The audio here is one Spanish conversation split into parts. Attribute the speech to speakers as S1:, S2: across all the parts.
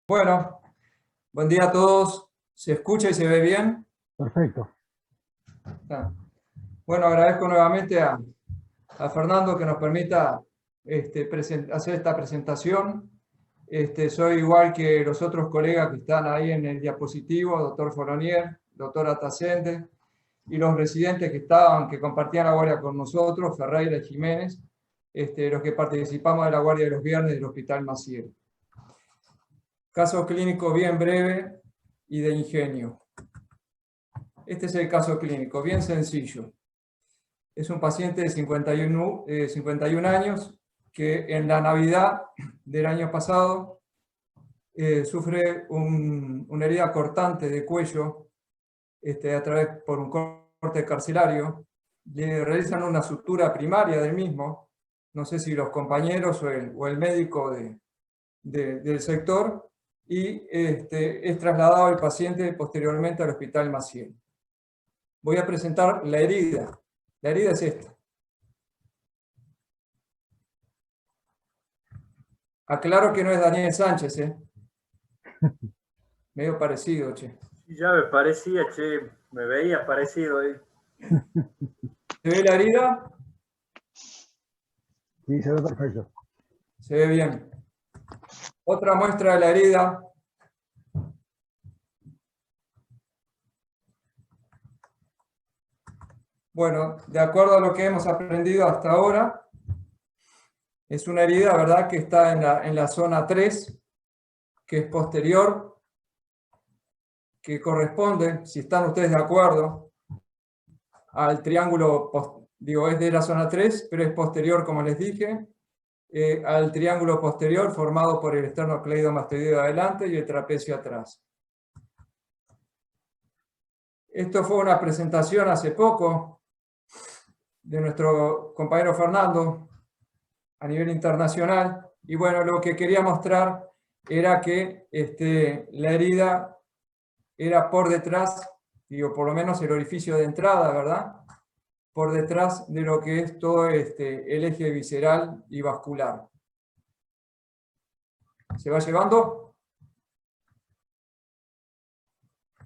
S1: Bueno, buen día a todos. ¿Se escucha y se ve bien?
S2: Perfecto.
S1: Ah. Bueno, agradezco nuevamente a Fernando que nos permita hacer esta presentación. Soy igual que los otros colegas que están ahí en el diapositivo, doctor Foronier, doctor Atasende, y los residentes que compartían la guardia con nosotros, Ferreira y Jiménez, los que participamos de la guardia de los viernes del Hospital Maciel. Caso clínico bien breve y de ingenio. Este es el caso clínico, bien sencillo. Es un paciente de 51 años que en la Navidad del año pasado sufre una herida cortante de cuello por un corte carcelario. Le realizan una sutura primaria del mismo. No sé si los compañeros o el médico del sector, y es trasladado el paciente posteriormente al Hospital Maciel. Voy a presentar la herida. La herida es esta. Aclaro que no es Daniel Sánchez, ¿eh? Medio parecido, che.
S3: Ya me parecía, che, me veía parecido ahí.
S1: ¿Se ve la herida?
S2: Sí, se ve perfecto.
S1: Se ve bien. Otra muestra de la herida. Bueno, de acuerdo a lo que hemos aprendido hasta ahora, es una herida, ¿verdad?, que está en la zona 3, que es posterior, que corresponde, si están ustedes de acuerdo, al triángulo, es de la zona 3, pero es posterior, como les dije, al triángulo posterior formado por el esternocleidomastoideo adelante y el trapecio atrás. Esto fue una presentación hace poco de nuestro compañero Fernando a nivel internacional, y bueno, lo que quería mostrar era que la herida era por detrás, por lo menos el orificio de entrada, ¿verdad?, por detrás de lo que es todo el eje visceral y vascular. ¿Se va llevando?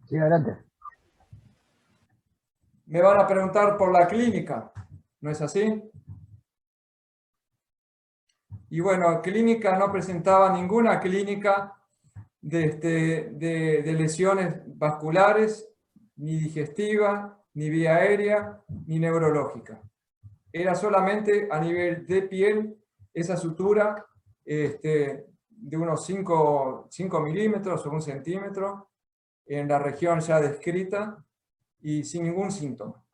S2: Sí, adelante.
S1: Me van a preguntar por la clínica, ¿no es así? Y bueno, clínica, no presentaba ninguna clínica de lesiones vasculares, ni digestiva, ni vía aérea, ni neurológica. Era solamente a nivel de piel esa sutura de unos 5 milímetros o 1 centímetro en la región ya descrita y sin ningún síntoma.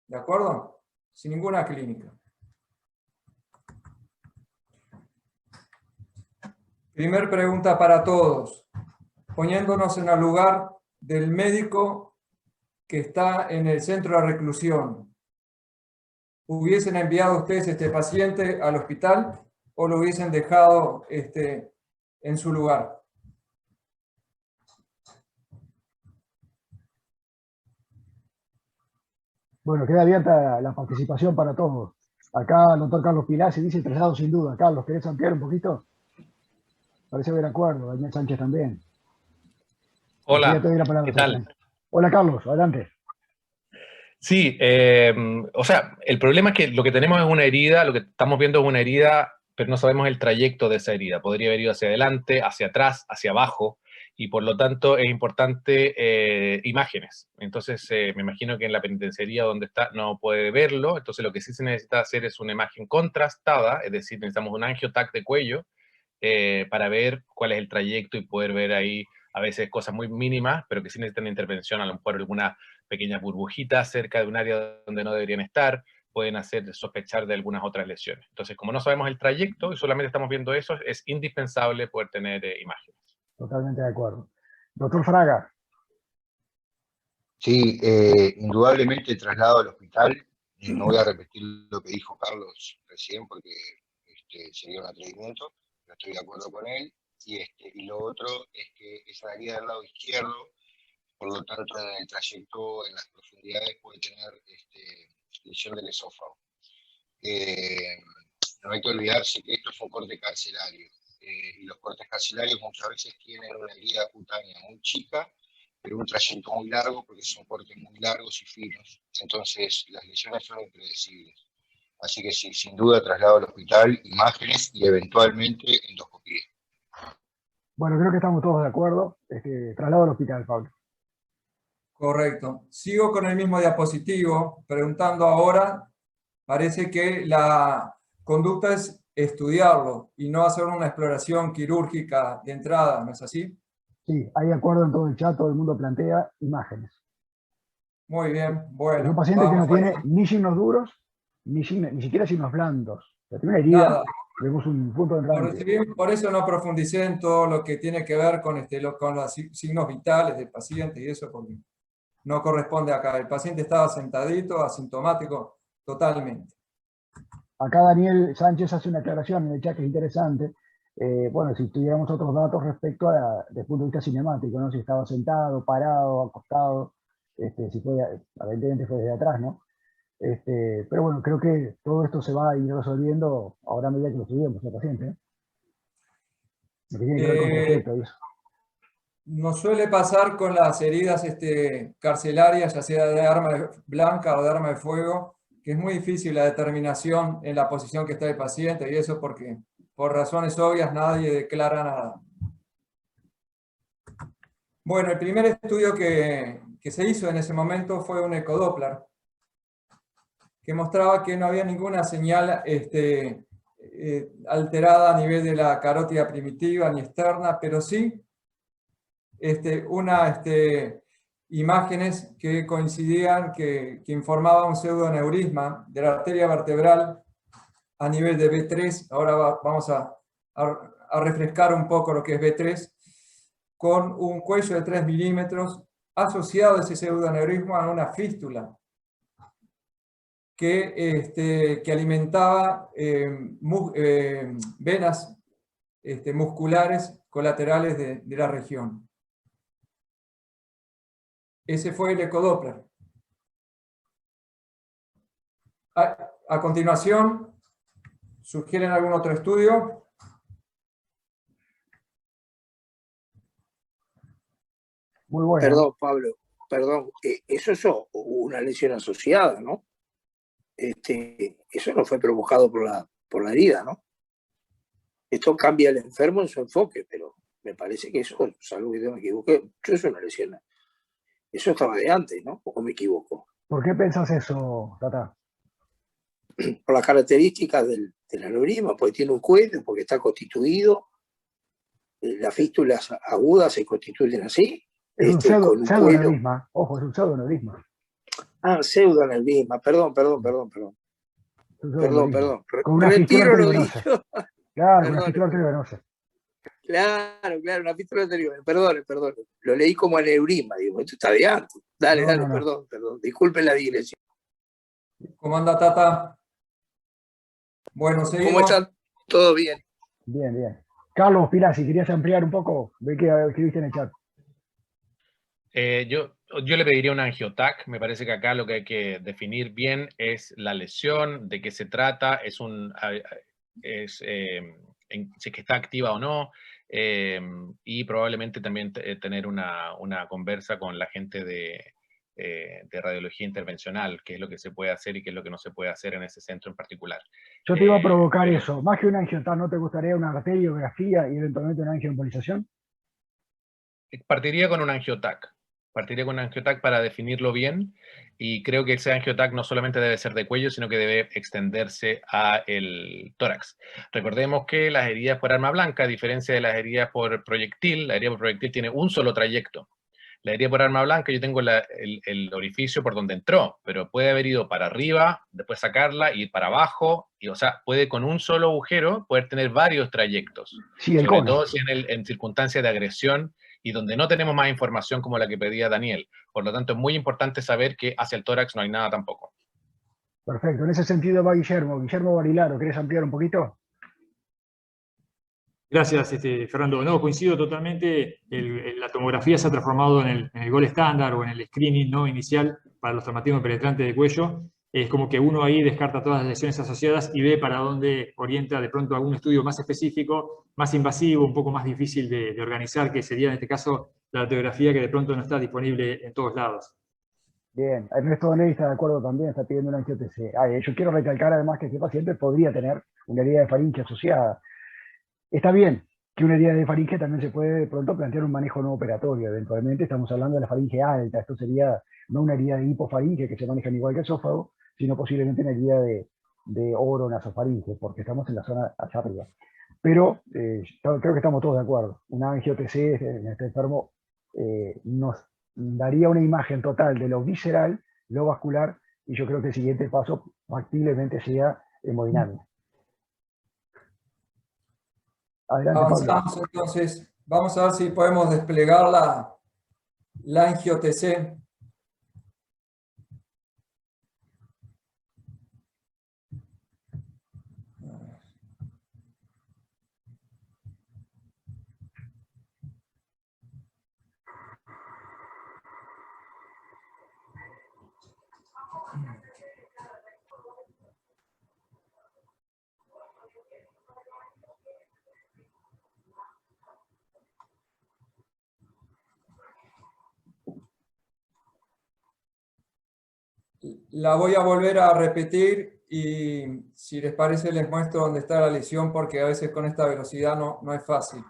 S1: ¿De acuerdo? Sin ninguna clínica. Primer pregunta para todos, poniéndonos en el lugar del médico que está en el centro de reclusión. ¿Hubiesen enviado ustedes este paciente al hospital o lo hubiesen dejado en su lugar?
S2: Bueno, queda abierta la participación para todos. Acá el doctor Carlos Pilar se dice traslado sin duda. Carlos, ¿querés ampliar un poquito? Parece haber acuerdo. Daniel Sánchez también.
S4: Hola,
S2: ya te doy la palabra,
S4: ¿qué tal?
S2: Hola, Carlos, adelante.
S4: Sí, o sea, el problema es que lo que tenemos es una herida, lo que estamos viendo es una herida, pero no sabemos el trayecto de esa herida. Podría haber ido hacia adelante, hacia atrás, hacia abajo, y por lo tanto es importante imágenes. Entonces, me imagino que en la penitenciaría donde está no puede verlo, entonces lo que sí se necesita hacer es una imagen contrastada, es decir, necesitamos un angiotac de cuello para ver cuál es el trayecto y poder ver ahí a veces cosas muy mínimas, pero que sí necesitan intervención, a lo mejor algunas pequeñas burbujitas cerca de un área donde no deberían estar, pueden hacer sospechar de algunas otras lesiones. Entonces, como no sabemos el trayecto y solamente estamos viendo eso, es indispensable poder tener imágenes.
S2: Totalmente de acuerdo. Doctor Fraga.
S5: Sí, indudablemente traslado al hospital. No voy a repetir lo que dijo Carlos recién porque sería un atrevimiento. No estoy de acuerdo con él. Y lo otro es que esa herida del lado izquierdo, por lo tanto, en el trayecto, en las profundidades, puede tener lesión del esófago. No hay que olvidarse que esto fue un corte carcelario. y los cortes carcelarios muchas veces tienen una herida cutánea muy chica, pero un trayecto muy largo porque son cortes muy largos y finos. Entonces las lesiones son impredecibles. Así que sí, sin duda traslado al hospital, imágenes y eventualmente endoscopía.
S2: Bueno, creo que estamos todos de acuerdo. Traslado al hospital, Pablo.
S1: Correcto. Sigo con el mismo diapositivo, preguntando ahora, parece que la conducta es estudiarlo y no hacer una exploración quirúrgica de entrada, ¿no es así?
S2: Sí, hay acuerdo en todo el chat, todo el mundo plantea imágenes.
S1: Muy bien,
S2: Es
S1: bueno,
S2: un paciente que no
S1: vamos a
S2: tiene
S1: eso.
S2: ni signos duros, ni siquiera signos blandos. O sea, tiene una herida,
S1: Nada.
S2: vemos un punto de entrada.
S1: Por eso no profundicé en todo lo que tiene que ver con, con los signos vitales del paciente y eso, porque no corresponde acá. El paciente estaba sentadito, asintomático, totalmente.
S2: Acá Daniel Sánchez hace una aclaración en el chat que es interesante. Bueno, si tuviéramos otros datos respecto desde el punto de vista cinemático, ¿no? Si estaba sentado, parado, acostado, si fue, evidentemente fue desde atrás, ¿no? Pero bueno, creo que todo esto se va a ir resolviendo ahora a medida que lo estudiemos el paciente, ¿eh? Lo que tiene que ver con trayecto y eso.
S1: Nos suele pasar con las heridas carcelarias, ya sea de arma blanca o de arma de fuego, que es muy difícil la determinación en la posición que está el paciente, y eso porque por razones obvias nadie declara nada. Bueno, el primer estudio que se hizo en ese momento fue un ecodoppler, que mostraba que no había ninguna señal alterada a nivel de la carótida primitiva ni externa, pero sí imágenes que coincidían, que informaban un pseudoneurisma de la arteria vertebral a nivel de B3. Ahora vamos a refrescar un poco lo que es B3, con un cuello de 3 milímetros asociado a ese pseudoneurisma a una fístula que alimentaba venas musculares colaterales de la región. Ese fue el ecodoppler. A continuación, ¿sugieren algún otro estudio?
S2: Muy bueno.
S6: Perdón, Pablo, perdón. Eso es una lesión asociada, ¿no? Eso no fue provocado por la herida, ¿no? Esto cambia al enfermo en su enfoque, pero me parece que eso, salvo que yo me equivoqué, eso es una lesión. Eso estaba de antes, ¿no? ¿O me equivoco?
S2: ¿Por qué pensás eso, Tata?
S6: Por las características del aneurisma, porque tiene un cuello, porque está constituido, las fístulas agudas se constituyen así.
S2: Es un pseudoneurisma, ojo, es un pseudoneurisma.
S6: Ah, pseudoneurisma, perdón.
S2: Con una fístula
S6: Retiro lo dicho.
S2: Claro, una fístula arteriovenosa.
S6: Claro, una fístula arteriovenosa. Perdón. Lo leí como aneurisma, digo, esto está de antes. Dale, perdón. Disculpen la digresión.
S1: ¿Cómo anda, Tata? Bueno, seguimos.
S6: ¿Cómo están? ¿Todo bien?
S2: Bien. Carlos Pilar, si querías ampliar un poco, ve que escribiste en el chat.
S4: Yo le pediría un angiotac. Me parece que acá lo que hay que definir bien es la lesión, de qué se trata, si es que está activa o no, y probablemente también tener una conversa con la gente de radiología intervencional, qué es lo que se puede hacer y qué es lo que no se puede hacer en ese centro en particular.
S2: Yo te iba a provocar eso. Más que una angiotac, ¿no te gustaría una arteriografía y eventualmente una angioembolización?
S4: Partiría con un angiotac. Para definirlo bien, y creo que ese angiotac no solamente debe ser de cuello, sino que debe extenderse a el tórax. Recordemos que las heridas por arma blanca, a diferencia de las heridas por proyectil, la herida por proyectil tiene un solo trayecto. La herida por arma blanca yo tengo el orificio por donde entró, pero puede haber ido para arriba, después sacarla, ir para abajo, y, o sea, puede con un solo agujero poder tener varios trayectos.
S2: Sí,
S4: sobre todo si en circunstancias de agresión y donde no tenemos más información como la que pedía Daniel. Por lo tanto, es muy importante saber que hacia el tórax no hay nada tampoco.
S2: Perfecto. En ese sentido va Guillermo. Guillermo Barilaro, ¿querés ampliar un poquito?
S7: Gracias, Fernando. No, coincido totalmente. La tomografía se ha transformado en el gol estándar o en el screening no inicial para los traumatismos penetrantes de cuello. es como que uno ahí descarta todas las lesiones asociadas y ve para dónde orienta de pronto algún estudio más específico, más invasivo, un poco más difícil de organizar, que sería en este caso la radiografía, que de pronto no está disponible en todos lados.
S2: Bien, Ernesto Donelli está de acuerdo también, está pidiendo una angio-TC. Yo quiero recalcar además que este paciente podría tener una herida de faringe asociada. Está bien que una herida de faringe también se puede de pronto plantear un manejo no operatorio. Eventualmente estamos hablando de la faringe alta. Esto sería no una herida de hipofaringe que se manejan igual que el esófago, sino posiblemente una herida de oronasofaringe, porque estamos en la zona allá arriba. Pero creo que estamos todos de acuerdo. Una angio-TC en este enfermo nos daría una imagen total de lo visceral, lo vascular, y yo creo que el siguiente paso factiblemente sea hemodinámica. Adelante, Pablo.
S1: Avanzamos entonces. Vamos a ver si podemos desplegar la angio-TC. La voy a volver a repetir y si les parece les muestro dónde está la lesión porque a veces con esta velocidad no es fácil.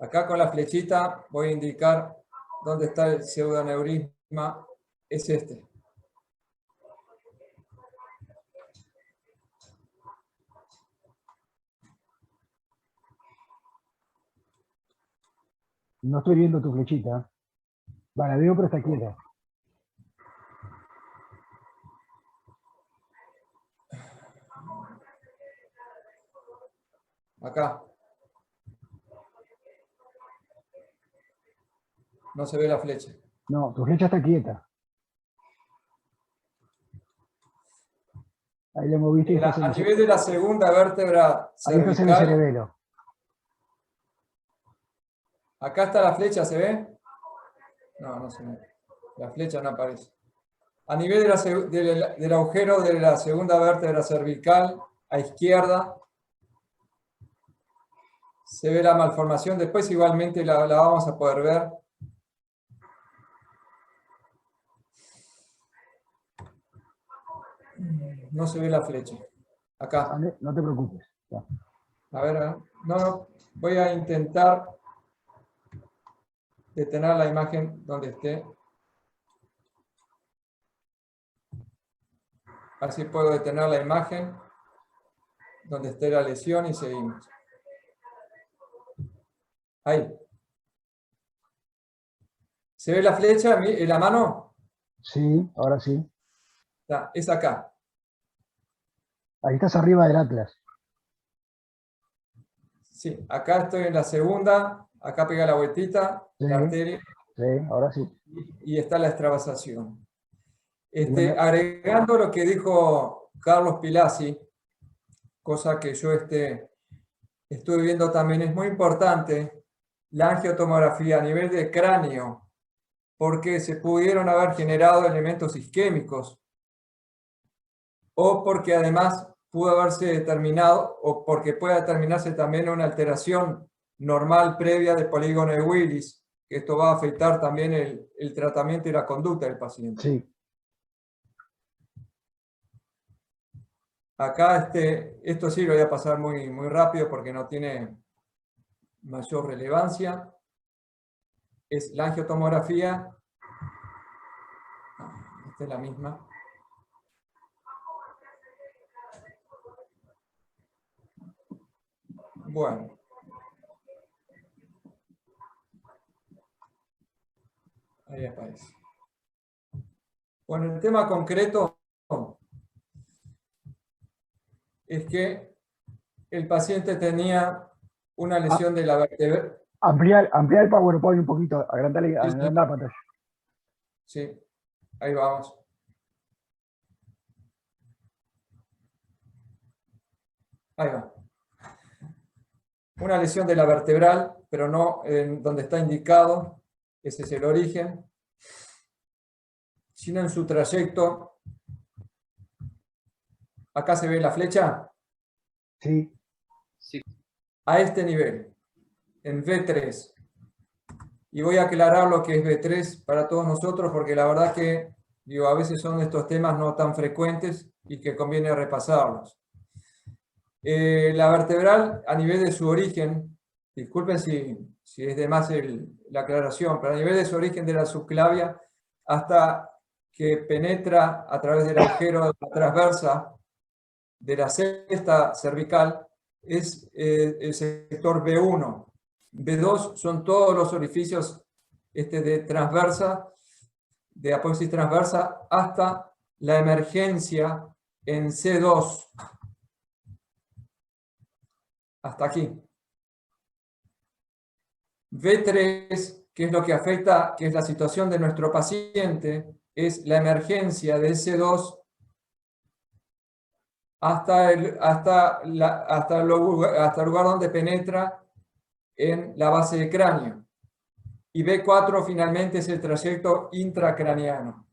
S1: Acá con la flechita voy a indicar dónde está el pseudoneurisma, es este.
S2: No estoy viendo tu flechita. La veo, pero está quieta.
S1: Acá. No se ve la flecha.
S2: No, tu flecha está quieta. Ahí la moviste y está
S1: A nivel de la segunda vértebra
S2: ahí está el
S1: cervical.
S2: cerebelo.
S1: Acá está la flecha, ¿se ve? No se ve. La flecha no aparece. A nivel del agujero de la segunda vértebra cervical, a izquierda, se ve la malformación. Después igualmente la vamos a poder ver. No se ve la flecha. Acá.
S2: Vale, no te preocupes. Ya.
S1: A ver, no, voy a intentar detener la imagen donde esté. Así puedo detener la imagen donde esté la lesión y seguimos. Ahí. ¿Se ve la flecha en la mano?
S2: Sí, ahora sí.
S1: Es acá.
S2: Ahí estás arriba del atlas.
S1: Sí, acá estoy en la segunda, acá pega la vueltita,
S2: Sí.
S1: la arteria,
S2: Sí, ahora sí.
S1: y está la extravasación. Agregando lo que dijo Carlos Pilasi, cosa que yo estuve viendo también, es muy importante la angiotomografía a nivel de cráneo, porque se pudieron haber generado elementos isquémicos, o porque además pudo haberse determinado, o porque puede determinarse también una alteración normal previa del polígono de Willis, que esto va a afectar también el tratamiento y la conducta del paciente.
S2: Sí.
S1: Acá esto sí lo voy a pasar muy rápido porque no tiene mayor relevancia. Es la angiotomografía. Esta es la misma. Bueno. Ahí aparece. Bueno, el tema concreto es que el paciente tenía una lesión de la vértebra.
S2: Ampliar el PowerPoint un poquito, agrandar la pantalla.
S1: Sí, ahí vamos. Ahí va. Una lesión de la vertebral, pero no en donde está indicado, ese es el origen, sino en su trayecto Acá se ve la flecha.
S2: Sí.
S1: A este nivel, en V3. Y voy a aclarar lo que es V3 para todos nosotros, porque la verdad que, digo, a veces son estos temas no tan frecuentes y que conviene repasarlos. La vertebral, a nivel de su origen, disculpen si es de más la aclaración, pero a nivel de su origen de la subclavia hasta que penetra a través del agujero de la transversa de la cesta cervical, es el sector B1. B2 son todos los orificios de transversa, de apófisis transversa, hasta la emergencia en C2. Hasta aquí. B3, que es lo que afecta, que es la situación de nuestro paciente, es la emergencia de C2 hasta el lugar donde penetra en la base del cráneo. Y B4 finalmente es el trayecto intracraniano.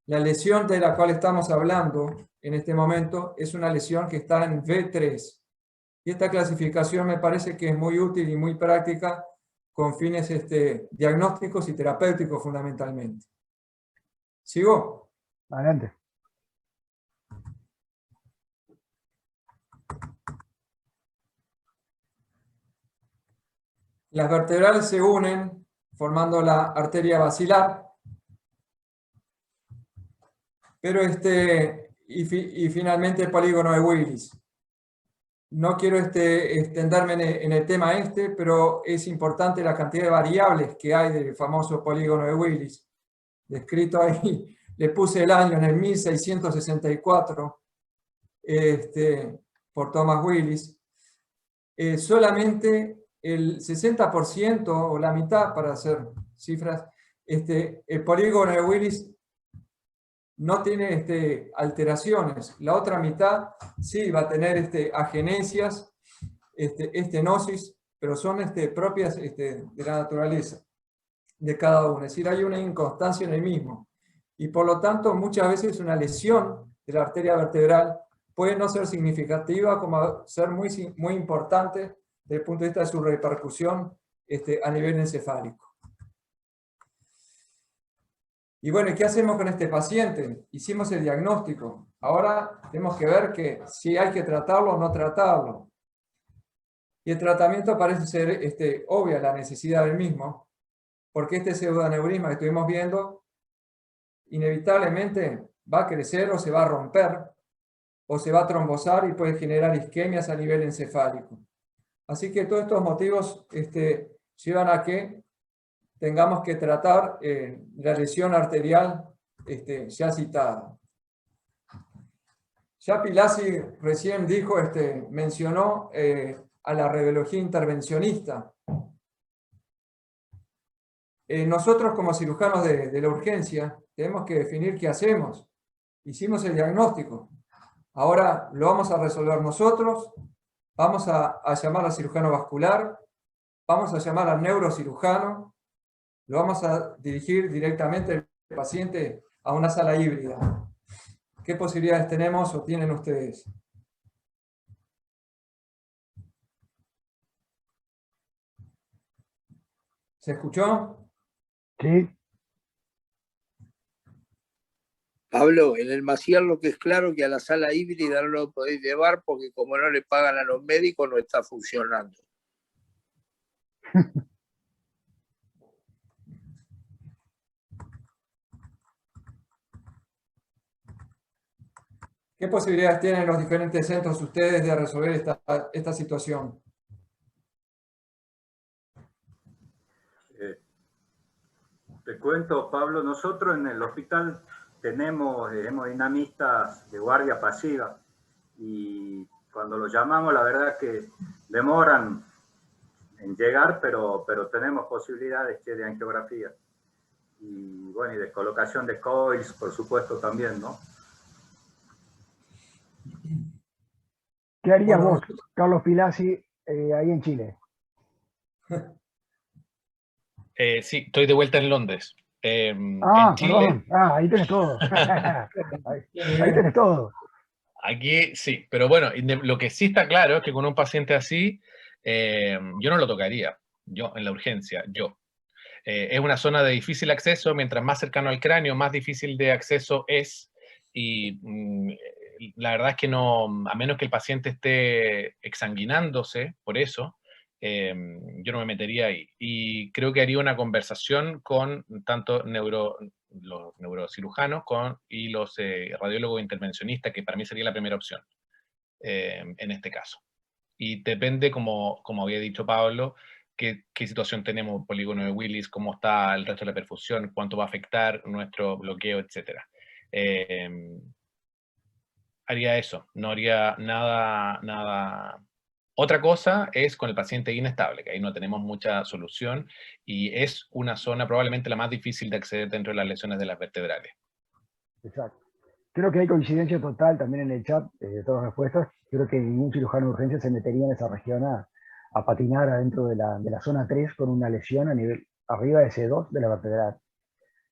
S1: La lesión de la cual estamos hablando en este momento es una lesión que está en V3. Y esta clasificación me parece que es muy útil y muy práctica con fines diagnósticos y terapéuticos fundamentalmente. ¿Sigo?
S2: Adelante.
S1: Las vertebrales se unen formando la arteria basilar, pero y finalmente el polígono de Willis. No quiero extenderme en el tema pero es importante la cantidad de variables que hay del famoso polígono de Willis. Descrito ahí, le puse el año en el 1664 por Thomas Willis. Solamente el 60% o la mitad, para hacer cifras, el polígono de Willis no tiene alteraciones. La otra mitad sí va a tener agenesias, estenosis, pero son propias de la naturaleza de cada uno. Es decir, hay una inconstancia en el mismo. Y por lo tanto, muchas veces una lesión de la arteria vertebral puede no ser significativa, como ser muy importante desde el punto de vista de su repercusión a nivel encefálico. Y bueno, ¿qué hacemos con este paciente? Hicimos el diagnóstico. Ahora tenemos que ver si hay que tratarlo o no tratarlo. Y el tratamiento parece ser obvia la necesidad del mismo, porque este pseudoaneurisma que estuvimos viendo inevitablemente va a crecer o se va a romper, o se va a trombosar y puede generar isquemias a nivel encefálico. Así que todos estos motivos llevan a que tengamos que tratar la lesión arterial ya citada. Ya Pilasi recién dijo, mencionó a la radiología intervencionista. Nosotros como cirujanos de la urgencia tenemos que definir qué hacemos. Hicimos el diagnóstico. Ahora lo vamos a resolver nosotros, vamos a llamar al cirujano vascular, vamos a llamar al neurocirujano, lo vamos a dirigir directamente al paciente a una sala híbrida. ¿Qué posibilidades tenemos o tienen ustedes? ¿Se escuchó?
S2: Sí.
S6: Pablo, en el Maciel lo que es claro que a la sala híbrida no lo podéis llevar porque como no le pagan a los médicos no está funcionando.
S1: ¿Qué posibilidades tienen los diferentes centros ustedes de resolver esta situación?
S3: Te cuento, Pablo, nosotros en el hospital tenemos hemodinamistas de guardia pasiva y cuando los llamamos la verdad que demoran en llegar, pero tenemos posibilidades de angiografía. Y bueno, y de colocación de coils, por supuesto, también, ¿no?
S2: ¿Qué harías vos, Carlos Pilasi, ahí en Chile?
S4: Sí, estoy de vuelta en Londres. En
S2: Ah,
S4: Chile,
S2: perdón. Ah, ahí tenés todo. Ahí tenés todo.
S4: Aquí sí, pero bueno, lo que sí está claro es que con un paciente así, yo no lo tocaría, yo en la urgencia, yo. Es una zona de difícil acceso, mientras más cercano al cráneo, más difícil de acceso es, y la verdad es que no, a menos que el paciente esté exsanguinándose por eso, yo no me metería ahí. Y creo que haría una conversación con tanto los neurocirujanos y los radiólogos intervencionistas, que para mí sería la primera opción en este caso. Y depende, como había dicho Pablo, qué situación tenemos, polígono de Willis, cómo está el resto de la perfusión, cuánto va a afectar nuestro bloqueo, etc. Haría eso, no haría nada. Otra cosa es con el paciente inestable, que ahí no tenemos mucha solución, y es una zona probablemente la más difícil de acceder dentro de las lesiones de las vertebrales.
S2: Exacto. Creo que hay coincidencia total también en el chat de todas las respuestas. Creo que ningún cirujano de urgencia se metería en esa región a patinar adentro de la zona 3 con una lesión a nivel arriba de C2 de la vertebral.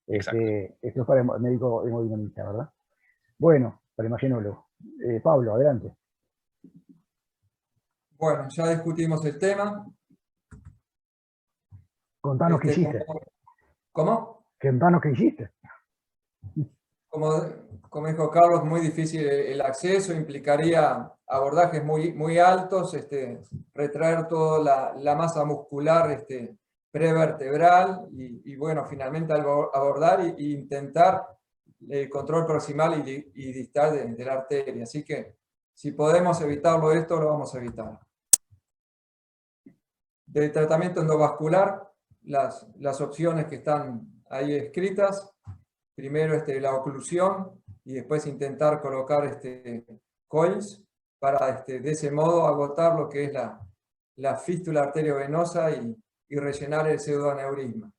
S2: Esto es para el médico hemodinamista, ¿verdad? Bueno, para el imagenólogo. Pablo, adelante.
S1: Bueno, ya discutimos el tema.
S2: Contanos qué hiciste.
S1: ¿Cómo?
S2: Contanos qué hiciste.
S1: Como dijo Carlos, muy difícil el acceso, implicaría abordajes muy altos, retraer toda la masa muscular prevertebral y bueno, finalmente abordar e intentar el control proximal y distal de la arteria. Así que si podemos evitarlo esto, lo vamos a evitar. De tratamiento endovascular, las opciones que están ahí escritas. Primero la oclusión y después intentar colocar coils para de ese modo agotar lo que es la fístula arteriovenosa y rellenar el pseudoaneurisma.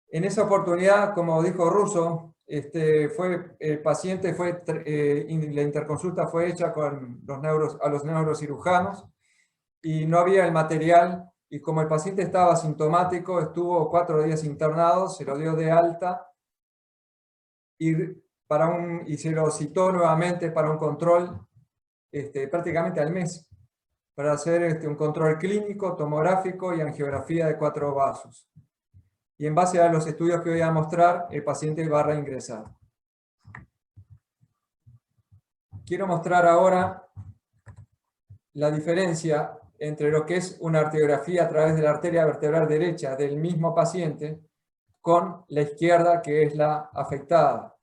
S1: En esa oportunidad, como dijo Russo, el paciente la interconsulta fue hecha con a los neurocirujanos y no había el material. Y como el paciente estaba asintomático, estuvo 4 días internado, se lo dio de alta y se lo citó nuevamente para un control prácticamente al mes, para hacer un control clínico, tomográfico y angiografía de 4 vasos. Y en base a los estudios que voy a mostrar, el paciente va a reingresar. Quiero mostrar ahora la diferencia entre lo que es una arteriografía a través de la arteria vertebral derecha del mismo paciente con la izquierda, que es la afectada.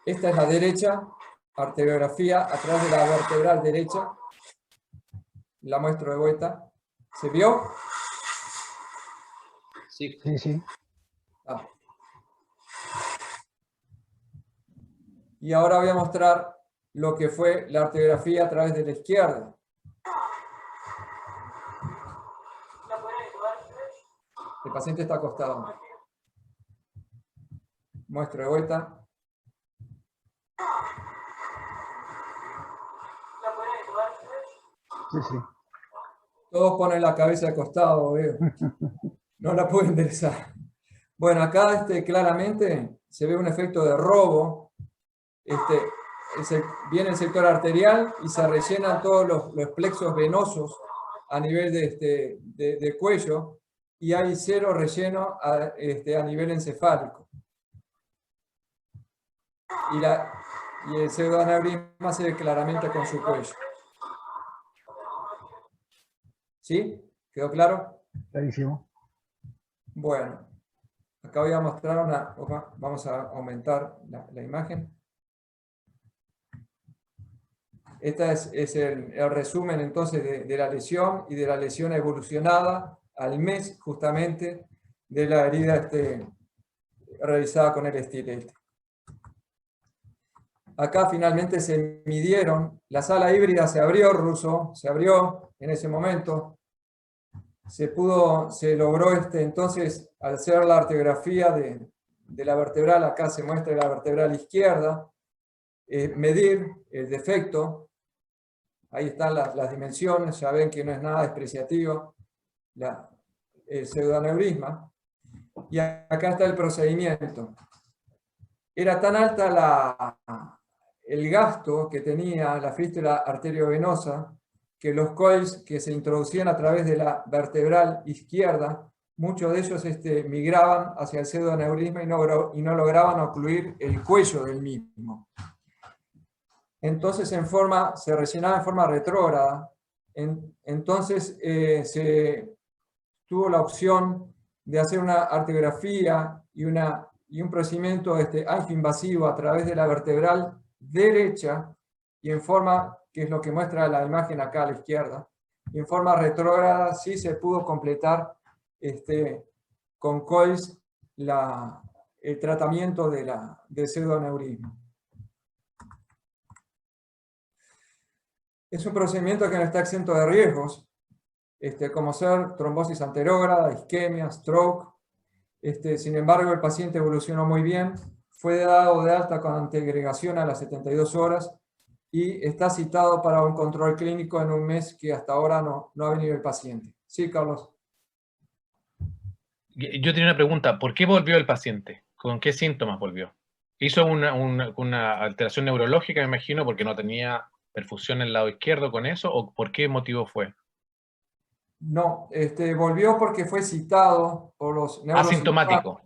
S1: Esta es la derecha, arteriografía a través de la vertebral derecha. La muestro de vuelta. ¿Se vio?
S2: Sí.
S1: Ah. Y ahora voy a mostrar lo que fue la arteriografía a través de la izquierda. El paciente está acostado. Muestro de vuelta.
S2: Sí.
S1: Todos ponen la cabeza de costado, veo. No la puedo enderezar. Bueno, acá claramente se ve un efecto de robo. Viene el sector arterial y se rellenan todos los plexos venosos a nivel de cuello y hay 0 relleno a nivel encefálico. Y el pseudoaneurisma se ve claramente con su cuello. ¿Sí? ¿Quedó claro?
S2: Clarísimo.
S1: Bueno, acá voy a mostrar vamos a aumentar la imagen. Este es el resumen entonces de la lesión y de la lesión evolucionada al mes justamente de la herida realizada con el estilete. Acá finalmente se midieron, la sala híbrida se abrió, Russo, se abrió en ese momento. Se logró entonces, al hacer la arteriografía de la vertebral, acá se muestra la vertebral izquierda, medir el defecto. Ahí están las dimensiones, ya ven que no es nada despreciativo el pseudoaneurisma. Y acá está el procedimiento. Era tan alta el gasto que tenía la fístula arteriovenosa que los coils que se introducían a través de la vertebral izquierda, muchos de ellos migraban hacia el pseudoaneurisma y no lograban ocluir el cuello del mismo. Entonces se rellenaba en forma retrógrada. Entonces se tuvo la opción de hacer una arteriografía y un procedimiento angioinvasivo a través de la vertebral derecha y en forma, que es lo que muestra la imagen acá a la izquierda, y en forma retrógrada sí se pudo completar con coils el tratamiento del pseudoaneurisma. Es un procedimiento que no está exento de riesgos, como ser trombosis anterógrada, isquemia, stroke. Sin embargo, el paciente evolucionó muy bien, fue dado de alta con antiagregación a las 72 horas y está citado para un control clínico en un mes que hasta ahora no ha venido el paciente. Sí, Carlos.
S4: Yo tenía una pregunta. ¿Por qué volvió el paciente? ¿Con qué síntomas volvió? ¿Hizo una alteración neurológica, me imagino, porque no tenía perfusión en el lado izquierdo con eso? ¿O por qué motivo fue?
S1: No, volvió porque fue citado por los neurocirujanos.
S4: Asintomático.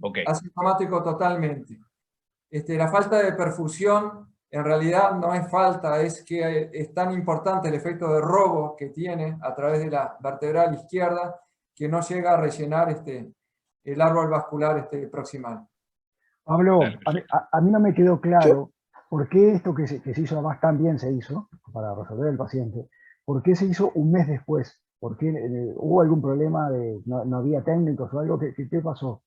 S4: Ok.
S1: Asintomático totalmente. La falta de perfusión en realidad no es falta, es que es tan importante el efecto de robo que tiene a través de la vertebral izquierda que no llega a rellenar el árbol vascular proximal.
S2: Pablo, a mí no me quedó claro por qué esto que se hizo, además también se hizo, para resolver el paciente, ¿por qué se hizo un mes después? ¿Por qué hubo algún problema no había técnicos o algo? ¿Qué pasó?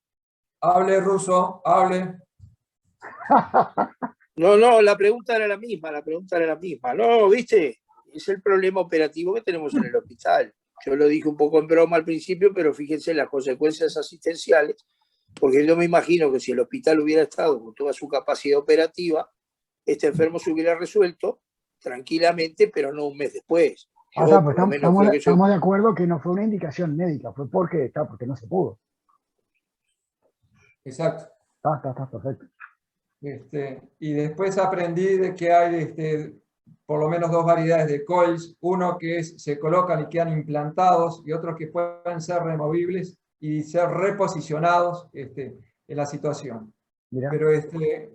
S1: Hable, Russo, hable.
S6: No, la pregunta era la misma. No, viste, es el problema operativo que tenemos en el hospital. Yo lo dije un poco en broma al principio, pero fíjense las consecuencias asistenciales, porque yo me imagino que si el hospital hubiera estado con toda su capacidad operativa, este enfermo se hubiera resuelto tranquilamente, pero no un mes después.
S2: Estamos de acuerdo que no fue una indicación médica, fue porque no se pudo.
S1: Exacto.
S2: Está perfecto.
S1: Y después aprendí de que hay por lo menos dos variedades de coils, uno que se colocan y quedan implantados y otros que pueden ser removibles y ser reposicionados en la situación.
S2: Mirá.
S1: Pero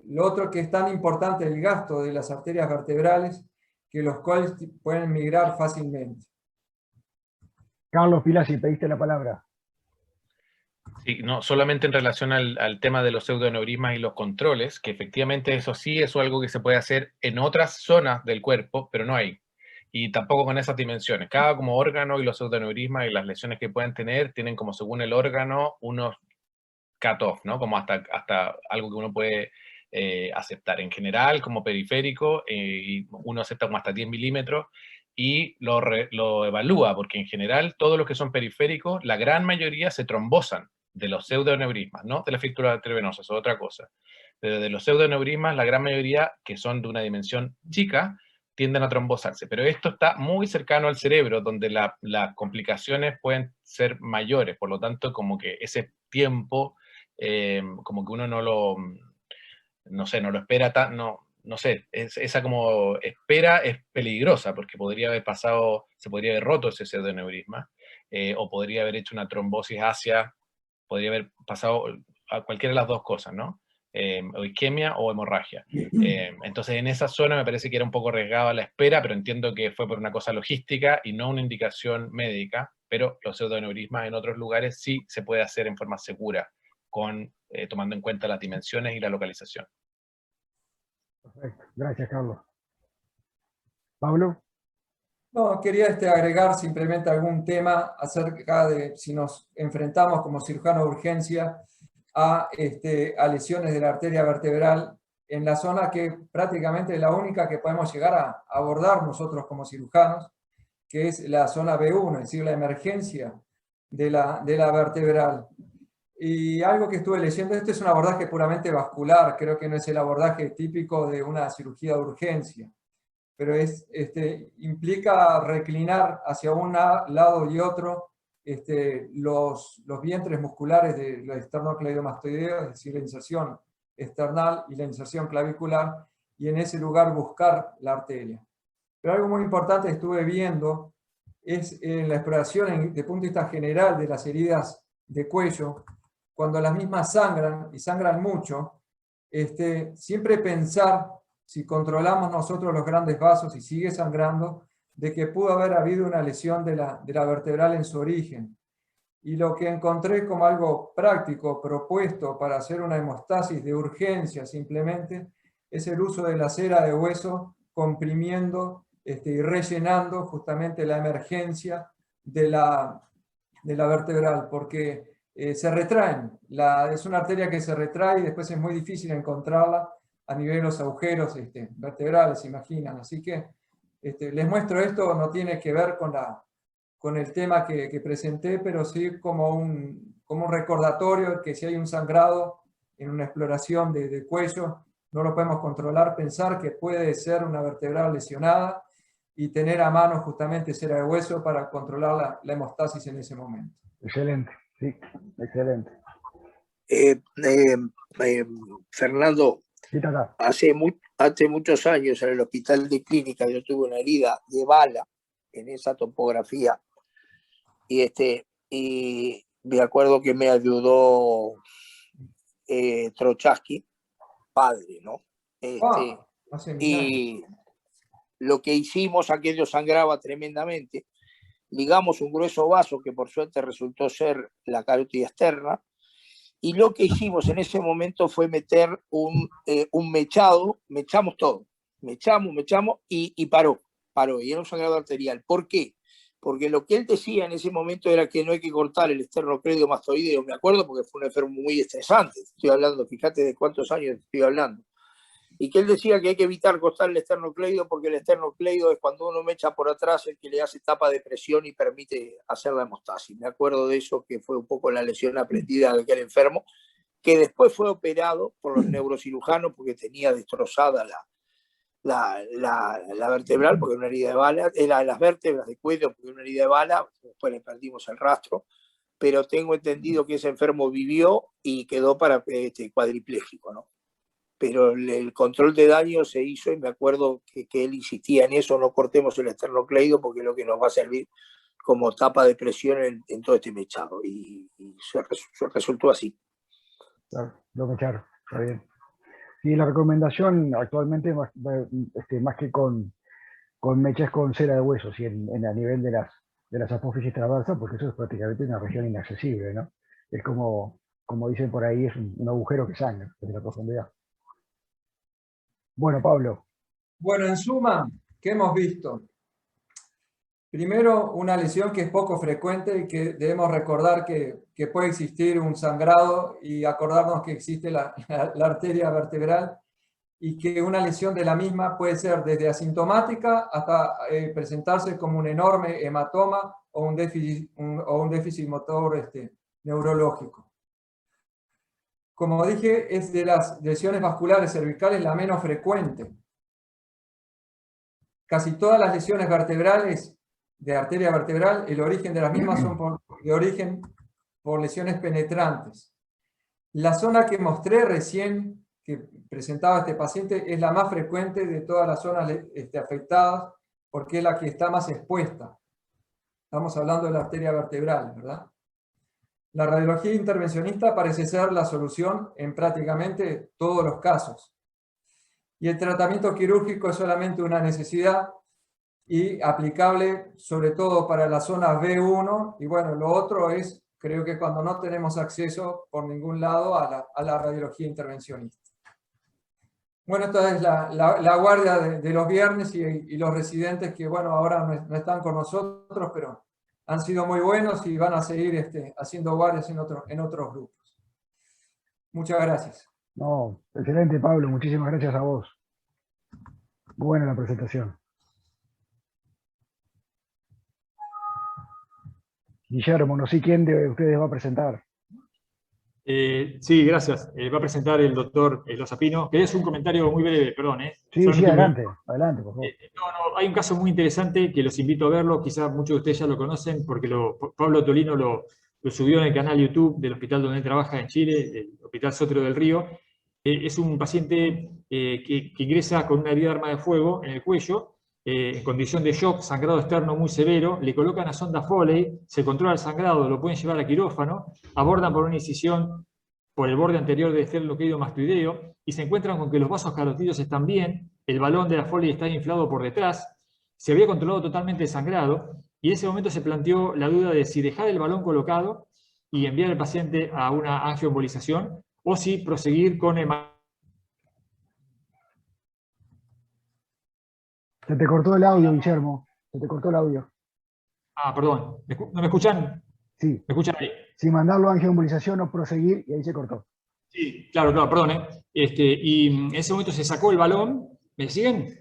S1: lo otro que es tan importante, el gasto de las arterias vertebrales, que los coils pueden migrar fácilmente.
S2: Carlos Pilasi, pediste la palabra.
S4: Sí, no, solamente en relación al tema de los pseudoaneurismas y los controles, que efectivamente eso sí es algo que se puede hacer en otras zonas del cuerpo, pero no hay. Y tampoco con esas dimensiones. Cada como órgano y los pseudoaneurismas y las lesiones que pueden tener tienen como según el órgano unos cut-off, ¿no? Como hasta algo que uno puede aceptar. En general, como periférico, y uno acepta como hasta 10 milímetros y lo evalúa, porque en general todos los que son periféricos, la gran mayoría se trombosan de los pseudoaneurismas, no de la fístula arteriovenosa, eso es otra cosa. Pero de los pseudoaneurismas, la gran mayoría, que son de una dimensión chica, tienden a trombosarse. Pero esto está muy cercano al cerebro, donde las complicaciones pueden ser mayores. Por lo tanto, como que ese tiempo, como que uno no lo espera no sé, esa como espera es peligrosa, porque podría haber pasado, se podría haber roto ese pseudoaneurisma, o podría haber hecho una trombosis podría haber pasado a cualquiera de las dos cosas, ¿no? O isquemia o hemorragia. Entonces en esa zona me parece que era un poco arriesgada la espera, pero entiendo que fue por una cosa logística y no una indicación médica, pero los pseudoaneurismas en otros lugares sí se puede hacer en forma segura, tomando en cuenta las dimensiones y la localización.
S2: Perfecto, gracias Carlos. ¿Pablo?
S1: No, quería agregar simplemente algún tema acerca de si nos enfrentamos como cirujano de urgencia a lesiones de la arteria vertebral en la zona que prácticamente es la única que podemos llegar a abordar nosotros como cirujanos, que es la zona B1, es decir, la emergencia de la vertebral. Y algo que estuve leyendo, este es un abordaje puramente vascular, creo que no es el abordaje típico de una cirugía de urgencia, pero implica reclinar hacia un lado y otro los vientres musculares del esternocleidomastoideo, es decir, la inserción external y la inserción clavicular, y en ese lugar buscar la arteria. Pero algo muy importante que estuve viendo es en la exploración desde el punto de vista general de las heridas de cuello, cuando las mismas sangran, y sangran mucho, siempre pensar, si controlamos nosotros los grandes vasos y sigue sangrando, de que pudo haber habido una lesión de la vertebral en su origen. Y lo que encontré como algo práctico, propuesto para hacer una hemostasis de urgencia simplemente, es el uso de la cera de hueso comprimiendo y rellenando justamente la emergencia de la vertebral, porque se retraen. Es una arteria que se retrae y después es muy difícil encontrarla a nivel de los agujeros vertebrales, se imaginan. Así que les muestro esto, no tiene que ver con el tema que presenté, pero sí como un recordatorio que si hay un sangrado en una exploración de cuello, no lo podemos controlar, pensar que puede ser una vertebral lesionada y tener a mano justamente cera de hueso para controlar la hemostasis en ese momento.
S2: Excelente, sí, excelente.
S6: Fernando,
S2: Sí, acá.
S6: hace muchos años en el hospital de clínica yo tuve una herida de bala en esa topografía y me acuerdo que me ayudó Trochaski, padre, ¿no? Y lo que hicimos, aquello sangraba tremendamente, ligamos un grueso vaso que por suerte resultó ser la carótida externa, y lo que hicimos en ese momento fue meter un mechado, mechamos todo, mechamos y paró, y era un sangrado arterial. ¿Por qué? Porque lo que él decía en ese momento era que no hay que cortar el esternocleidomastoideo, me acuerdo porque fue un enfermo muy estresante, estoy hablando, fíjate de cuántos años estoy hablando, y que él decía que hay que evitar cortar el esternocleido porque el esternocleido es cuando uno mecha por atrás el que le hace tapa de presión y permite hacer la hemostasis. Me acuerdo de eso, que fue un poco la lesión aprendida de aquel enfermo, que después fue operado por los neurocirujanos porque tenía destrozada la vertebral, porque era una herida de bala, las vértebras de cuello, porque era una herida de bala, después le perdimos el rastro, pero tengo entendido que ese enfermo vivió y quedó cuadripléjico, ¿no? Pero el control de daño se hizo y me acuerdo que él insistía en eso, no cortemos el esternocleido porque es lo que nos va a servir como tapa de presión en todo este mechado, y resultó así.
S2: Claro, lo mecharon, está bien. Y la recomendación actualmente, más que con mechas con cera de hueso, ¿sí? A nivel de las apófisis transversas, porque eso es prácticamente una región inaccesible, ¿no? Es como dicen por ahí, es un agujero que sangra desde la profundidad. Bueno, Pablo.
S1: Bueno, en suma, ¿qué hemos visto? Primero, una lesión que es poco frecuente y que debemos recordar que puede existir un sangrado y acordarnos que existe la arteria vertebral y que una lesión de la misma puede ser desde asintomática hasta presentarse como un enorme hematoma o un déficit motor neurológico. Como dije, es de las lesiones vasculares cervicales la menos frecuente. Casi todas las lesiones vertebrales de arteria vertebral, el origen de las mismas son por lesiones penetrantes. La zona que mostré recién, que presentaba este paciente, es la más frecuente de todas las zonas afectadas, porque es la que está más expuesta. Estamos hablando de la arteria vertebral, ¿verdad? La radiología intervencionista parece ser la solución en prácticamente todos los casos. Y el tratamiento quirúrgico es solamente una necesidad y aplicable sobre todo para la zona B1, y bueno, lo otro es, creo que cuando no tenemos acceso por ningún lado a la radiología intervencionista. Bueno, esta es la guardia de los viernes y los residentes que, bueno, ahora no están con nosotros, pero han sido muy buenos y van a seguir haciendo guardias en otros grupos. Muchas gracias.
S2: No, excelente, Pablo, muchísimas gracias a vos. Buena la presentación. Guillermo, no sé quién de ustedes va a presentar.
S7: Sí, gracias. Va a presentar el doctor Lozapino, que es un comentario muy breve, perdón.
S2: Sí,
S7: Solamente
S2: adelante, adelante, por favor.
S7: No, hay un caso muy interesante que los invito a verlo, quizás muchos de ustedes ya lo conocen, porque Pablo Tolino lo subió en el canal YouTube del hospital donde él trabaja en Chile, el Hospital Sotero del Río. Es un paciente que ingresa con una herida de arma de fuego en el cuello, en condición de shock, sangrado externo muy severo, le colocan una sonda Foley, se controla el sangrado, lo pueden llevar a quirófano, abordan por una incisión por el borde anterior del esternocleido mastoideo y se encuentran con que los vasos carotídeos están bien, el balón de la Foley está inflado por detrás, se había controlado totalmente el sangrado y en ese momento se planteó la duda de si dejar el balón colocado y enviar al paciente a una angioembolización o si proseguir con el...
S2: Se te cortó el audio, Guillermo. Se te cortó el audio.
S7: Ah, perdón. ¿No me escuchan?
S2: Sí.
S7: ¿Me escuchan ahí?
S2: Si mandarlo a angioembolización o proseguir, y ahí se cortó.
S7: Sí, claro, perdón. Y en ese momento se sacó el balón. ¿Me siguen?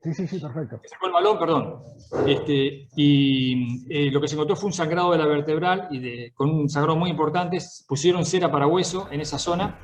S2: Sí, perfecto.
S7: Se sacó el balón, perdón. Lo que se encontró fue un sangrado de la vertebral con un sangrado muy importante. Pusieron cera para hueso en esa zona,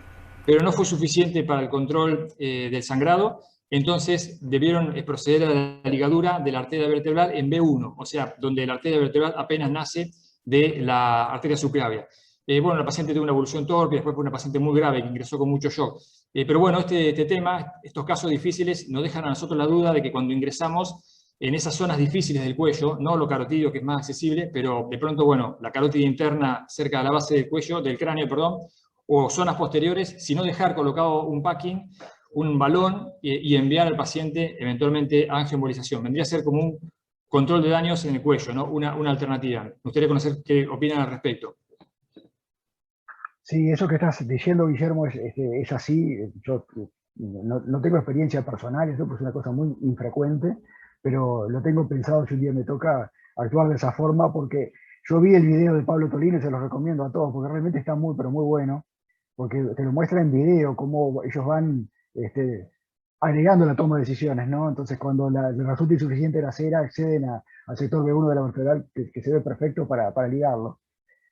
S7: pero no fue suficiente para el control del sangrado. Entonces debieron proceder a la ligadura de la arteria vertebral en B1, o sea, donde la arteria vertebral apenas nace de la arteria subclavia. La paciente tuvo una evolución torpe, después fue una paciente muy grave que ingresó con mucho shock. Pero bueno, este tema, estos casos difíciles, nos dejan a nosotros la duda de que cuando ingresamos en esas zonas difíciles del cuello, no lo carotídeo que es más accesible, pero de pronto, bueno, la carótida interna cerca de la base del cuello, del cráneo, perdón, o zonas posteriores, si no dejar colocado un packing, un balón y enviar al paciente eventualmente a angioembolización. Vendría a ser como un control de daños en el cuello, ¿no? Una alternativa. Me gustaría conocer qué opinan al respecto.
S2: Sí, eso que estás diciendo, Guillermo, es así. Yo no tengo experiencia personal, esto es una cosa muy infrecuente, pero lo tengo pensado si un día me toca actuar de esa forma, porque yo vi el video de Pablo Tolino y se lo recomiendo a todos, porque realmente está muy, pero muy bueno, porque te lo muestra en video, cómo ellos van agregando la toma de decisiones, ¿no? Entonces, cuando le resulta insuficiente la cera, acceden al sector B1 de la vertebral, que se ve perfecto para ligarlo.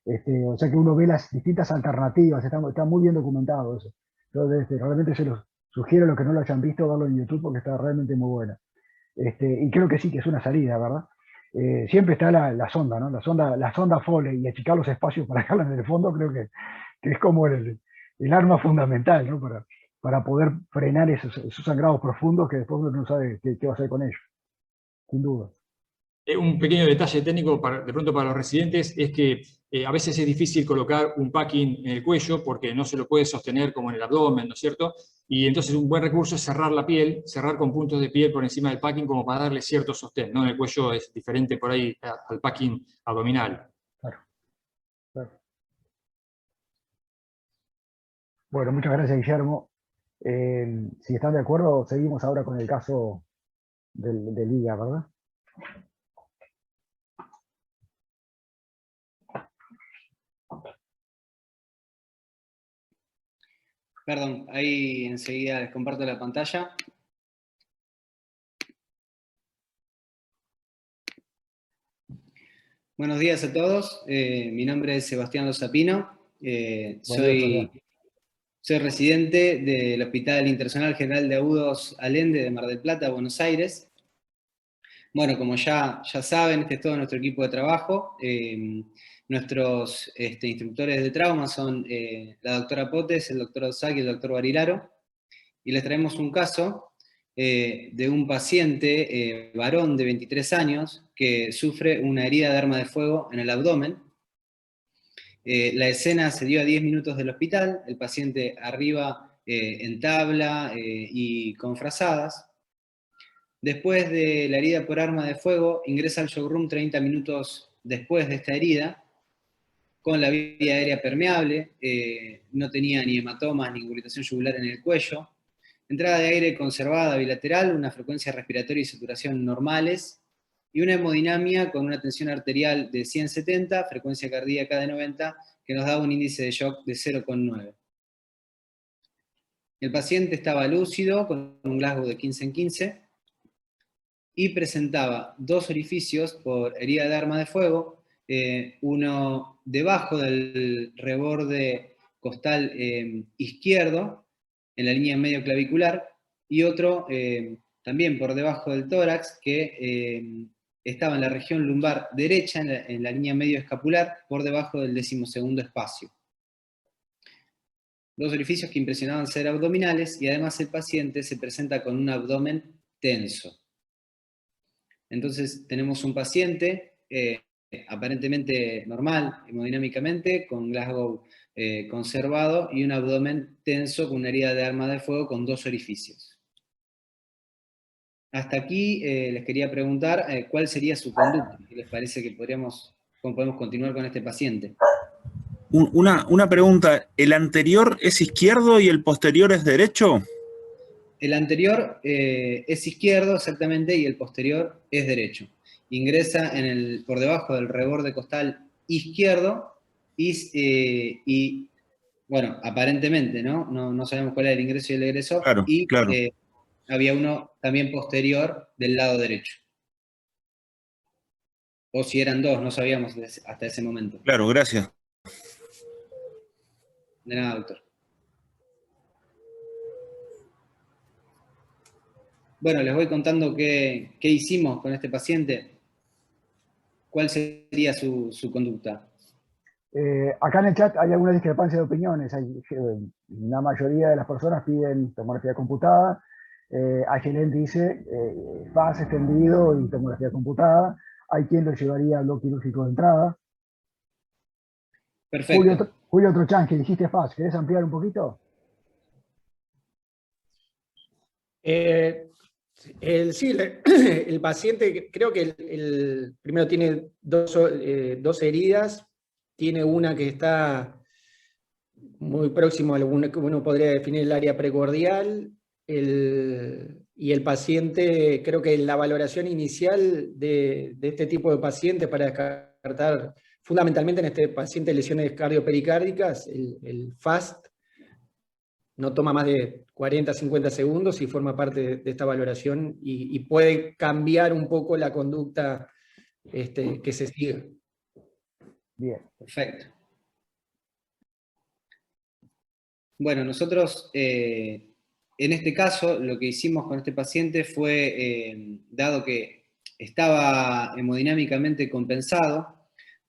S2: O sea que uno ve las distintas alternativas, está muy bien documentado eso. Yo realmente se los sugiero a los que no lo hayan visto verlo en YouTube porque está realmente muy bueno. Y creo que sí, que es una salida, ¿verdad? Siempre está la sonda, ¿no? La sonda Foley y achicar los espacios para dejarla en el fondo, creo que es como el arma fundamental, ¿no? Para poder frenar esos sangrados profundos que después uno no sabe qué va a hacer con ellos. Sin duda.
S7: Un pequeño detalle técnico de pronto para los residentes es que a veces es difícil colocar un packing en el cuello porque no se lo puede sostener como en el abdomen, ¿no es cierto? Y entonces un buen recurso es cerrar la piel, cerrar con puntos de piel por encima del packing como para darle cierto sostén, ¿no? En el cuello es diferente por ahí al packing abdominal.
S2: Claro. Bueno, muchas gracias, Guillermo. Si están de acuerdo, seguimos ahora con el caso del Liga, ¿verdad?
S8: Perdón, ahí enseguida les comparto la pantalla. Buenos días a todos. Mi nombre es Sebastián Lozapino. Soy residente del Hospital Internacional General de Agudos Allende de Mar del Plata, Buenos Aires. Bueno, como ya saben, este es todo nuestro equipo de trabajo. Nuestros instructores de trauma son la doctora Potes, el doctor Osaki y el doctor Barilaro. Y les traemos un caso de un paciente varón de 23 años que sufre una herida de arma de fuego en el abdomen. La escena se dio a 10 minutos del hospital, el paciente arriba en tabla y con frazadas. Después de la herida por arma de fuego, ingresa al shock room 30 minutos después de esta herida, con la vía aérea permeable, no tenía ni hematomas ni irritación yugular en el cuello, entrada de aire conservada bilateral, una frecuencia respiratoria y saturación normales, y una hemodinamia con una tensión arterial de 170, frecuencia cardíaca de 90, que nos da un índice de shock de 0,9. El paciente estaba lúcido, con un Glasgow de 15 en 15, y presentaba 2 orificios por herida de arma de fuego, uno debajo del reborde costal izquierdo, en la línea medio clavicular, y otro también por debajo del tórax, que estaba en la región lumbar derecha, en la línea medio escapular, por debajo del 12º espacio. Dos orificios que impresionaban ser abdominales, y además el paciente se presenta con un abdomen tenso. Entonces tenemos un paciente aparentemente normal, hemodinámicamente, con Glasgow conservado, y un abdomen tenso con una herida de arma de fuego con 2 orificios. Hasta aquí les quería preguntar cuál sería su conducta. ¿Qué les parece que cómo podemos continuar con este paciente?
S9: Una pregunta, ¿el anterior es izquierdo y el posterior es derecho?
S8: El anterior es izquierdo, exactamente, y el posterior es derecho. Ingresa por debajo del reborde costal izquierdo y bueno, aparentemente, ¿no? No sabemos cuál es el ingreso y el egreso.
S9: Claro,
S8: y
S9: claro.
S8: había uno también posterior del lado derecho. O si eran dos, no sabíamos hasta ese momento.
S9: Claro, gracias.
S8: De nada, doctor. Bueno, les voy contando qué hicimos con este paciente. ¿Cuál sería su conducta?
S2: Acá en el chat hay alguna discrepancia de opiniones. La mayoría de las personas piden tomografía computada. Ayelen dice FAS extendido y tomografía computada. Hay quien lo llevaría al bloque quirúrgico de entrada.
S8: Perfecto.
S2: Julio Trochán, que dijiste FAS, ¿querés ampliar un poquito?
S10: Sí, el paciente, creo que el primero tiene dos heridas, tiene una que está muy próximo a alguna que uno podría definir el área precordial, y el paciente, creo que la valoración inicial de este tipo de pacientes para descartar, fundamentalmente en este paciente lesiones cardiopericárdicas, el FAST no toma más de 40, 50 segundos y forma parte de esta valoración y puede cambiar un poco la conducta que se sigue.
S2: Bien.
S8: Perfecto. Bueno, nosotros en este caso lo que hicimos con este paciente fue, dado que estaba hemodinámicamente compensado,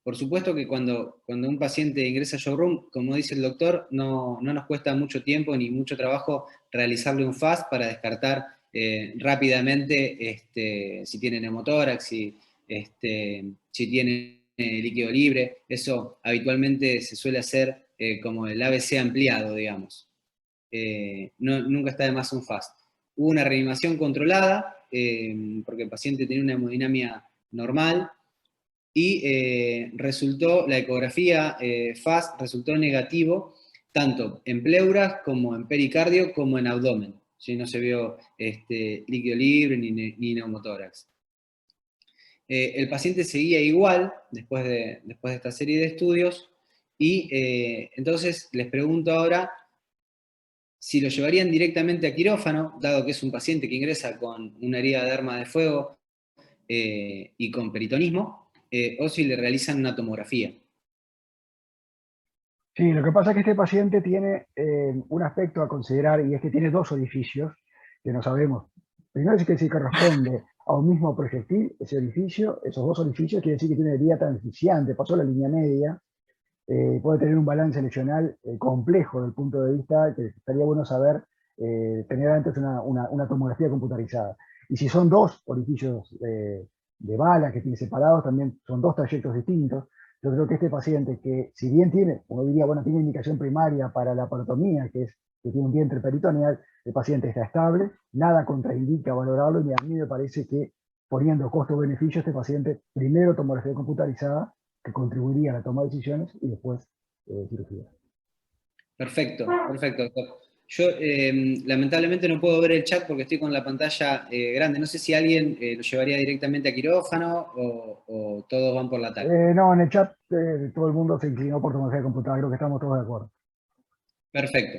S8: por supuesto que cuando un paciente ingresa a showroom, como dice el doctor, no nos cuesta mucho tiempo ni mucho trabajo realizarle un FAST para descartar rápidamente si tiene neumotórax, si tiene líquido libre. Eso habitualmente se suele hacer como el ABC ampliado, digamos. Nunca está de más un FAST. Hubo una reanimación controlada, porque el paciente tenía una hemodinamia normal, y la ecografía FAST resultó negativo, tanto en pleuras como en pericardio, como en abdomen. ¿Sí? No se vio líquido libre ni neumotórax. El paciente seguía igual después de esta serie de estudios, y entonces les pregunto ahora si lo llevarían directamente a quirófano, dado que es un paciente que ingresa con una herida de arma de fuego y con peritonismo, o si le realizan una tomografía.
S2: Sí, lo que pasa es que este paciente tiene un aspecto a considerar, y es que tiene 2 orificios que no sabemos. Primero es que si corresponde a un mismo proyectil, ese orificio, esos 2 orificios, quiere decir que tiene una herida transficiante, pasó la línea media, puede tener un balance lesional complejo desde el punto de vista que estaría bueno saber, tener antes una tomografía computarizada. Y si son 2 orificios de bala que tiene separados, también son 2 trayectos distintos. Yo creo que este paciente, que si bien uno diría, bueno, tiene indicación primaria para la parotomía, que tiene un vientre peritoneal, el paciente está estable, nada contraindica valorarlo, y a mí me parece que poniendo costo-beneficio, este paciente primero tomografía computarizada, que contribuiría a la toma de decisiones, y después cirugía.
S8: Perfecto, perfecto, doctor. Yo lamentablemente no puedo ver el chat porque estoy con la pantalla grande. No sé si alguien lo llevaría directamente a quirófano o todos van por la TAC.
S2: No, en el chat todo el mundo se inclinó por tomografía computada, creo que estamos todos de acuerdo.
S8: Perfecto,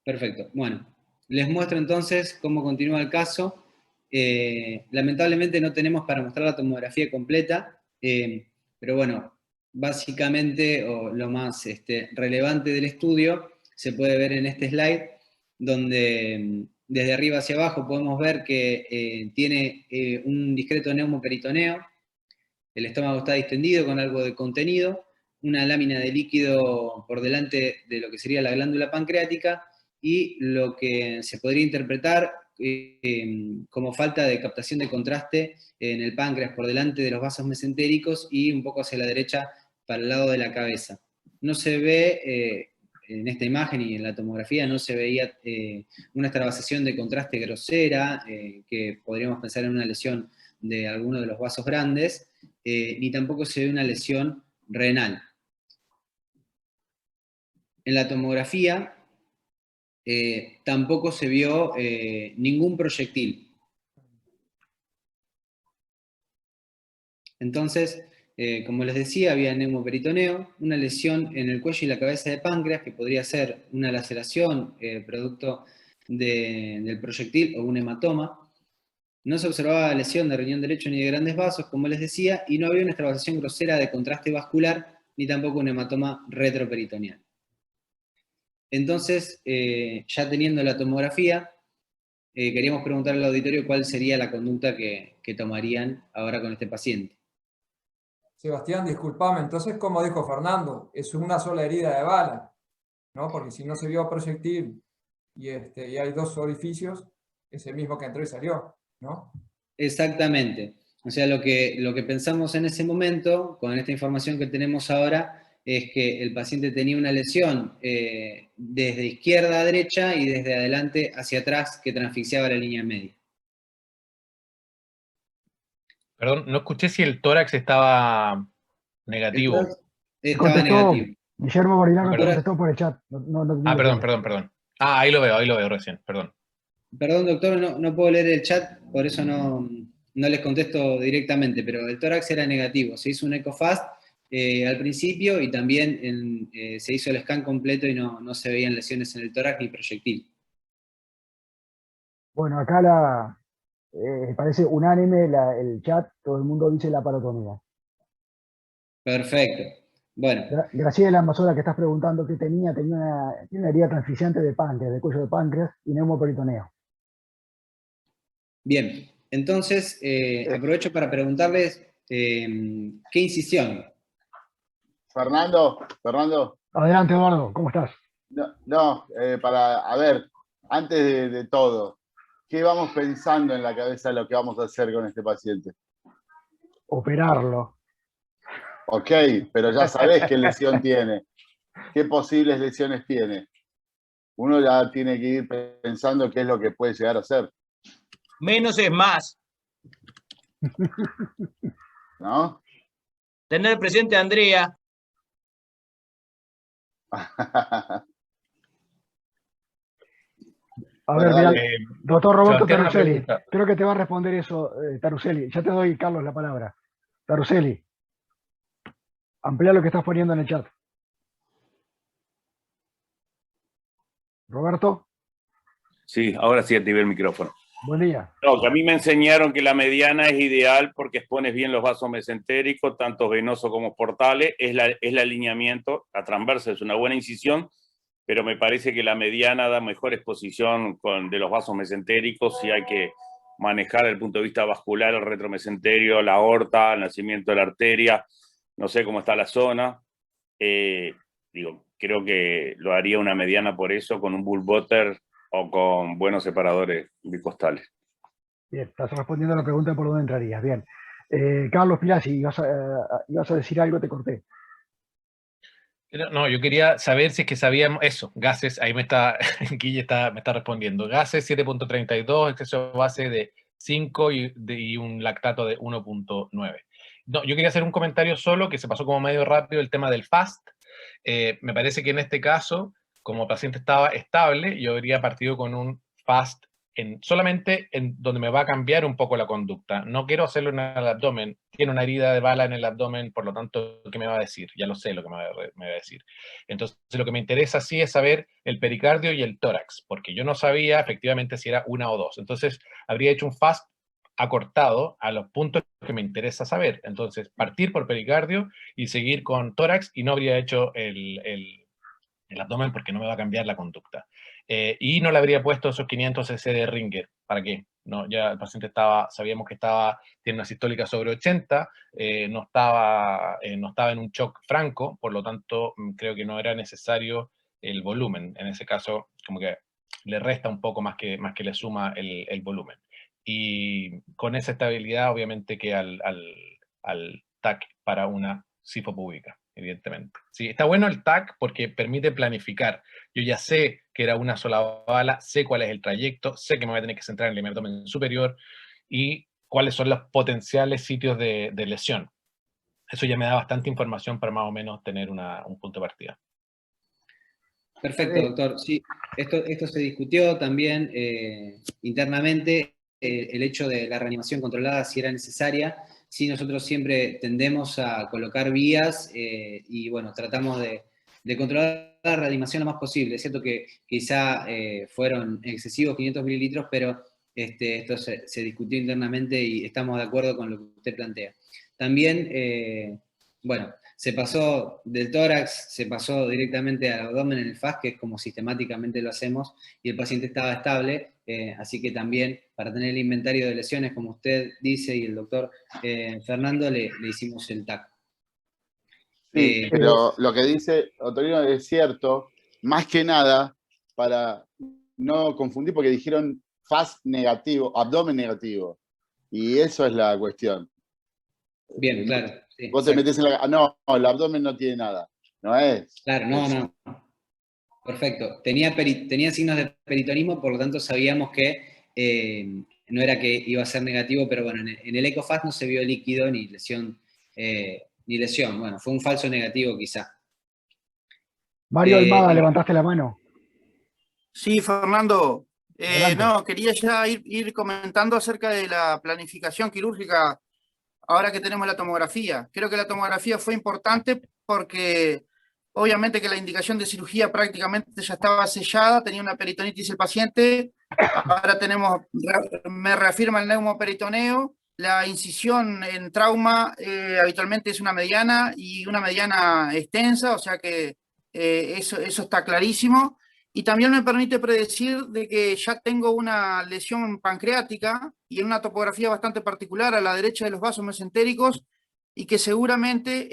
S8: perfecto. Bueno, les muestro entonces cómo continúa el caso. Lamentablemente no tenemos para mostrar la tomografía completa, pero bueno, básicamente, o lo más relevante del estudio, se puede ver en este slide, donde desde arriba hacia abajo podemos ver que tiene un discreto neumoperitoneo, el estómago está distendido con algo de contenido, una lámina de líquido por delante de lo que sería la glándula pancreática, y lo que se podría interpretar como falta de captación de contraste en el páncreas por delante de los vasos mesentéricos y un poco hacia la derecha para el lado de la cabeza. No se ve, en esta imagen y en la tomografía, no se veía una extravasación de contraste grosera, que podríamos pensar en una lesión de alguno de los vasos grandes, ni tampoco se ve una lesión renal. En la tomografía tampoco se vio ningún proyectil. Entonces, como les decía, había neumoperitoneo, una lesión en el cuello y la cabeza de páncreas, que podría ser una laceración producto del proyectil o un hematoma. No se observaba lesión de riñón derecho ni de grandes vasos, como les decía, y no había una extravasación grosera de contraste vascular, ni tampoco un hematoma retroperitoneal. Entonces, ya teniendo la tomografía, queríamos preguntarle al auditorio cuál sería la conducta que tomarían ahora con este paciente.
S1: Sebastián, discúlpame, entonces, como dijo Fernando, es una sola herida de bala, ¿no? Porque si no se vio proyectil y hay dos orificios, es el mismo que entró y salió, ¿no?
S8: Exactamente. O sea, lo que pensamos en ese momento, con esta información que tenemos ahora, es que el paciente tenía una lesión desde izquierda a derecha y desde adelante hacia atrás que transfixiaba la línea media.
S4: Perdón, no escuché si el tórax estaba negativo.
S8: Estaba negativo.
S2: Guillermo Borinano
S4: No,
S2: te contestó por el chat.
S4: Perdón. Ah, ahí lo veo recién, perdón.
S8: Perdón, doctor, no puedo leer el chat, por eso no les contesto directamente, pero el tórax era negativo. Se hizo un EcoFast al principio y también se hizo el scan completo y no se veían lesiones en el tórax ni proyectil.
S2: Bueno, acá parece unánime el chat, todo el mundo dice la parotonía.
S8: Perfecto. Bueno.
S2: Graciela Mazola, que estás preguntando qué tenía una herida transficiente de páncreas, de cuello de páncreas y neumoperitoneo.
S8: Bien, entonces aprovecho para preguntarles qué incisión.
S11: Fernando.
S2: Adelante, Eduardo, ¿cómo estás?
S11: A ver, antes de todo, ¿qué vamos pensando en la cabeza de lo que vamos a hacer con este paciente?
S2: Operarlo.
S11: Ok, pero ya sabés qué lesión tiene, qué posibles lesiones tiene. Uno ya tiene que ir pensando qué es lo que puede llegar a hacer.
S12: Menos es más.
S11: ¿No?
S12: Tener presente a Andrea.
S2: A ver, mira, doctor Roberto Taruselli, creo que te va a responder eso, Taruselli. Ya te doy, Carlos, la palabra. Taruselli, amplía lo que estás poniendo en el chat. Roberto.
S13: Sí, ahora sí activé el micrófono.
S2: Buen día.
S13: No, que a mí me enseñaron que la mediana es ideal porque expones bien los vasos mesentéricos, tanto venosos como portales, es el alineamiento, la transversa es una buena incisión, pero me parece que la mediana da mejor exposición de los vasos mesentéricos si hay que manejar desde el punto de vista vascular el retromesenterio, la aorta, el nacimiento de la arteria, no sé cómo está la zona. Creo que lo haría una mediana por eso, con un bull butter o con buenos separadores bicostales.
S2: Bien, estás respondiendo a la pregunta de por dónde entrarías. Bien. Carlos Pilasi, ibas a decir algo, te corté.
S4: No, yo quería saber si es que sabíamos eso, gases, ahí Guille me está respondiendo. Gases 7.32, exceso de base de 5 y un lactato de 1.9. No, yo quería hacer un comentario solo, que se pasó como medio rápido, el tema del FAST. Me parece que en este caso, como el paciente estaba estable, yo habría partido con un FAST solamente en donde me va a cambiar un poco la conducta. No quiero hacerlo en el abdomen. Tiene una herida de bala en el abdomen, por lo tanto, ¿qué me va a decir? Ya lo sé lo que me va a decir. Entonces, lo que me interesa sí es saber el pericardio y el tórax, porque yo no sabía efectivamente si era una o dos. Entonces, habría hecho un FAST acortado a los puntos que me interesa saber. Entonces, partir por pericardio y seguir con tórax, y no habría hecho el abdomen porque no me va a cambiar la conducta. Y no le habría puesto esos 500 cc de Ringer. ¿Para qué? No, ya el paciente sabíamos que tiene una sistólica sobre 80, no estaba en un shock franco, por lo tanto creo que no era necesario el volumen. En ese caso, como que le resta un poco más que le suma el volumen. Y con esa estabilidad, obviamente, que al TAC para una sifopúbica, evidentemente. Sí, está bueno el TAC porque permite planificar. Yo ya sé que era una sola bala, sé cuál es el trayecto, sé que me voy a tener que centrar en el abdomen superior y cuáles son los potenciales sitios de lesión. Eso ya me da bastante información para más o menos tener un punto de partida.
S8: Perfecto, doctor. Sí, esto se discutió también internamente, el hecho de la reanimación controlada, si era necesaria. Sí, nosotros siempre tendemos a colocar vías y, bueno, tratamos de controlar la reanimación lo más posible. Es cierto que quizá fueron excesivos 500 mililitros, pero esto se discutió internamente y estamos de acuerdo con lo que usted plantea. También, bueno, se pasó del tórax, se pasó directamente al abdomen en el FAS, que es como sistemáticamente lo hacemos, y el paciente estaba estable, así que también para tener el inventario de lesiones, como usted dice, y el doctor Fernando, le hicimos el TAC.
S11: Sí, pero lo que dice Otorino es cierto, más que nada, para no confundir, porque dijeron FAS negativo, abdomen negativo, y eso es la cuestión.
S8: Bien, claro. Sí,
S11: vos te metés en la... No, el abdomen no tiene nada. No es.
S8: Claro, no. Perfecto. Tenía signos de peritonismo, por lo tanto sabíamos que no era que iba a ser negativo, pero bueno, en el ECOFAS no se vio líquido ni lesión. Bueno, fue un falso negativo quizá.
S2: Mario Almada, levantaste la mano.
S14: Sí, Fernando. No, quería ya ir comentando acerca de la planificación quirúrgica ahora que tenemos la tomografía. Creo que la tomografía fue importante porque obviamente que la indicación de cirugía prácticamente ya estaba sellada, tenía una peritonitis el paciente, ahora me reafirma el neumoperitoneo, la incisión en trauma habitualmente es una mediana y una mediana extensa, o sea que eso está clarísimo. Y también me permite predecir de que ya tengo una lesión pancreática y en una topografía bastante particular a la derecha de los vasos mesentéricos y que seguramente,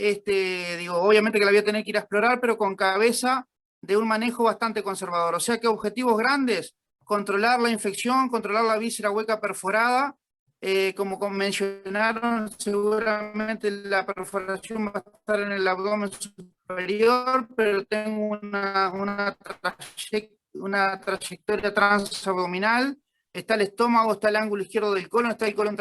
S14: obviamente que la voy a tener que ir a explorar, pero con cabeza de un manejo bastante conservador. O sea que objetivos grandes, controlar la infección, controlar la víscera hueca perforada, como mencionaron, seguramente la perforación va a estar en el abdomen superior, pero tengo una trayectoria transabdominal, está el estómago, está el ángulo izquierdo del colon, está el colon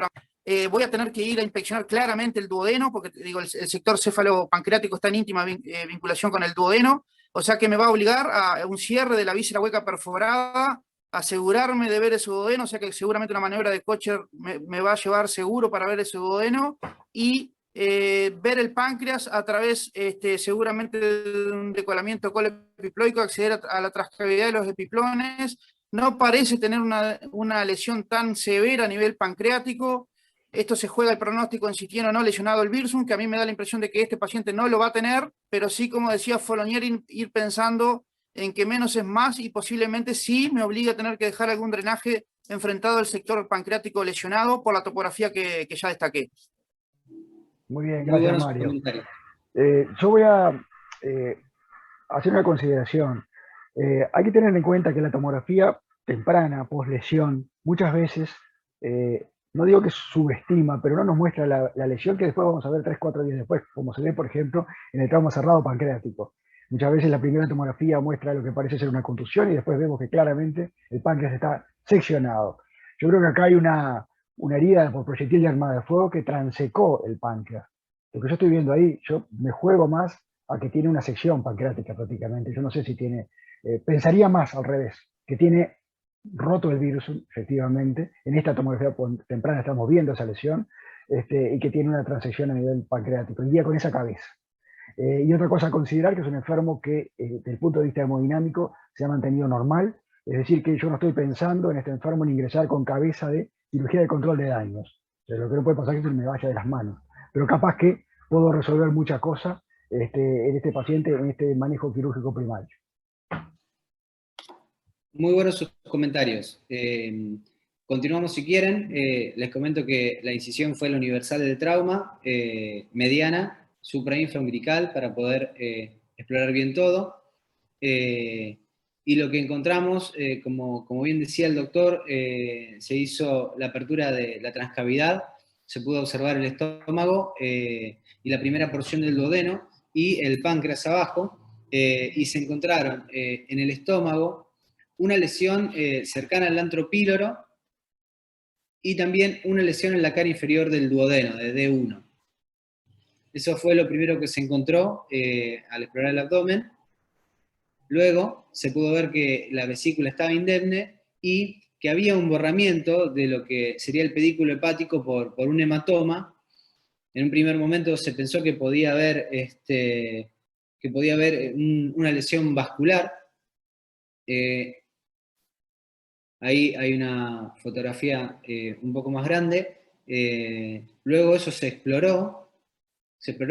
S14: voy a tener que ir a inspeccionar claramente el duodeno, porque digo, el sector céfalo-pancreático está en íntima vinculación con el duodeno, o sea que me va a obligar a un cierre de la víscera hueca perforada, asegurarme de ver ese duodeno, o sea que seguramente una maniobra de Kocher me va a llevar seguro para ver ese duodeno, y ver el páncreas a través seguramente de un decolamiento colopiploico, acceder a la transcavidad de los epiplones. No parece tener una lesión tan severa a nivel pancreático. Esto se juega el pronóstico en si tiene o no lesionado el Wirsung, que a mí me da la impresión de que este paciente no lo va a tener, pero sí, como decía Follonier, ir pensando en que menos es más y posiblemente sí me obliga a tener que dejar algún drenaje enfrentado al sector pancreático lesionado por la topografía que ya destaqué.
S2: Muy bien, gracias Mario. Yo voy a hacer una consideración. Hay que tener en cuenta que la tomografía temprana, post-lesión, muchas veces, no digo que subestima, pero no nos muestra la lesión que después vamos a ver 3-4 días después, como se ve, por ejemplo, en el trauma cerrado pancreático. Muchas veces la primera tomografía muestra lo que parece ser una contusión y después vemos que claramente el páncreas está seccionado. Yo creo que acá hay una herida por proyectil de arma de fuego que transecó el páncreas. Lo que yo estoy viendo ahí, yo me juego más a que tiene una sección pancreática prácticamente. Yo no sé si tiene, pensaría más al revés, que tiene roto el virus, efectivamente. En esta tomografía temprana estamos viendo esa lesión, y que tiene una transección a nivel pancreático. Iría con esa cabeza. Y otra cosa a considerar, que es un enfermo que desde el punto de vista hemodinámico se ha mantenido normal, es decir, que yo no estoy pensando en este enfermo en ingresar con cabeza de cirugía de control de daños. Lo que no puede pasar es que se me vaya de las manos. Pero capaz que puedo resolver muchas cosas en este paciente, en este manejo quirúrgico primario.
S8: Muy buenos sus comentarios. Continuamos si quieren. Les comento que la incisión fue la universal de trauma, mediana, suprainfraumbilical, para poder explorar bien todo. Y lo que encontramos, como bien decía el doctor, se hizo la apertura de la transcavidad, se pudo observar el estómago y la primera porción del duodeno y el páncreas abajo, y se encontraron en el estómago una lesión cercana al antro píloro y también una lesión en la cara inferior del duodeno, de D1. Eso fue lo primero que se encontró al explorar el abdomen. Luego se pudo ver que la vesícula estaba indemne y que había un borramiento de lo que sería el pedículo hepático por un hematoma. En un primer momento se pensó que podía haber, una lesión vascular. Ahí hay una fotografía un poco más grande. Luego eso se exploró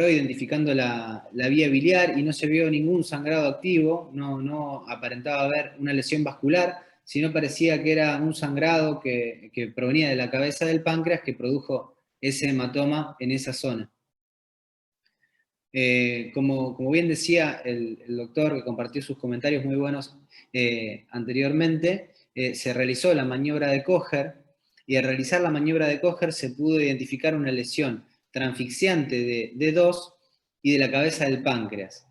S8: identificando la vía biliar y no se vio ningún sangrado activo, no aparentaba haber una lesión vascular, sino parecía que era un sangrado que provenía de la cabeza del páncreas que produjo ese hematoma en esa zona. Como bien decía el doctor, que compartió sus comentarios muy buenos anteriormente, se realizó la maniobra de Kocher, y al realizar la maniobra de Kocher se pudo identificar una lesión transfixiante de D2 y de la cabeza del páncreas.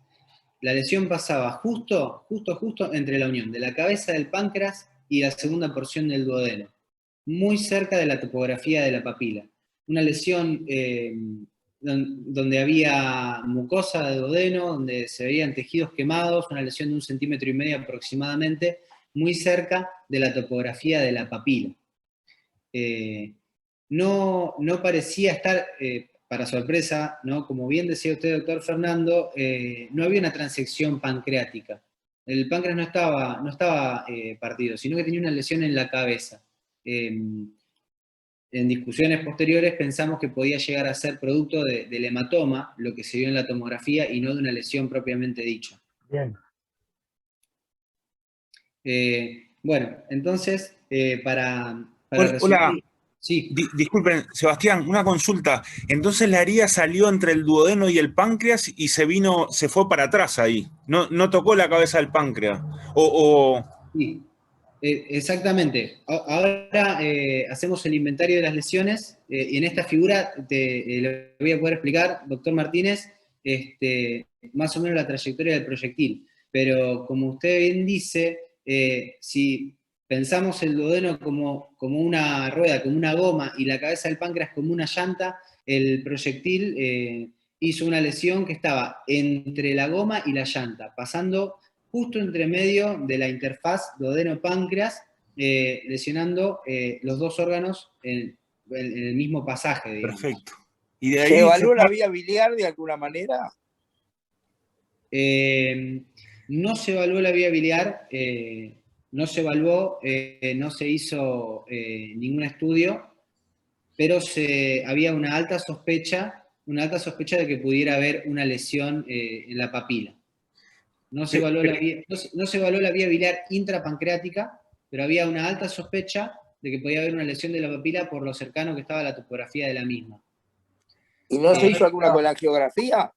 S8: La lesión pasaba justo entre la unión de la cabeza del páncreas y la segunda porción del duodeno, muy cerca de la topografía de la papila. Una lesión donde había mucosa de duodeno, donde se veían tejidos quemados, una lesión de 1,5 centímetros aproximadamente, muy cerca de la topografía de la papila. No parecía estar, para sorpresa, ¿no? Como bien decía usted, doctor Fernando, no había una transección pancreática. El páncreas no estaba partido, sino que tenía una lesión en la cabeza. En discusiones posteriores pensamos que podía llegar a ser producto del hematoma, lo que se vio en la tomografía, y no de una lesión propiamente dicha.
S2: Bien.
S8: Bueno, entonces, para
S9: Hola,
S8: resumir... Sí.
S9: Disculpen, Sebastián, una consulta. Entonces la herida salió entre el duodeno y el páncreas y se fue para atrás ahí. No tocó la cabeza del páncreas.
S8: Sí, exactamente. Ahora hacemos el inventario de las lesiones y en esta figura le voy a poder explicar, doctor Martínez, más o menos la trayectoria del proyectil. Pero como usted bien dice, si pensamos el duodeno como una rueda, como una goma, y la cabeza del páncreas como una llanta, el proyectil hizo una lesión que estaba entre la goma y la llanta, pasando justo entre medio de la interfaz duodeno-páncreas, lesionando los dos órganos en el mismo pasaje, digamos.
S9: Perfecto. ¿Y de ahí
S6: ¿Se evaluó la vía biliar de alguna manera?
S8: No se evaluó la vía biliar, no se evaluó, no se hizo ningún estudio, pero había una alta sospecha de que pudiera haber una lesión en la papila. No se evaluó la vía biliar intrapancreática, pero había una alta sospecha de que podía haber una lesión de la papila por lo cercano que estaba la topografía de la misma.
S6: ¿Y no se hizo alguna colangiografía?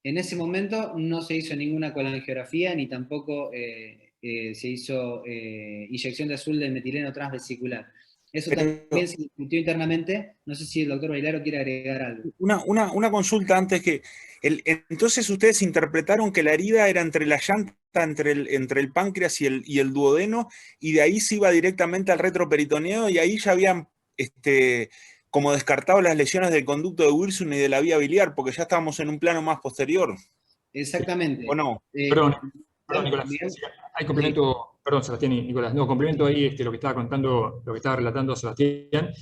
S8: En ese momento no se hizo ninguna colangiografía, ni tampoco se hizo inyección de azul de metileno transvesicular. Eso también se discutió internamente. No sé si el doctor Bailaro quiere agregar algo.
S9: Una consulta antes que... entonces ustedes interpretaron que la herida era entre la llanta, entre el páncreas y el duodeno, y de ahí se iba directamente al retroperitoneo, y ahí ya habían como descartado las lesiones del conducto de Wilson y de la vía biliar, porque ya estábamos en un plano más posterior.
S8: Exactamente.
S9: ¿O no?
S7: Perdón, Nicolás. Hay complemento, perdón, Sebastián y Nicolás. No, complemento ahí lo que estaba contando, lo que estaba relatando Sebastián.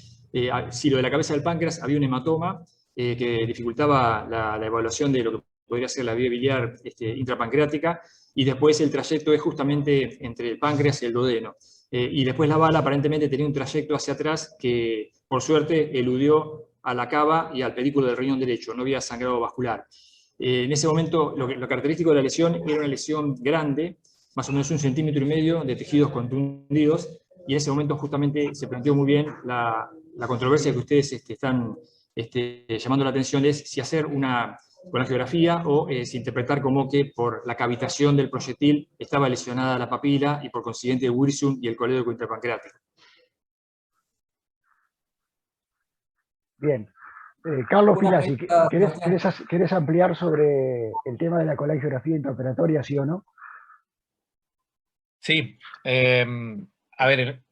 S7: Sí, lo de la cabeza del páncreas, había un hematoma que dificultaba la evaluación de lo que podría ser la vía biliar intrapancreática, y después el trayecto es justamente entre el páncreas y el duodeno. y después la bala aparentemente tenía un trayecto hacia atrás que, por suerte, eludió a la cava y al pedículo del riñón derecho, no había sangrado vascular. En ese momento, lo característico de la lesión era una lesión grande, más o menos 1,5 centímetros de tejidos contundidos, y en ese momento justamente se planteó muy bien la controversia que ustedes están llamando la atención, es si hacer una colangiografía o si interpretar como que por la cavitación del proyectil estaba lesionada la papila y por consiguiente el Wirsung y el colédoco interpancreático.
S2: Bien. Carlos Filasi, ¿querés ampliar sobre el tema de la colangiografía intraoperatoria, sí o no?
S4: Sí. A ver,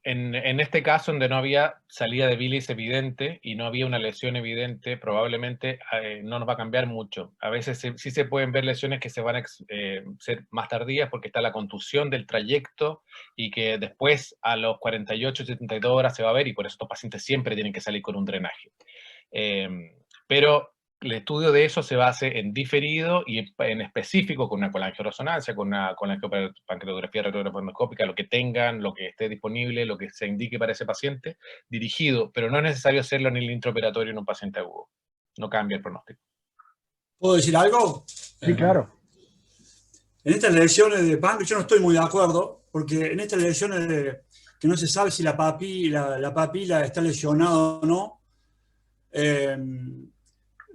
S4: en este caso donde no había salida de bilis evidente y no había una lesión evidente, probablemente no nos va a cambiar mucho. A veces sí se pueden ver lesiones que se van a ser más tardías porque está la contusión del trayecto y que después a los 48, 72 horas se va a ver, y por eso estos pacientes siempre tienen que salir con un drenaje. Pero el estudio de eso se basa en diferido y en específico con una colangioresonancia, con una colangiopancreatografía retrografoscópica, lo que tengan, lo que esté disponible, lo que se indique para ese paciente, dirigido, pero no es necesario hacerlo en el intraoperatorio en un paciente agudo. No cambia el pronóstico.
S15: ¿Puedo decir algo?
S2: Sí, claro.
S15: En estas lesiones de páncreas yo no estoy muy de acuerdo, porque en estas lesiones que no se sabe si la papila está lesionada o no,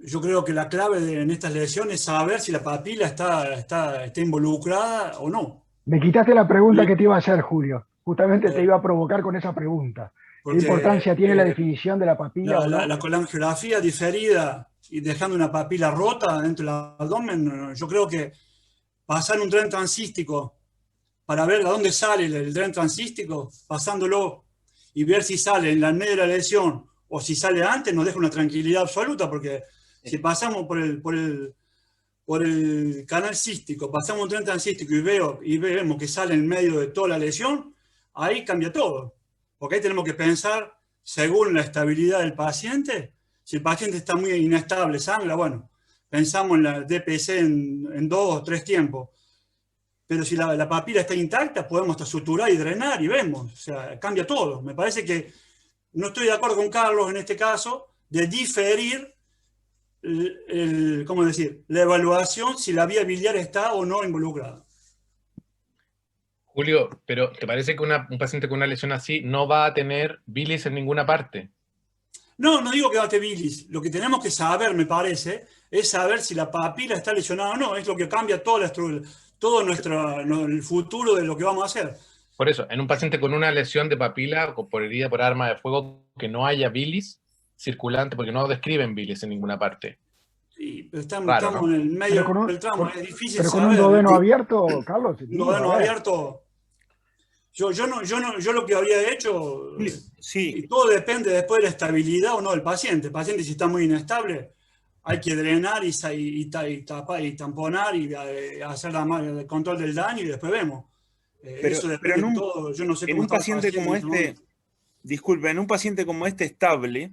S15: yo creo que la clave en estas lesiones es saber si la papila está involucrada o no.
S2: Me quitaste la pregunta que te iba a hacer, Julio. Justamente te iba a provocar con esa pregunta. ¿Qué importancia tiene la definición de la papila?
S15: La colangiografía diferida y dejando una papila rota dentro del abdomen, yo creo que pasar un tren transístico para ver a dónde sale el tren transístico, pasándolo y ver si sale en la medio de la lesión o si sale antes, nos deja una tranquilidad absoluta, porque si pasamos por el canal cístico, pasamos un tren transístico y vemos que sale en medio de toda la lesión, ahí cambia todo. Porque ahí tenemos que pensar, según la estabilidad del paciente, si el paciente está muy inestable, sangra, bueno, pensamos en la DPC en 2 o 3 tiempos. Pero si la papila está intacta, podemos hasta suturar y drenar y vemos. O sea, cambia todo. Me parece que no estoy de acuerdo con Carlos en este caso de diferir ¿cómo decir? La evaluación si la vía biliar está o no involucrada.
S4: Julio, pero ¿te parece que un paciente con una lesión así no va a tener bilis en ninguna parte?
S15: No, no digo que va a tener bilis. Lo que tenemos que saber, me parece, es saber si la papila está lesionada o no. Es lo que cambia todo el futuro de lo que vamos a hacer.
S4: Por eso, en un paciente con una lesión de papila o por herida por arma de fuego, que no haya bilis circulante, porque no describen bilis en ninguna parte.
S15: Sí, pero estamos en el medio del tramo, es difícil
S2: pero
S15: saber.
S2: Con un duodeno abierto, Carlos.
S15: Un duodeno abierto. Yo lo que habría hecho,
S9: sí.
S15: Y todo depende después de la estabilidad o no del paciente. El paciente, si está muy inestable, hay que drenar y tapar y tamponar y hacer el control del daño y después vemos. Eso depende de todo. Yo no sé cómo
S9: en un paciente como este, disculpe, en un paciente como este estable,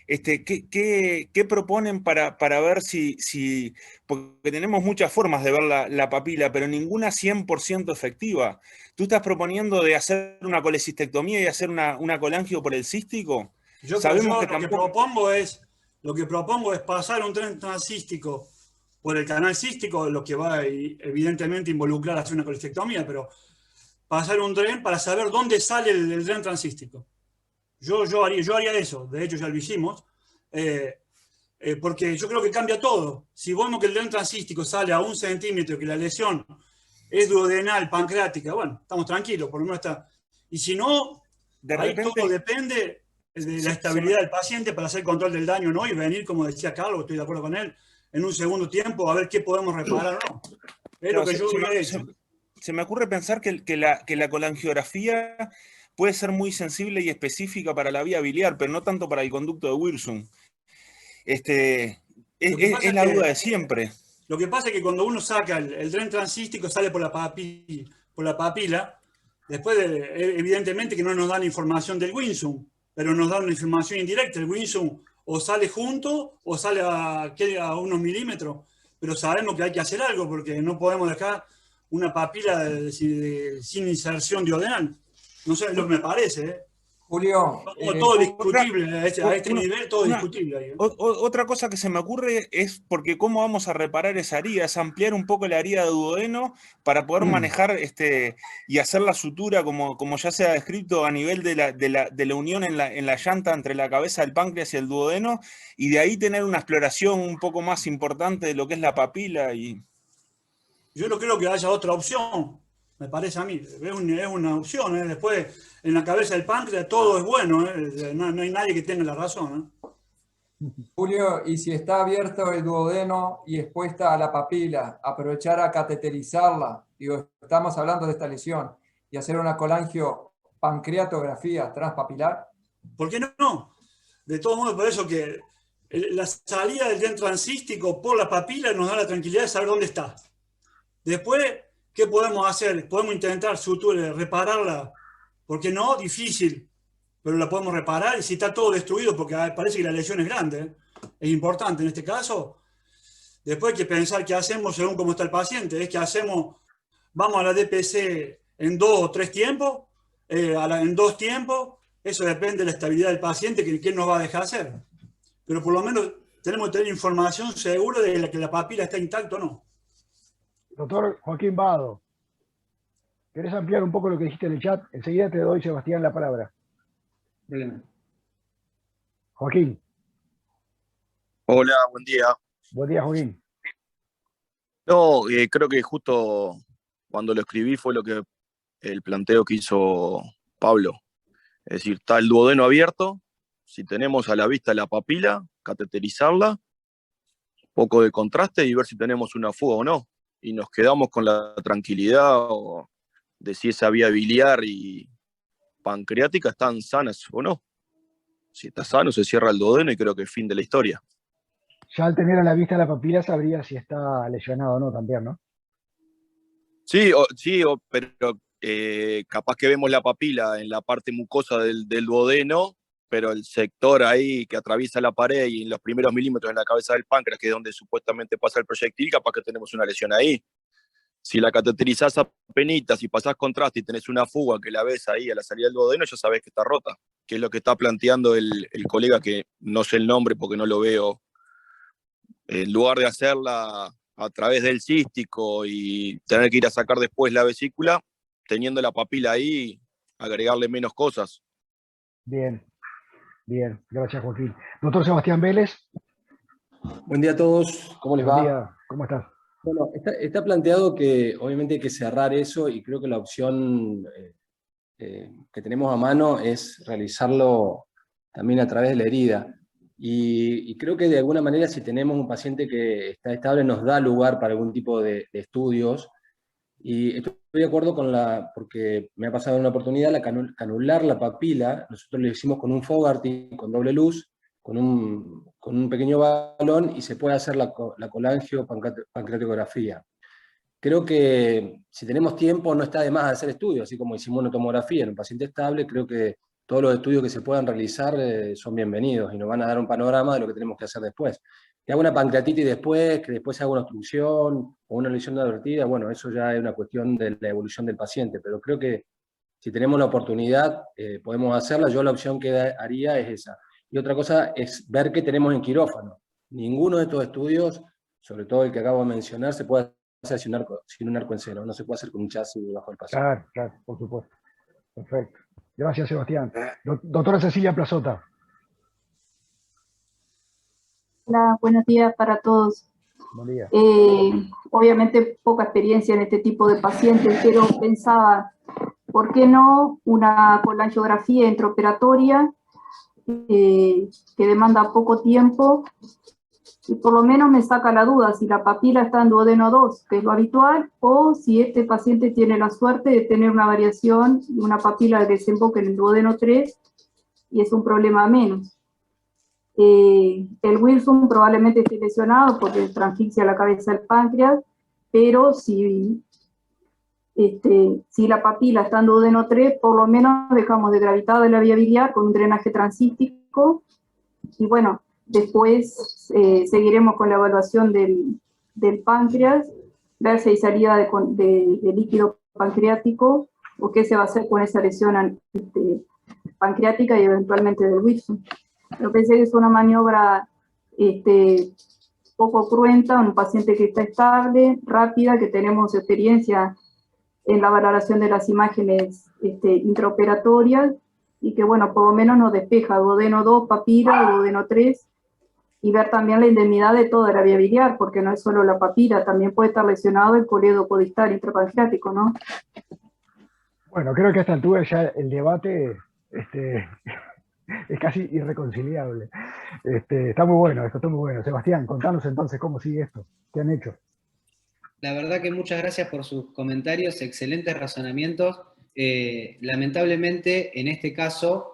S9: ¿qué proponen para ver si porque tenemos muchas formas de ver la papila, pero ninguna 100% efectiva? ¿Tú estás proponiendo de hacer una colecistectomía y hacer una colangio por el cístico?
S15: Lo que propongo es pasar un tren transcístico por el canal cístico, lo que va evidentemente involucrar hacer una colecistectomía, pero pasar un tren para saber dónde sale el tren transístico. Yo haría eso, de hecho ya lo hicimos, porque yo creo que cambia todo. Si vemos que el tren transístico sale a 1 centímetro, que la lesión es duodenal, pancreática, bueno, estamos tranquilos, por lo menos está. Y si no, todo depende de la estabilidad del paciente para hacer control del daño, ¿no? Y venir, como decía Carlos, estoy de acuerdo con él, en un segundo tiempo a ver qué podemos reparar o no. Es lo que yo hubiera hecho.
S9: Se me ocurre pensar que la colangiografía puede ser muy sensible y específica para la vía biliar, pero no tanto para el conducto de Wirsung. Es la duda de siempre.
S15: Lo que pasa es que cuando uno saca el tren transístico, sale por la papila, después evidentemente que no nos dan información del Wirsung, pero nos dan una información indirecta. El Wirsung o sale junto o sale a unos milímetros, pero sabemos que hay que hacer algo porque no podemos dejar una papila sin inserción duodenal. No sé, lo que me parece, ¿eh?
S1: Julio,
S15: todo discutible, a este nivel todo discutible. Ahí, ¿eh?
S9: Otra cosa que se me ocurre es porque cómo vamos a reparar esa herida, es ampliar un poco la herida de duodeno para poder manejar y hacer la sutura como ya se ha descrito a nivel de la unión en la llanta entre la cabeza del páncreas y el duodeno, y de ahí tener una exploración un poco más importante de lo que es la papila.
S15: Yo no creo que haya otra opción, me parece a mí. Es una opción, ¿eh? Después, en la cabeza del páncreas todo es bueno, ¿eh? No hay nadie que tenga la razón, ¿eh?
S1: Julio, y si está abierto el duodeno y expuesta a la papila, aprovechar a cateterizarla, digo, estamos hablando de esta lesión, y hacer una colangiopancreatografía transpapilar.
S15: ¿Por qué no? De todos modos, por eso que la salida del tren transístico por la papila nos da la tranquilidad de saber dónde está. Después, ¿qué podemos hacer? Podemos intentar repararla, porque no, difícil, pero la podemos reparar, y si está todo destruido, porque parece que la lesión es grande, ¿eh? Es importante en este caso. Después hay que pensar qué hacemos según cómo está el paciente. Es que vamos a la DPC en 2 o 3 tiempos, en 2 tiempos, eso depende de la estabilidad del paciente, que nos va a dejar hacer. Pero por lo menos tenemos que tener información segura de que la papila está intacta o no.
S2: Doctor Joaquín Vado, ¿querés ampliar un poco lo que dijiste en el chat? Enseguida te doy, Sebastián, la palabra.
S8: Bien.
S2: Joaquín.
S16: Hola, buen día.
S2: Buen día, Joaquín.
S16: No, creo que justo cuando lo escribí fue el planteo que hizo Pablo. Es decir, está el duodeno abierto, si tenemos a la vista la papila, cateterizarla, poco de contraste y ver si tenemos una fuga o no. Y nos quedamos con la tranquilidad de si esa vía biliar y pancreática están sanas o no. Si está sano, se cierra el duodeno y creo que es fin de la historia.
S2: Ya al tener a la vista la papila sabría si está lesionado o no también, ¿no?
S16: Sí, pero capaz que vemos la papila en la parte mucosa del duodeno, pero el sector ahí que atraviesa la pared y en los primeros milímetros en la cabeza del páncreas, que es donde supuestamente pasa el proyectil, capaz que tenemos una lesión ahí. Si la cateterizás a penitas y pasás contraste y tenés una fuga que la ves ahí a la salida del duodeno, ya sabés que está rota, que es lo que está planteando el colega, que no sé el nombre porque no lo veo. En lugar de hacerla a través del cístico y tener que ir a sacar después la vesícula, teniendo la papila ahí, agregarle menos cosas.
S2: Bien, gracias, Joaquín. Doctor Sebastián Vélez.
S17: Buen día a todos, ¿cómo les va?
S2: Buen día, ¿cómo estás?
S17: Bueno, está planteado que obviamente hay que cerrar eso, y creo que la opción que tenemos a mano es realizarlo también a través de la herida. Y creo que de alguna manera, si tenemos un paciente que está estable, nos da lugar para algún tipo de estudios. Y estoy de acuerdo porque me ha pasado una oportunidad, canular la papila. Nosotros lo hicimos con un Fogarty, con doble luz, con un pequeño balón, y se puede hacer la colangiopancreatografía. Creo que si tenemos tiempo no está de más hacer estudios, así como hicimos una tomografía en un paciente estable. Creo que todos los estudios que se puedan realizar son bienvenidos y nos van a dar un panorama de lo que tenemos que hacer después. Que haga una pancreatitis después, que después se haga una obstrucción o una lesión advertida, bueno, eso ya es una cuestión de la evolución del paciente, pero creo que si tenemos la oportunidad podemos hacerla. Yo la opción que haría es esa. Y otra cosa es ver qué tenemos en quirófano. Ninguno de estos estudios, sobre todo el que acabo de mencionar, se puede hacer sin un arco en cero, no se puede hacer con un chasis debajo del paciente.
S2: Claro, por supuesto. Perfecto. Gracias, Sebastián. Doctora Cecilia Plazota.
S18: Hola, buenos días para todos.
S2: Buen día.
S18: Obviamente poca experiencia en este tipo de pacientes, pero pensaba, ¿por qué no una colangiografía intraoperatoria que demanda poco tiempo? Y por lo menos me saca la duda si la papila está en duodeno 2, que es lo habitual, o si este paciente tiene la suerte de tener una variación y una papila de desemboque en el duodeno 3, y es un problema menos. El Wilson probablemente esté lesionado porque transficia la cabeza del páncreas, pero si la papila está en duodeno 3, por lo menos dejamos de gravitada de la vía biliar con un drenaje transístico, y bueno, después seguiremos con la evaluación del páncreas, ver si hay salida de líquido pancreático, o qué se va a hacer con esa lesión pancreática y eventualmente del Wilson. Yo pensé que es una maniobra poco cruenta, un paciente que está estable, rápida, que tenemos experiencia en la valoración de las imágenes intraoperatorias, y que, bueno, por lo menos nos despeja duodeno 2, papila, duodeno 3, y ver también la indemnidad de toda la vía biliar, porque no es solo la papila, también puede estar lesionado el colédoco distal intrapancreático, ¿no?
S2: Bueno, creo que a esta altura ya el debate es casi irreconciliable. Está muy bueno esto, está muy bueno. Sebastián, contanos entonces cómo sigue esto, qué han hecho.
S8: La verdad que muchas gracias por sus comentarios, excelentes razonamientos. Lamentablemente, en este caso,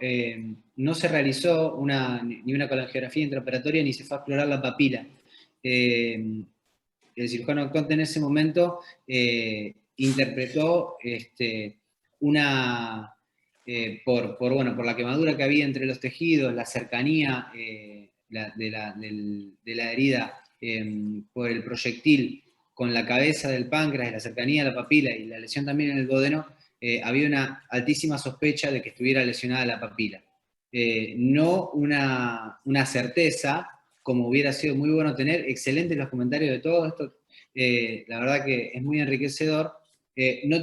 S8: no se realizó ni una colangiografía intraoperatoria ni se fue a explorar la papila. El cirujano actuante en ese momento interpretó por la quemadura que había entre los tejidos, la cercanía de la herida por el proyectil con la cabeza del páncreas, la cercanía de la papila y la lesión también en el duodeno, había una altísima sospecha de que estuviera lesionada la papila. No una certeza, como hubiera sido muy bueno tener. Excelentes los comentarios de todo esto, la verdad que es muy enriquecedor. No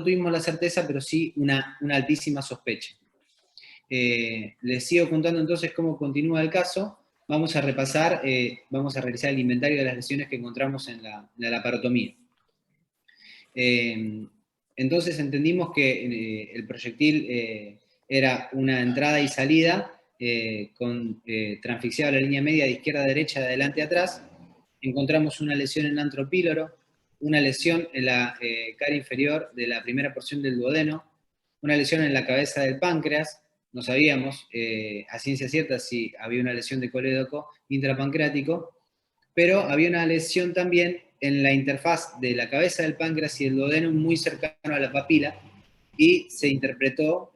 S8: tuvimos la certeza, pero sí una altísima sospecha. Les sigo contando entonces cómo continúa el caso. Vamos a repasar, vamos a realizar el inventario de las lesiones que encontramos en la laparotomía. Entonces entendimos que el proyectil era una entrada y salida con transfixiado la línea media de izquierda a derecha, de adelante a atrás. Encontramos una lesión en antropíloro, una lesión en la cara inferior de la primera porción del duodeno, una lesión en la cabeza del páncreas. No sabíamos a ciencia cierta si había una lesión de colédoco intrapancreático, pero había una lesión también en la interfaz de la cabeza del páncreas y el duodeno muy cercano a la papila, y se interpretó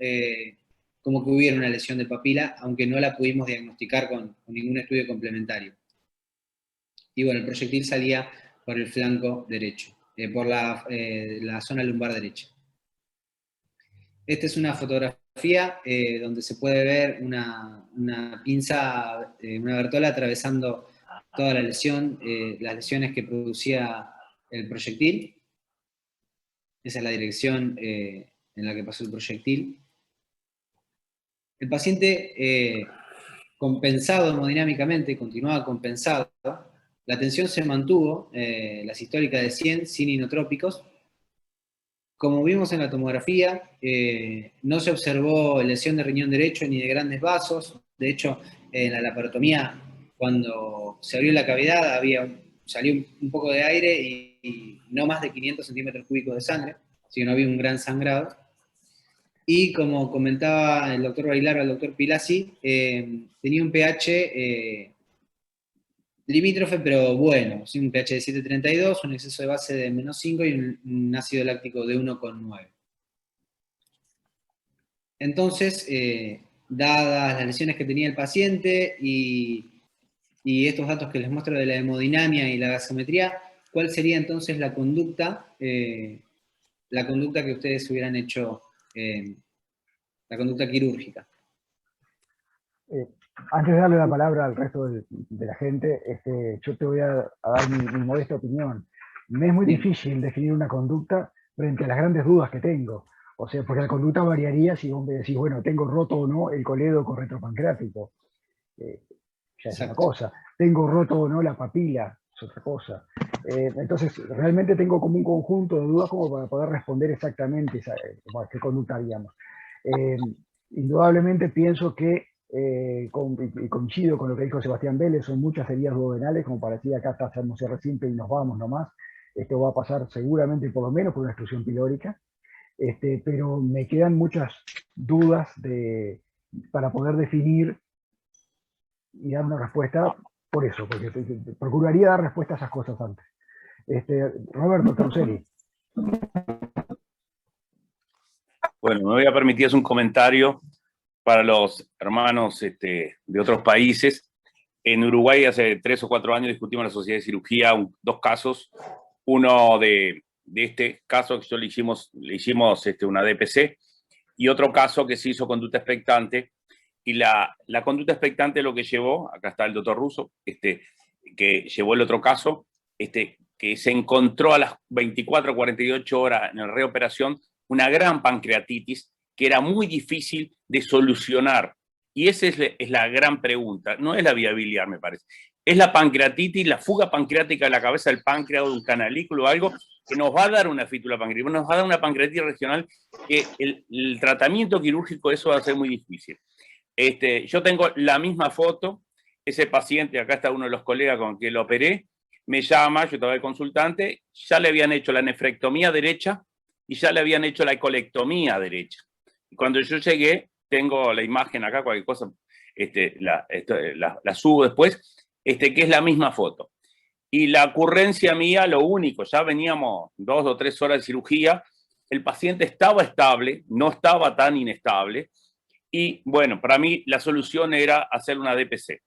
S8: como que hubiera una lesión de papila, aunque no la pudimos diagnosticar con ningún estudio complementario. Y bueno, el proyectil salía por el flanco derecho, por la zona lumbar derecha. Esta es una fotografía donde se puede ver una pinza, una bertola atravesando toda la lesión, las lesiones que producía el proyectil. Esa es la dirección en la que pasó el proyectil. El paciente compensado hemodinámicamente, continuaba compensado. La tensión se mantuvo, la sistólica de 100, sin inotrópicos. Como vimos en la tomografía, no se observó lesión de riñón derecho ni de grandes vasos. De hecho, en la laparotomía, cuando se abrió la cavidad, salió un poco de aire y no más de 500 centímetros cúbicos de sangre, así que no había un gran sangrado. Y como comentaba el doctor Bailar o el doctor Pilasi, tenía un pH limítrofe, pero bueno, un pH de 7,32, un exceso de base de -5 y un ácido láctico de 1,9. Entonces, dadas las lesiones que tenía el paciente y estos datos que les muestro de la hemodinamia y la gasometría, ¿cuál sería entonces la conducta que ustedes hubieran hecho, la conducta quirúrgica?
S2: Antes de darle la palabra al resto de la gente, yo te voy a dar mi modesta opinión. Me es muy difícil definir una conducta frente a las grandes dudas que tengo. O sea, porque la conducta variaría si vos me decís, bueno, tengo roto o no el colédoco retropancreático. Ya es una cosa. Tengo roto o no la papila, es otra cosa. Entonces, realmente tengo como un conjunto de dudas como para poder responder exactamente qué conducta haríamos. Indudablemente pienso que, y coincido con lo que dijo Sebastián Vélez, son muchas heridas duodenales, como para decir acá hacemos cierre simple y nos vamos nomás. Esto va a pasar seguramente por lo menos por una extrusión pilórica, pero me quedan muchas dudas para poder definir y dar una respuesta por eso, porque procuraría dar respuesta a esas cosas antes. Roberto Torcelli.
S13: Bueno, me voy a permitir hacer un comentario para los hermanos de otros países. En Uruguay hace 3 o 4 años discutimos en la Sociedad de Cirugía 2 casos, uno de de este caso que yo le hicimos una DPC, y otro caso que se hizo conducta expectante, y la conducta expectante lo que llevó, acá está el doctor Russo, que llevó el otro caso, que se encontró a las 24 o 48 horas en la reoperación una gran pancreatitis que era muy difícil de solucionar. Y esa es la gran pregunta, no es la vía biliar, me parece. Es la pancreatitis, la fuga pancreática de la cabeza del páncreas o de un canalículo o algo que nos va a dar una fístula pancreática, nos va a dar una pancreatitis regional que el tratamiento quirúrgico de eso va a ser muy difícil. Yo tengo la misma foto, ese paciente, acá está uno de los colegas con quien lo operé, me llama, yo estaba de consultante, ya le habían hecho la nefrectomía derecha y ya le habían hecho la colectomía derecha. Y cuando yo llegué, tengo la imagen acá, cualquier cosa, la subo después, que es la misma foto. Y la ocurrencia mía, lo único, ya veníamos 2 o 3 horas de cirugía, el paciente estaba estable, no estaba tan inestable, y bueno, para mí la solución era hacer una DPC.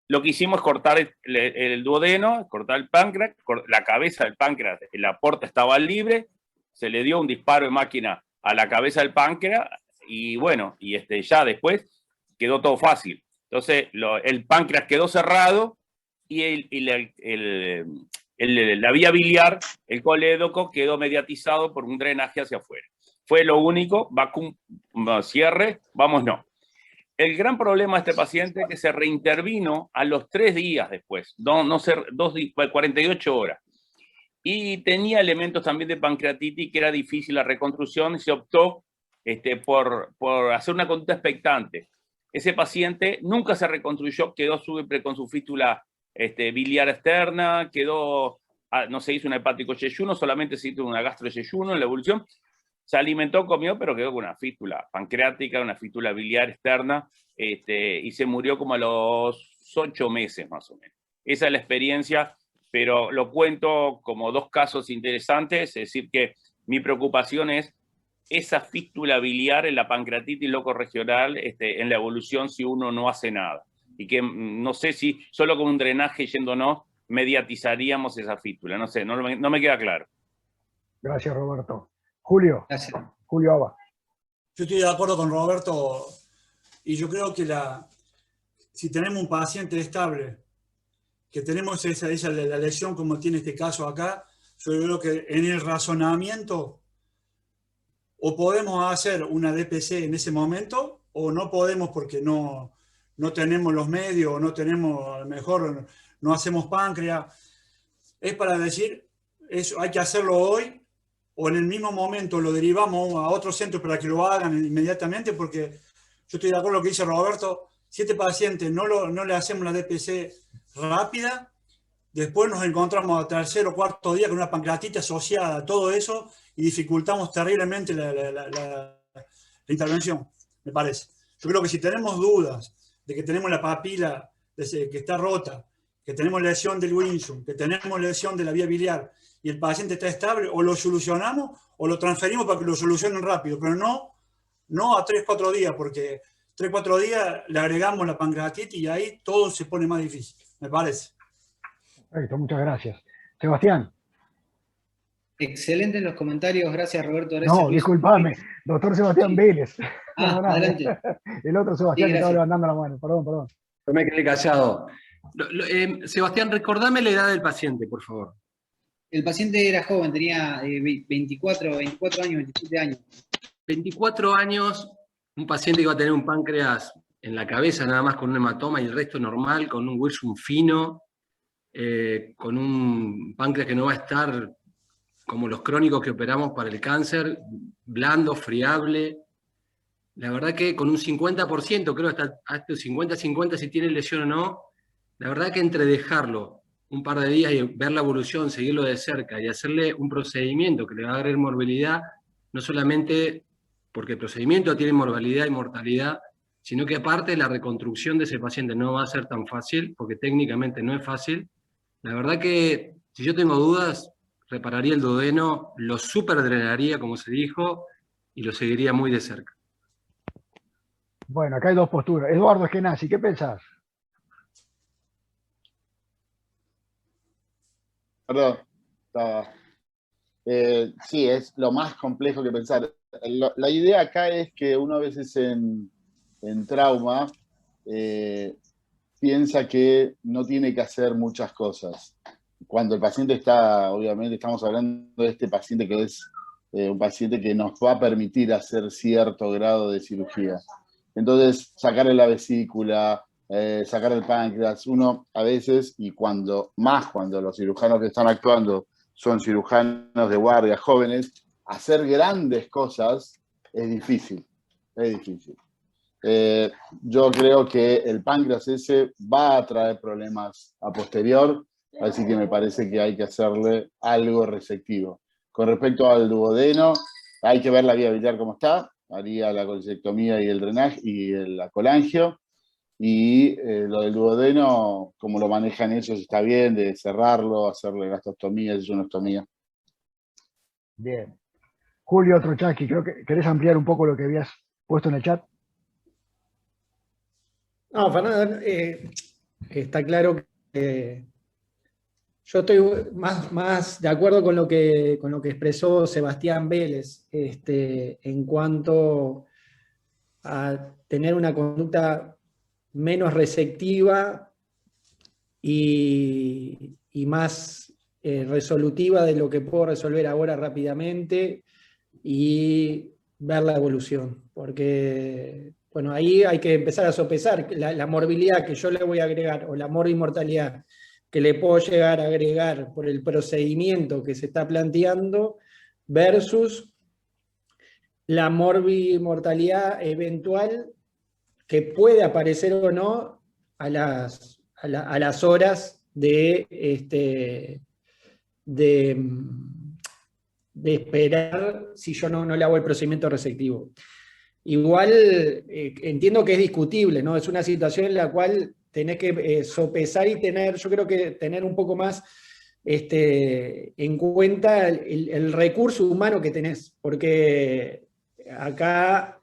S13: Lo que hicimos es cortar el duodeno, cortar el páncreas, la cabeza del páncreas, la porta estaba libre, se le dio un disparo de máquina a la cabeza del páncreas, y bueno, y ya después quedó todo fácil. Entonces, el páncreas quedó cerrado y la vía biliar, el colédoco, quedó mediatizado por un drenaje hacia afuera. Fue lo único, cierre, vamos, no. El gran problema de este paciente es que se reintervino a los 3 días después, 48 horas. Y tenía elementos también de pancreatitis, que era difícil la reconstrucción, y se optó por hacer una conducta expectante. Ese paciente nunca se reconstruyó, quedó con su fístula biliar externa, no se hizo un hepático yeyuno, solamente se hizo una gastroyeyuno en la evolución. Se alimentó, comió, pero quedó con una fístula pancreática, una fístula biliar externa, y se murió como a los 8 meses más o menos. Esa es la experiencia, pero lo cuento como 2 casos interesantes, es decir, que mi preocupación es esa fístula biliar en la pancreatitis locorregional en la evolución si uno no hace nada. Y que no sé si solo con un drenaje yéndonos mediatizaríamos esa fístula. No sé, no me queda claro.
S2: Gracias, Roberto. Julio.
S8: Gracias.
S2: Julio Aba.
S15: Yo estoy de acuerdo con Roberto y yo creo que si tenemos un paciente estable, que tenemos la lesión como tiene este caso acá, yo creo que en el razonamiento o podemos hacer una DPC en ese momento o no podemos porque no tenemos los medios, o no tenemos, a lo mejor no hacemos páncreas. Es para decir, eso hay que hacerlo hoy o en el mismo momento lo derivamos a otro centro para que lo hagan inmediatamente, porque yo estoy de acuerdo con lo que dice Roberto, si este paciente no le hacemos la DPC rápida, después nos encontramos al 3er o 4º día con una pancreatitis asociada a todo eso y dificultamos terriblemente la intervención, me parece. Yo creo que si tenemos dudas de que tenemos la papila que está rota, que tenemos lesión del Wilson, que tenemos lesión de la vía biliar y el paciente está estable, o lo solucionamos o lo transferimos para que lo solucionen rápido, pero no a 3-4 días, porque 3-4 días le agregamos la pancreatitis y ahí todo se pone más difícil, me parece.
S2: Perfecto, muchas gracias. Sebastián.
S8: Excelentes los comentarios, gracias Roberto. Gracias,
S2: No, disculpame, doctor Sebastián Vélez.
S8: Adelante.
S2: El otro Sebastián
S8: Sí,
S2: que estaba levantando la mano, perdón.
S17: Yo me quedé callado. Sebastián, recordame la edad del paciente, por favor.
S8: El paciente era joven, tenía 24 años, 27 años.
S17: 24 años, un paciente que va a tener un páncreas en la cabeza nada más con un hematoma y el resto normal, con un Wilson fino, con un páncreas que no va a estar como los crónicos que operamos para el cáncer, blando, friable. La verdad que con un 50%, creo hasta 50-50 si tiene lesión o no, la verdad que entre dejarlo un par de días y ver la evolución, seguirlo de cerca y hacerle un procedimiento que le va a agregar morbilidad, no solamente porque el procedimiento tiene morbilidad y mortalidad, sino que aparte la reconstrucción de ese paciente no va a ser tan fácil, porque técnicamente no es fácil. La verdad que si yo tengo dudas, repararía el duodeno, lo superdrenaría, como se dijo, y lo seguiría muy de cerca.
S2: Bueno, acá hay 2 posturas. Eduardo Eskenazi, ¿qué pensás?
S11: Perdón, estaba... Sí, es lo más complejo que pensar. La idea acá es que uno a veces en trauma piensa que no tiene que hacer muchas cosas. Cuando el paciente está, obviamente estamos hablando de este paciente que es un paciente que nos va a permitir hacer cierto grado de cirugía. Entonces, sacarle la vesícula, sacar el páncreas, uno a veces, y cuando los cirujanos que están actuando son cirujanos de guardia jóvenes, hacer grandes cosas es difícil, es difícil. Yo creo que el páncreas ese va a traer problemas a posterior, así que me parece que hay que hacerle algo resectivo. Con respecto al duodeno, hay que ver la vía biliar cómo está, haría la colecectomía y el drenaje y el colangio, y lo del duodeno, como lo manejan ellos, está bien, de cerrarlo, hacerle gastrostomía, yeyunostomía.
S2: Bien. Julio Trochaki, creo que querés ampliar un poco lo que habías puesto en el chat.
S10: No, Fernando, está claro que yo estoy más de acuerdo con lo que expresó Sebastián Vélez en cuanto a tener una conducta menos receptiva y más resolutiva de lo que puedo resolver ahora rápidamente y ver la evolución. Porque, bueno, ahí hay que empezar a sopesar la morbilidad que yo le voy a agregar o la morbimortalidad que le puedo llegar a agregar por el procedimiento que se está planteando versus la morbimortalidad eventual que puede aparecer o no a las horas de esperar si yo no le hago el procedimiento resectivo. Igual entiendo que es discutible, ¿no? Es una situación en la cual tenés que sopesar y yo creo que tener un poco más en cuenta el recurso humano que tenés, porque acá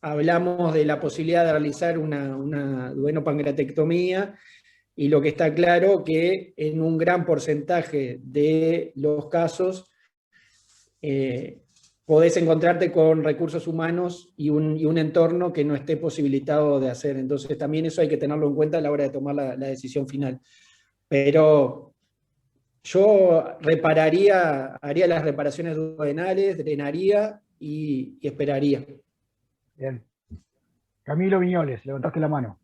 S10: hablamos de la posibilidad de realizar una duodenopancreatectomía y lo que está claro que en un gran porcentaje de los casos podés encontrarte con recursos humanos y un entorno que no esté posibilitado de hacer. Entonces también eso hay que tenerlo en cuenta a la hora de tomar la decisión final. Pero yo haría las reparaciones duodenales, drenaría y esperaría.
S2: Bien. Camilo Viñoles, levantaste la mano.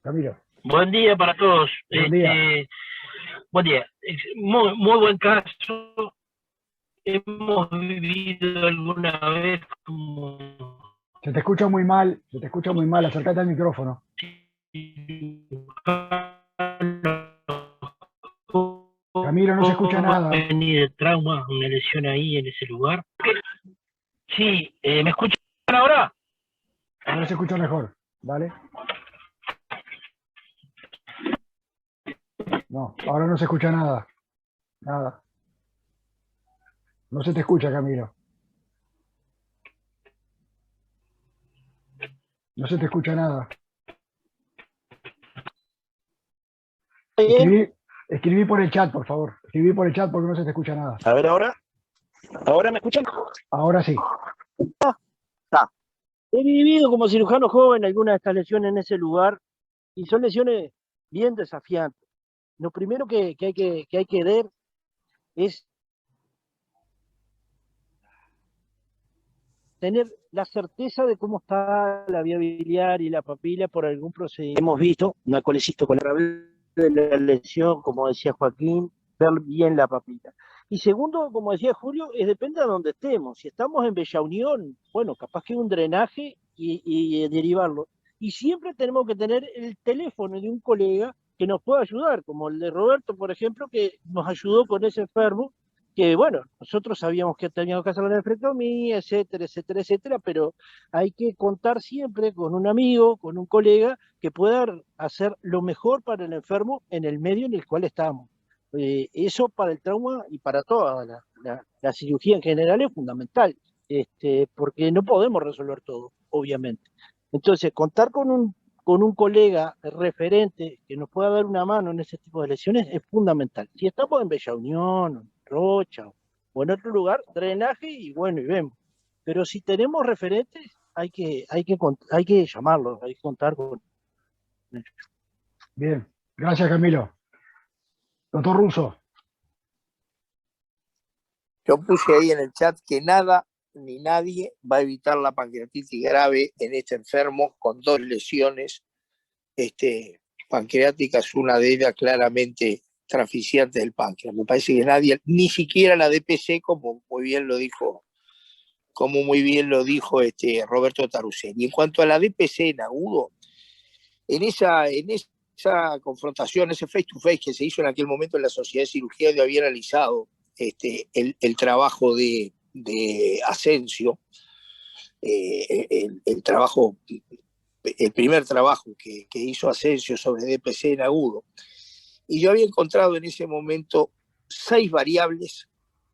S2: Camilo.
S19: Buen día para todos.
S2: Buen día.
S19: Buen día. Muy buen caso. Hemos vivido alguna vez como...
S2: Se te escucha muy mal, acércate al micrófono. Camilo, no se escucha nada.
S19: Ni de trauma, una lesión ahí en ese lugar. Sí, ¿me escuchan ahora?
S2: Ahora se escucha mejor, ¿vale? No, ahora no se escucha nada. Nada. No se te escucha, Camilo. No se te escucha nada. Escribí por el chat, por favor. Escribí por el chat porque no se te escucha nada.
S19: A ver ahora. ¿Ahora me escuchan?
S2: Ahora sí.
S19: He vivido como cirujano joven algunas de estas lesiones en ese lugar y son lesiones bien desafiantes. Lo primero que hay que ver es tener la certeza de cómo está la vía biliar y la papila por algún procedimiento. Hemos visto una colecistotomía a través de la lesión, como decía Joaquín, ver bien la papila. Y segundo, como decía Julio, depende de donde estemos. Si estamos en Bella Unión, bueno, capaz que un drenaje y derivarlo. Y siempre tenemos que tener el teléfono de un colega que nos pueda ayudar, como el de Roberto, por ejemplo, que nos ayudó con ese enfermo, que bueno, nosotros sabíamos que teníamos que hacer la nefrectomía, etcétera, etcétera, etcétera, pero hay que contar siempre con un amigo, con un colega, que pueda hacer lo mejor para el enfermo en el medio en el cual estamos. Eso para el trauma y para toda la cirugía en general es fundamental, porque no podemos resolver todo, obviamente. Entonces, contar con con un colega referente que nos pueda dar una mano en ese tipo de lesiones es fundamental. Si estamos en Bella Unión, en Rocha o en otro lugar, drenaje y bueno, y vemos. Pero si tenemos referentes, hay que llamarlos, hay que contar con ellos.
S2: Bien, gracias Camilo. Doctor Russo.
S6: Yo puse ahí en el chat que nada ni nadie va a evitar la pancreatitis grave en este enfermo con 2 lesiones pancreáticas, una de ellas claramente transficiente del páncreas. Me parece que nadie, ni siquiera la DPC, como muy bien lo dijo Roberto Taruseni. Y en cuanto a la DPC en agudo, en esa confrontación, ese face to face que se hizo en aquel momento en la Sociedad de Cirugía, yo había analizado el trabajo de Asensio, el primer trabajo que hizo Asensio sobre DPC en agudo, y yo había encontrado en ese momento 6 variables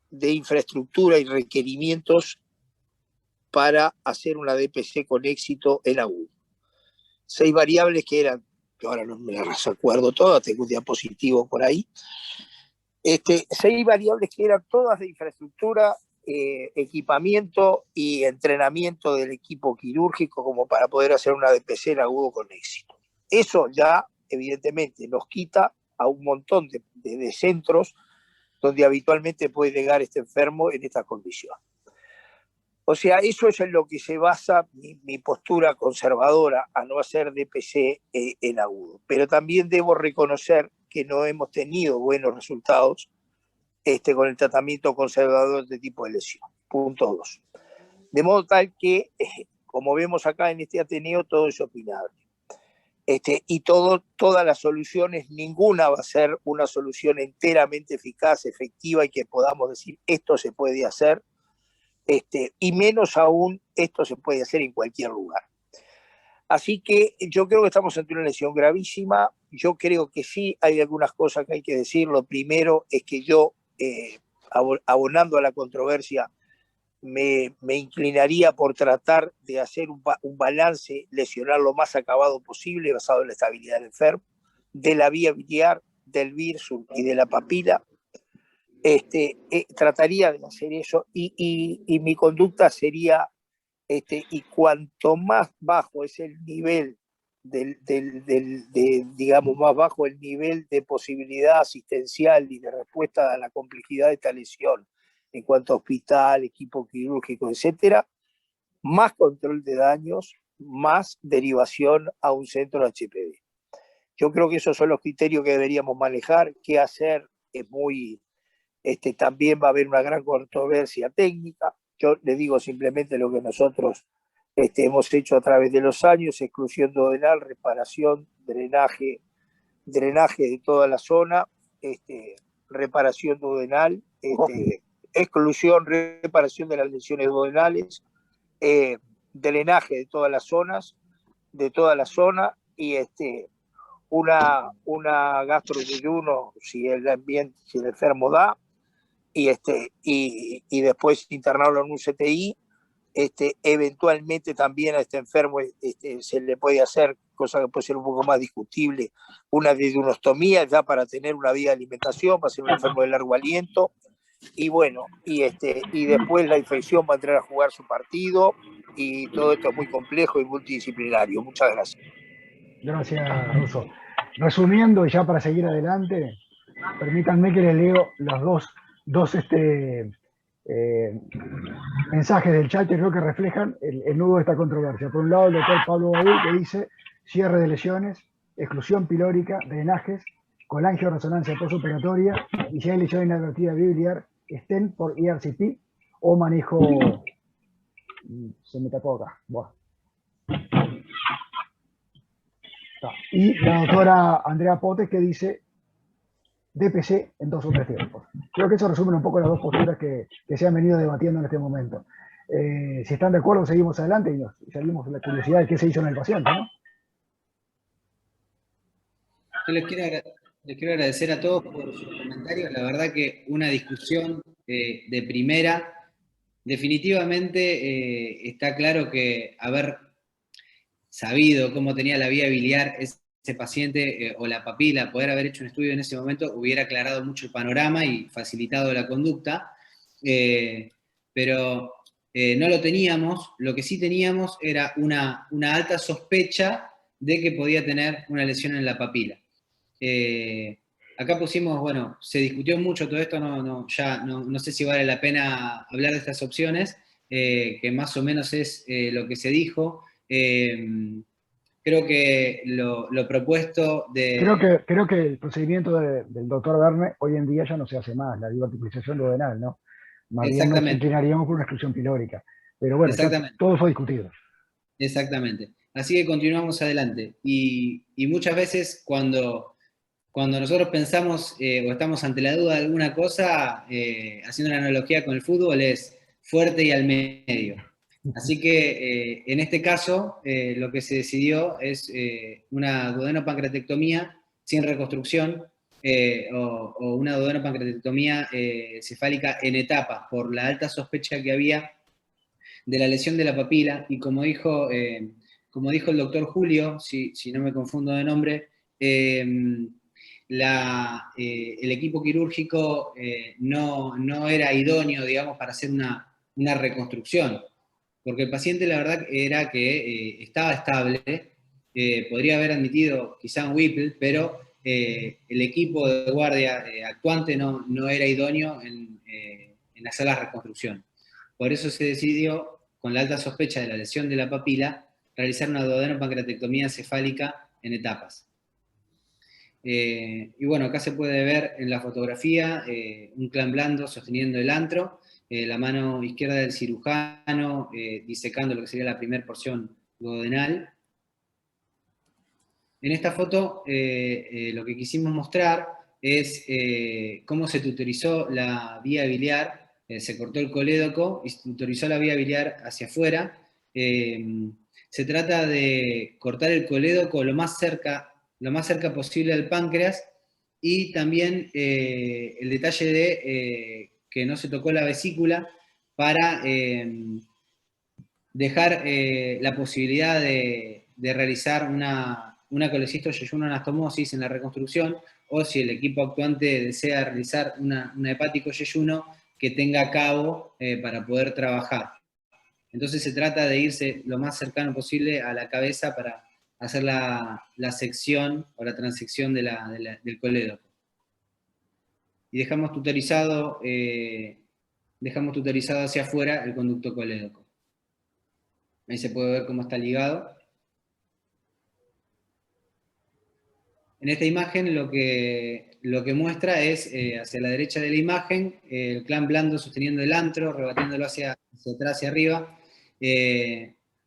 S6: de infraestructura y requerimientos para hacer una DPC con éxito en agudo. 6 variables que eran, que ahora no me las acuerdo todas, tengo un diapositivo por ahí, 6 variables que eran todas de infraestructura, equipamiento y entrenamiento del equipo quirúrgico como para poder hacer una DPC en agudo con éxito. Eso ya evidentemente nos quita a un montón de centros donde habitualmente puede llegar este enfermo en esta condición. O sea, eso es en lo que se basa mi postura conservadora a no hacer DPC en agudo. Pero también debo reconocer que no hemos tenido buenos resultados con el tratamiento conservador de tipo de lesión. Punto 2. De modo tal que, como vemos acá en este Ateneo, todo es opinable. Y todas las soluciones, ninguna va a ser una solución enteramente eficaz, efectiva y que podamos decir esto se puede hacer, y menos aún esto se puede hacer en cualquier lugar. Así que yo creo que estamos ante una lesión gravísima. Yo creo que sí hay algunas cosas que hay que decir. Lo primero es que yo, abonando a la controversia, me inclinaría por tratar de hacer un balance lesional lo más acabado posible, basado en la estabilidad del enfermo, de la vía biliar, del virsum y de la papila. Trataría de hacer eso y mi conducta sería, y cuanto más bajo es el nivel digamos, más bajo el nivel de posibilidad asistencial y de respuesta a la complejidad de esta lesión en cuanto a hospital, equipo quirúrgico, etcétera, más control de daños, más derivación a un centro HPV. Yo creo que esos son los criterios que deberíamos manejar. ¿Qué hacer? Es muy... también va a haber una gran controversia técnica. Yo le digo simplemente lo que nosotros hemos hecho a través de los años: exclusión duodenal, reparación, drenaje de toda la zona, reparación duodenal, exclusión, reparación de las lesiones duodenales, drenaje de todas las zonas, de toda la zona, y una gastroyeyuno si el enfermo da, y después internarlo en un CTI. Eventualmente también a este enfermo se le puede hacer, cosa que puede ser un poco más discutible, una dedurostomía ya para tener una vía de alimentación, para ser un enfermo de largo aliento, y bueno, y después la infección va a entrar a jugar su partido, y todo esto es muy complejo y multidisciplinario. Muchas gracias.
S2: Gracias, Russo. Resumiendo, y ya para seguir adelante, permítanme que les leo los dos mensajes del chat que creo que reflejan el nudo de esta controversia. Por un lado, el doctor Pablo Baúl, que dice cierre de lesiones, exclusión pilórica, drenajes, colangio resonancia postoperatoria, y si hay lesión inadvertida biliar, estén por ERCP o manejo... Se me tapó acá. Bueno. Y la doctora Andrea Potes, que dice DPC en 2 o 3 tiempos. Creo que eso resume un poco las dos posturas que se han venido debatiendo en este momento. Si están de acuerdo, seguimos adelante y salimos de la curiosidad de qué se hizo en el paciente, ¿no?
S8: Yo les quiero agradecer a todos por sus comentarios. La verdad que una discusión de primera. Definitivamente está claro que, a ver, sabido cómo tenía la vía biliar ese paciente o la papila, poder haber hecho un estudio en ese momento hubiera aclarado mucho el panorama y facilitado la conducta, pero no lo teníamos. Lo que sí teníamos era una alta sospecha de que podía tener una lesión en la papila. Acá pusimos, bueno, se discutió mucho todo esto, no sé si vale la pena hablar de estas opciones, que más o menos es lo que se dijo. Creo que lo propuesto de...
S2: Creo que el procedimiento del doctor Verne hoy en día ya no se hace más, la diverticulización duodenal, ¿no? Más bien nos inclinaríamos por una exclusión pilórica. Pero bueno, todo fue discutido.
S8: Exactamente. Así que continuamos adelante. Y muchas veces cuando nosotros pensamos o estamos ante la duda de alguna cosa, haciendo una analogía con el fútbol, es fuerte y al medio. Así que en este caso lo que se decidió es una duodenopancreatectomía sin reconstrucción o una duodenopancreatectomía cefálica en etapas por la alta sospecha que había de la lesión de la papila. Y como dijo el doctor Julio, si no me confundo de nombre, el equipo quirúrgico no era idóneo, digamos, para hacer una reconstrucción, porque el paciente la verdad era que estaba estable, podría haber admitido quizá un Whipple, pero el equipo de guardia actuante no era idóneo en hacer la reconstrucción. Por eso se decidió, con la alta sospecha de la lesión de la papila, realizar una duodenopancreatectomía cefálica en etapas. Y bueno, acá se puede ver en la fotografía un clan blando sosteniendo el antro, la mano izquierda del cirujano disecando lo que sería la primera porción duodenal. En esta foto lo que quisimos mostrar es cómo se tutorizó la vía biliar, se cortó el colédoco y se tutorizó la vía biliar hacia afuera. Se trata de cortar el colédoco lo más cerca posible al páncreas, y también el detalle de que no se tocó la vesícula para dejar la posibilidad de realizar una colecisto-yeyuno-anastomosis en la reconstrucción, o si el equipo actuante desea realizar una hepático-yeyuno, que tenga a cabo para poder trabajar. Entonces se trata de irse lo más cercano posible a la cabeza para hacer la sección o la transección del colédoco. Y dejamos tutorizado hacia afuera el conducto colédoco. Ahí se puede ver cómo está ligado. En esta imagen lo que muestra es, hacia la derecha de la imagen, el clan blando sosteniendo el antro, rebatiéndolo hacia atrás y arriba,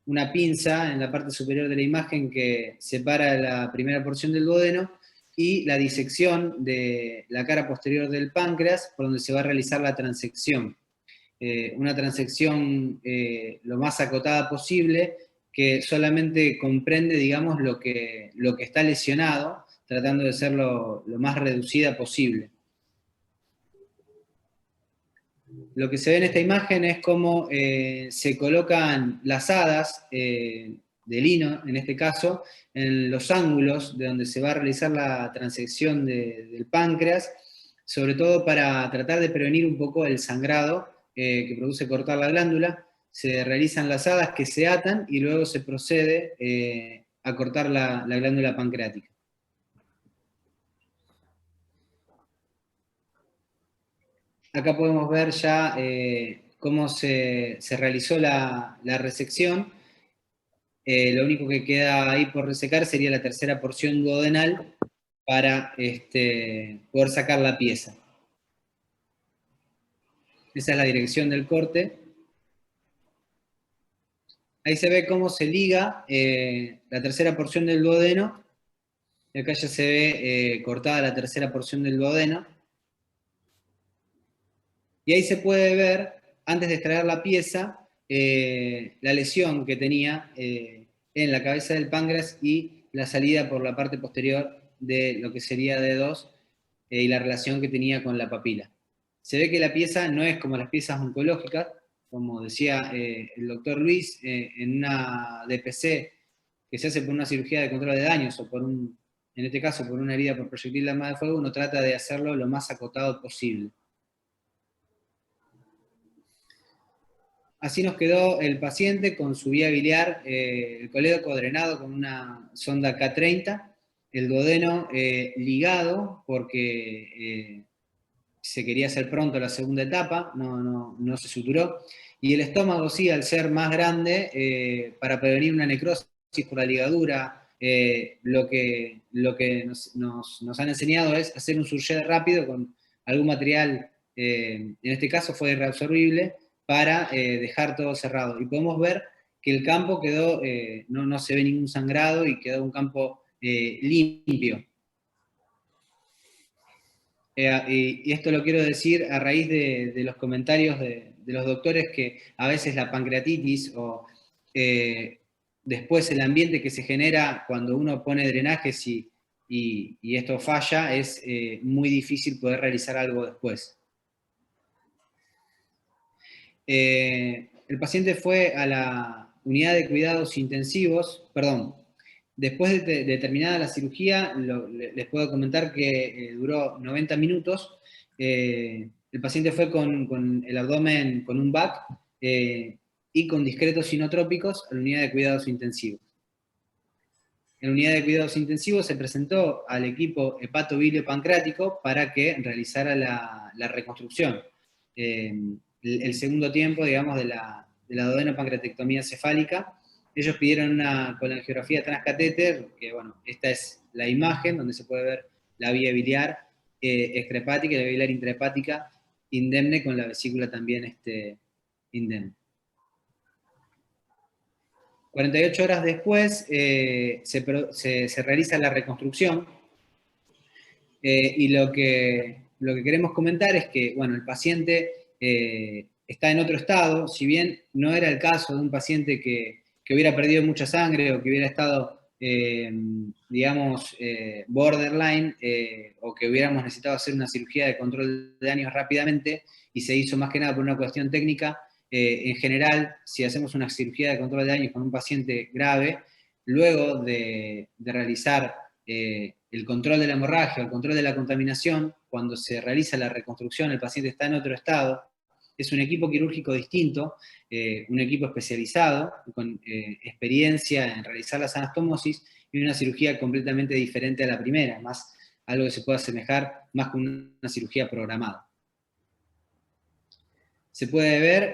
S8: una pinza en la parte superior de la imagen que separa la primera porción del duodeno, y la disección de la cara posterior del páncreas, por donde se va a realizar la transección. Una transección lo más acotada posible, que solamente comprende, digamos, lo que está lesionado, tratando de ser lo más reducida posible. Lo que se ve en esta imagen es cómo se colocan lazadas de lino, en este caso, en los ángulos de donde se va a realizar la transección del páncreas, sobre todo para tratar de prevenir un poco el sangrado que produce cortar la glándula. Se realizan lazadas que se atan y luego se procede a cortar la glándula pancreática. Acá podemos ver ya cómo se realizó la resección. Lo único que queda ahí por resecar sería la tercera porción duodenal para poder sacar la pieza. Esa es la dirección del corte. Ahí se ve cómo se liga la tercera porción del duodeno. Y acá ya se ve cortada la tercera porción del duodeno. Y ahí se puede ver, antes de extraer la pieza, la lesión que tenía en la cabeza del páncreas y la salida por la parte posterior de lo que sería D2 y la relación que tenía con la papila. Se ve que la pieza no es como las piezas oncológicas, como decía el doctor Luis, en una DPC que se hace por una cirugía de control de daños o en este caso por una herida por proyectil de arma de fuego, uno trata de hacerlo lo más acotado posible. Así nos quedó el paciente con su vía biliar, el colédoco drenado con una sonda K30, el duodeno ligado porque se quería hacer pronto la segunda etapa, no se suturó, y el estómago sí, al ser más grande, para prevenir una necrosis por la ligadura, lo que nos han enseñado es hacer un surgé rápido con algún material, en este caso fue reabsorbible, para dejar todo cerrado. Y podemos ver que el campo quedó, no se ve ningún sangrado y quedó un campo limpio. Y esto lo quiero decir a raíz de los comentarios de los doctores que a veces la pancreatitis o después el ambiente que se genera cuando uno pone drenajes y esto falla, es muy difícil poder realizar algo después. El paciente fue a la unidad de cuidados intensivos, después de terminada la cirugía, les puedo comentar que duró 90 minutos. El paciente fue con el abdomen con un BAC y con discretos inotrópicos a la unidad de cuidados intensivos. En la unidad de cuidados intensivos se presentó al equipo hepatobilio-pancreático para que realizara la reconstrucción. El segundo tiempo, digamos, de la duodenopancreatectomía cefálica. Ellos pidieron una colangiografía transcatéter, que bueno, esta es la imagen donde se puede ver la vía biliar extrahepática y la vía biliar intrahepática indemne con la vesícula también indemne. 48 horas después se realiza la reconstrucción y lo que queremos comentar es que, bueno, el paciente está en otro estado, si bien no era el caso de un paciente que hubiera perdido mucha sangre o que hubiera estado, digamos, borderline, o que hubiéramos necesitado hacer una cirugía de control de daños rápidamente, y se hizo más que nada por una cuestión técnica. En general, si hacemos una cirugía de control de daños con un paciente grave, luego de realizar el control de la hemorragia, el control de la contaminación, cuando se realiza la reconstrucción, el paciente está en otro estado. Es un equipo quirúrgico distinto, un equipo especializado, con experiencia en realizar las anastomosis, y una cirugía completamente diferente a la primera, más algo que se puede asemejar más con una cirugía programada. Se puede ver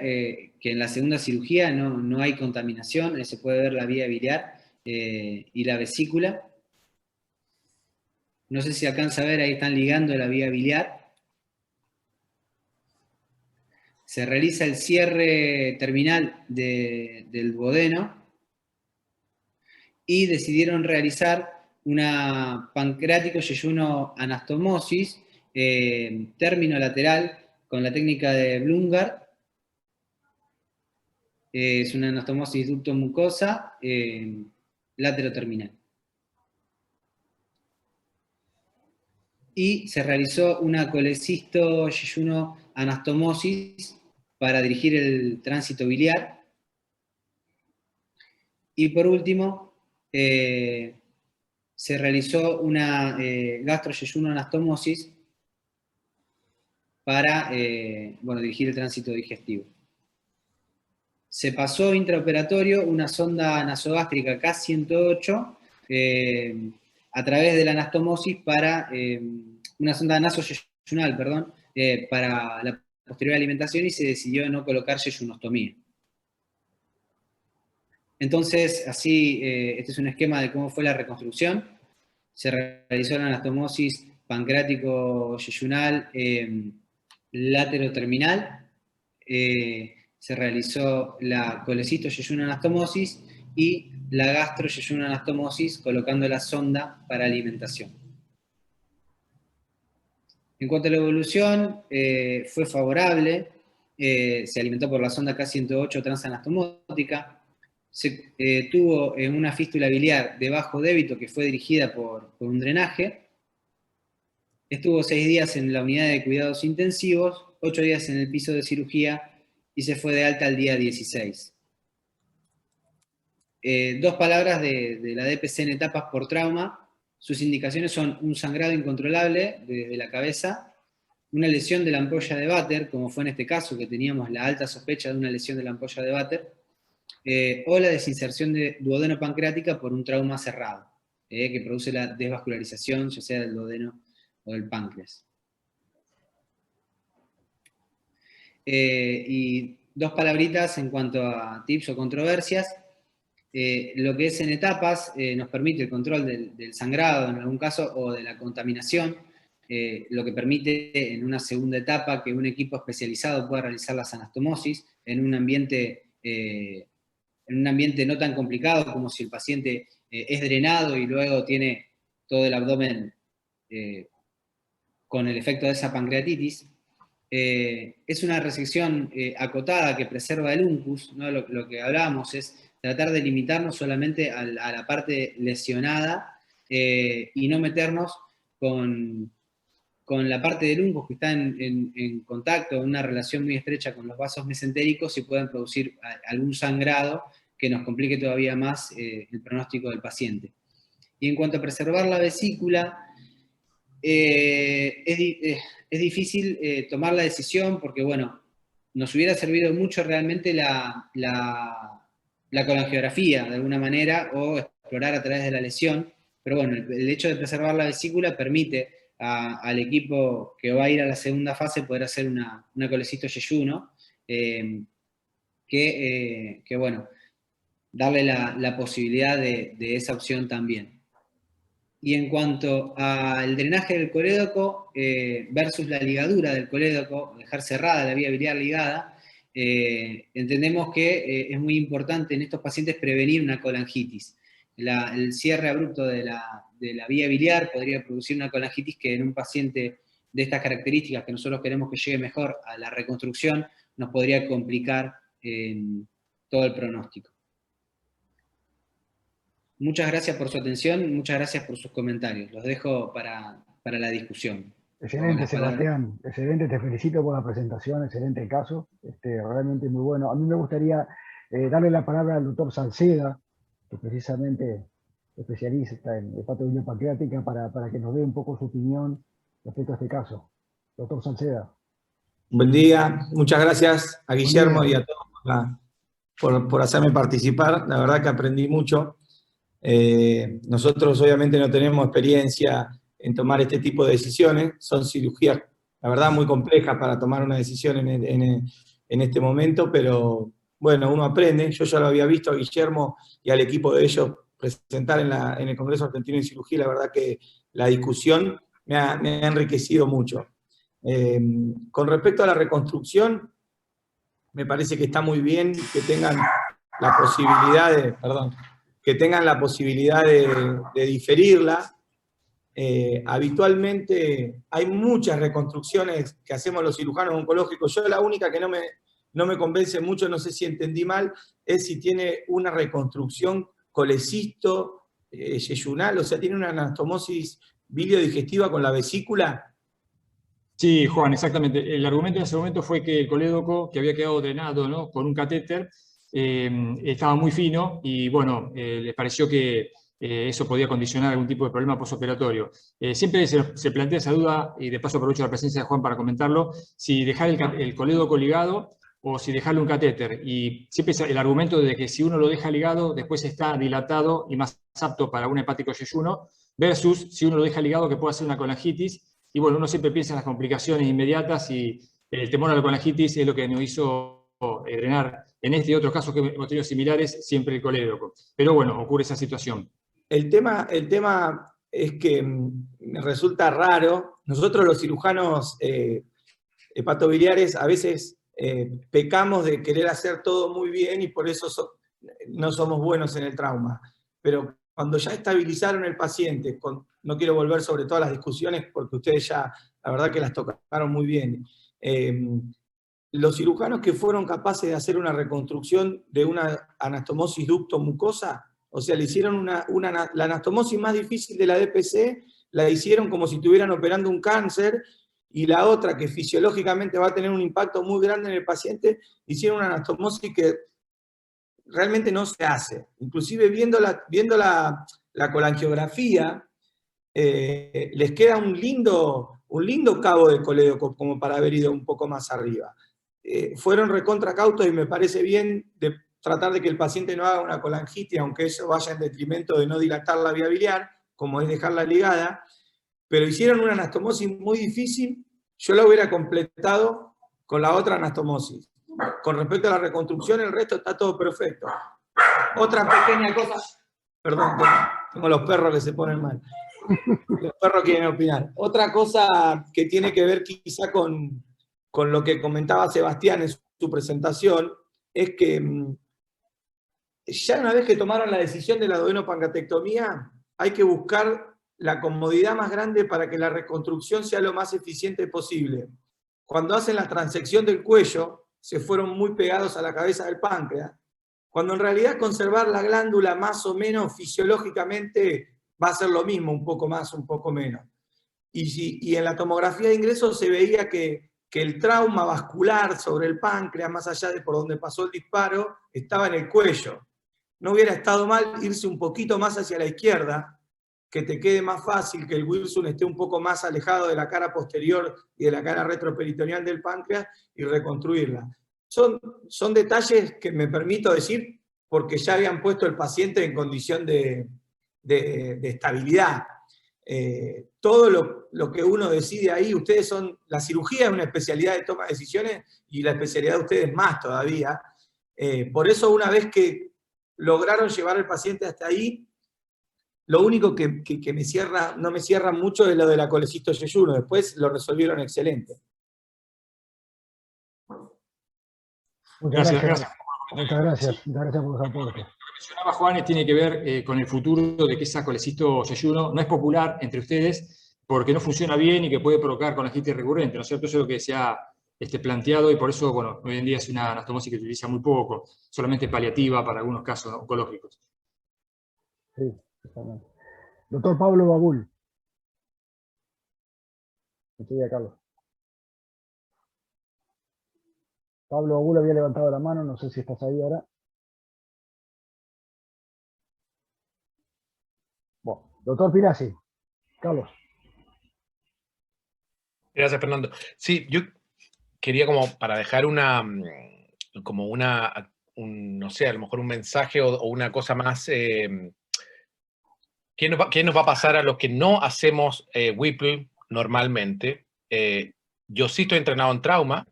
S8: que en la segunda cirugía no hay contaminación, se puede ver la vía biliar y la vesícula. No sé si alcanza a ver, ahí están ligando la vía biliar. Se realiza el cierre terminal del duodeno y decidieron realizar una pancreático-yeyuno anastomosis, término lateral, con la técnica de Blumgard. Es una anastomosis ducto-mucosa lateroterminal. Y se realizó una colecisto-yeyuno anastomosis para dirigir el tránsito biliar. Y por último, se realizó una gastro-yeyuno anastomosis para dirigir el tránsito digestivo. Se pasó intraoperatorio una sonda nasogástrica K108 a través de la anastomosis para una sonda nasoyeyunal, perdón, para la posterior alimentación, y se decidió no colocar yeyunostomía. Entonces, así, este es un esquema de cómo fue la reconstrucción. Se realizó la anastomosis pancreático-yeyunal lateroterminal, se realizó la colecisto-yeyuno anastomosis y la gastro-yeyuno anastomosis colocando la sonda para alimentación. En cuanto a la evolución, fue favorable, se alimentó por la sonda K108 transanastomótica, se tuvo una fístula biliar de bajo débito que fue dirigida por un drenaje, estuvo 6 días en la unidad de cuidados intensivos, 8 días en el piso de cirugía y se fue de alta al día 16. 2 palabras de la DPC en etapas por trauma. Sus indicaciones son un sangrado incontrolable de la cabeza, una lesión de la ampolla de Vater, como fue en este caso, que teníamos la alta sospecha de una lesión de la ampolla de Vater, o la desinserción de duodeno pancreática por un trauma cerrado, que produce la desvascularización, ya sea del duodeno o del páncreas. Y 2 palabritas en cuanto a tips o controversias. Lo que es en etapas nos permite el control del sangrado en algún caso o de la contaminación, lo que permite en una segunda etapa que un equipo especializado pueda realizar las anastomosis en un ambiente no tan complicado como si el paciente es drenado y luego tiene todo el abdomen con el efecto de esa pancreatitis. Es una resección acotada que preserva el uncus, ¿no? Lo que hablábamos es tratar de limitarnos solamente a la parte lesionada y no meternos con la parte del uncus que está en contacto, en una relación muy estrecha con los vasos mesentéricos y pueden producir algún sangrado que nos complique todavía más el pronóstico del paciente. Y en cuanto a preservar la vesícula, es difícil tomar la decisión porque, bueno, nos hubiera servido mucho realmente la colangiografía de alguna manera o explorar a través de la lesión, pero bueno, el hecho de preservar la vesícula permite al equipo que va a ir a la segunda fase poder hacer una colecisto yeyuno, que bueno, darle la posibilidad de esa opción también. Y en cuanto al drenaje del colédoco versus la ligadura del colédoco, dejar cerrada la vía biliar ligada, entendemos que es muy importante en estos pacientes prevenir una colangitis. El cierre abrupto de la vía biliar podría producir una colangitis que en un paciente de estas características, que nosotros queremos que llegue mejor a la reconstrucción, nos podría complicar todo el pronóstico. Muchas gracias por su atención, muchas gracias por sus comentarios. Los dejo para la discusión.
S2: Excelente, Sebastián. Excelente, te felicito por la presentación, excelente caso, realmente muy bueno. A mí me gustaría darle la palabra al doctor Salceda, que precisamente es especialista en hepatología pancreática, para que nos dé un poco su opinión respecto a este caso. Doctor Salceda.
S20: Buen día, muchas gracias a Guillermo y a todos por hacerme participar. La verdad que aprendí mucho. Nosotros obviamente no tenemos experiencia en tomar este tipo de decisiones, son cirugías, la verdad, muy complejas para tomar una decisión en este momento, pero bueno, uno aprende. Yo ya lo había visto a Guillermo y al equipo de ellos presentar en el Congreso Argentino de Cirugía, la verdad que la discusión me ha enriquecido mucho. Con respecto a la reconstrucción, me parece que está muy bien que tengan la posibilidad de diferirla. Habitualmente hay muchas reconstrucciones que hacemos los cirujanos oncológicos. Yo la única que no me convence mucho, no sé si entendí mal, es si tiene una reconstrucción colecisto, yeyunal, o sea, tiene una anastomosis biliodigestiva con la vesícula.
S7: Sí, Juan, exactamente. El argumento en ese momento fue que el colédoco, que había quedado drenado, ¿no?, con un catéter, estaba muy fino y, bueno, les pareció que eso podía condicionar algún tipo de problema postoperatorio. Siempre se plantea esa duda, y de paso aprovecho la presencia de Juan para comentarlo, si dejar el colédoco ligado o si dejarle un catéter. Y siempre es el argumento de que si uno lo deja ligado, después está dilatado y más apto para un hepático yeyuno, versus si uno lo deja ligado que puede hacer una colangitis. Y bueno, uno siempre piensa en las complicaciones inmediatas y el temor a la colangitis es lo que nos hizo drenar en este y otros casos que hemos tenido similares, siempre el colédoco. Pero bueno, ocurre esa situación.
S20: El tema es que me resulta raro. Nosotros los cirujanos hepatobiliares a veces pecamos de querer hacer todo muy bien y por eso no somos buenos en el trauma. Pero cuando ya estabilizaron el paciente, no quiero volver sobre todas las discusiones porque ustedes ya, la verdad que las tocaron muy bien. Los cirujanos que fueron capaces de hacer una reconstrucción de una anastomosis ducto-mucosa, o sea, le hicieron la anastomosis más difícil de la DPC, la hicieron como si estuvieran operando un cáncer, y la otra, que fisiológicamente va a tener un impacto muy grande en el paciente, hicieron una anastomosis que realmente no se hace. Inclusive viendo la colangiografía, les queda un lindo cabo de colédoco como para haber ido un poco más arriba. Fueron recontracautos y me parece bien de tratar de que el paciente no haga una colangitis, aunque eso vaya en detrimento de no dilatar la vía biliar, como es dejarla ligada, pero hicieron una anastomosis muy difícil. Yo la hubiera completado con la otra anastomosis. Con respecto a la reconstrucción, el resto está todo perfecto. Otra pequeña cosa, perdón, tengo los perros que se ponen mal. Los perros quieren opinar. Otra cosa que tiene que ver quizá con lo que comentaba Sebastián en su presentación, es que ya una vez que tomaron la decisión de la duodenopancreatectomía, hay que buscar la comodidad más grande para que la reconstrucción sea lo más eficiente posible. Cuando hacen la transección del cuello, se fueron muy pegados a la cabeza del páncreas, cuando en realidad conservar la glándula más o menos fisiológicamente va a ser lo mismo, un poco más, un poco menos. Y en la tomografía de ingreso se veía que el trauma vascular sobre el páncreas, más allá de por donde pasó el disparo, estaba en el cuello. No hubiera estado mal irse un poquito más hacia la izquierda, que te quede más fácil que el Wilson esté un poco más alejado de la cara posterior y de la cara retroperitoneal del páncreas y reconstruirla. Son detalles que me permito decir porque ya habían puesto el paciente en condición de estabilidad. Todo lo que uno decide ahí, la cirugía es una especialidad de toma de decisiones y la especialidad de ustedes más todavía. Por eso una vez que lograron llevar al paciente hasta ahí, lo único que no me cierra mucho es lo de la colecistoyeyuno, después lo resolvieron excelente.
S2: Muchas gracias. Muchas gracias por los aportes.
S7: Lo que mencionaba Juan tiene que ver con el futuro de que esa colecistoyeyuno no es popular entre ustedes porque no funciona bien y que puede provocar colangitis recurrente, ¿no es cierto? Eso es lo que se ha planteado y por eso, bueno, hoy en día es una anastomosis que se utiliza muy poco, solamente paliativa para algunos casos oncológicos.
S2: Sí, exactamente. Doctor Pablo Babul. Estoy a Carlos. Pablo Babul había levantado la mano, no sé si estás ahí ahora. Bueno, doctor Pirazzi. Carlos.
S4: Gracias, Fernando. Sí, yo quería como para dejar no sé, a lo mejor un mensaje o una cosa más. ¿Qué nos va a pasar a los que no hacemos Whipple normalmente? Yo sí estoy entrenado en trauma,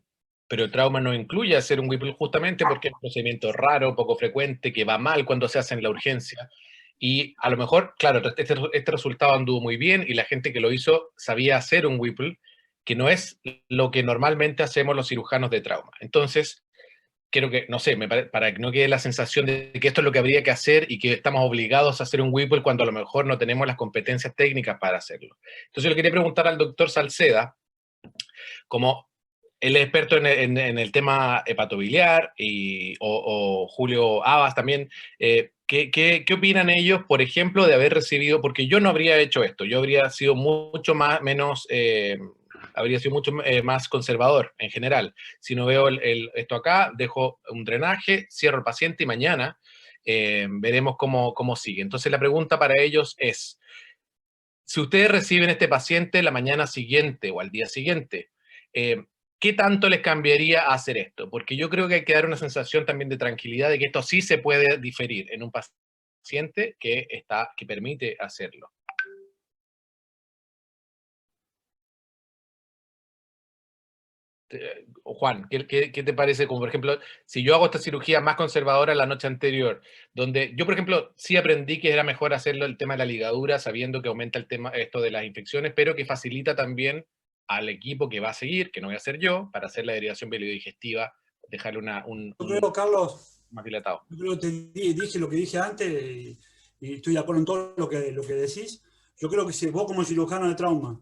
S4: pero el trauma no incluye hacer un Whipple justamente porque es un procedimiento raro, poco frecuente, que va mal cuando se hace en la urgencia. Y a lo mejor, claro, este resultado anduvo muy bien y la gente que lo hizo sabía hacer un Whipple, que no es lo que normalmente hacemos los cirujanos de trauma. Entonces, quiero que, no sé, para que no quede la sensación de que esto es lo que habría que hacer y que estamos obligados a hacer un Whipple cuando a lo mejor no tenemos las competencias técnicas para hacerlo. Entonces, le quería preguntar al doctor Salceda, como él es experto en el tema hepatobiliar, o Julio Abas también, ¿qué opinan ellos, por ejemplo, de haber recibido, porque yo no habría hecho esto, yo habría sido mucho más conservador en general. Si no veo esto acá, dejo un drenaje, cierro el paciente y mañana veremos cómo sigue. Entonces la pregunta para ellos es, si ustedes reciben este paciente la mañana siguiente o al día siguiente, ¿qué tanto les cambiaría hacer esto? Porque yo creo que hay que dar una sensación también de tranquilidad de que esto sí se puede diferir en un paciente que permite hacerlo. Juan, ¿qué te parece? Como por ejemplo, si yo hago esta cirugía más conservadora la noche anterior, donde yo, por ejemplo, sí aprendí que era mejor hacerlo el tema de la ligadura, sabiendo que aumenta el tema esto de las infecciones, pero que facilita también al equipo que va a seguir, que no voy a hacer yo, para hacer la derivación biliodigestiva, dejarle
S15: Yo creo, Carlos,
S4: más dilatado.
S15: Yo creo que dije lo que dije antes y estoy de acuerdo en todo lo que decís. Yo creo que si vos como cirujano de trauma,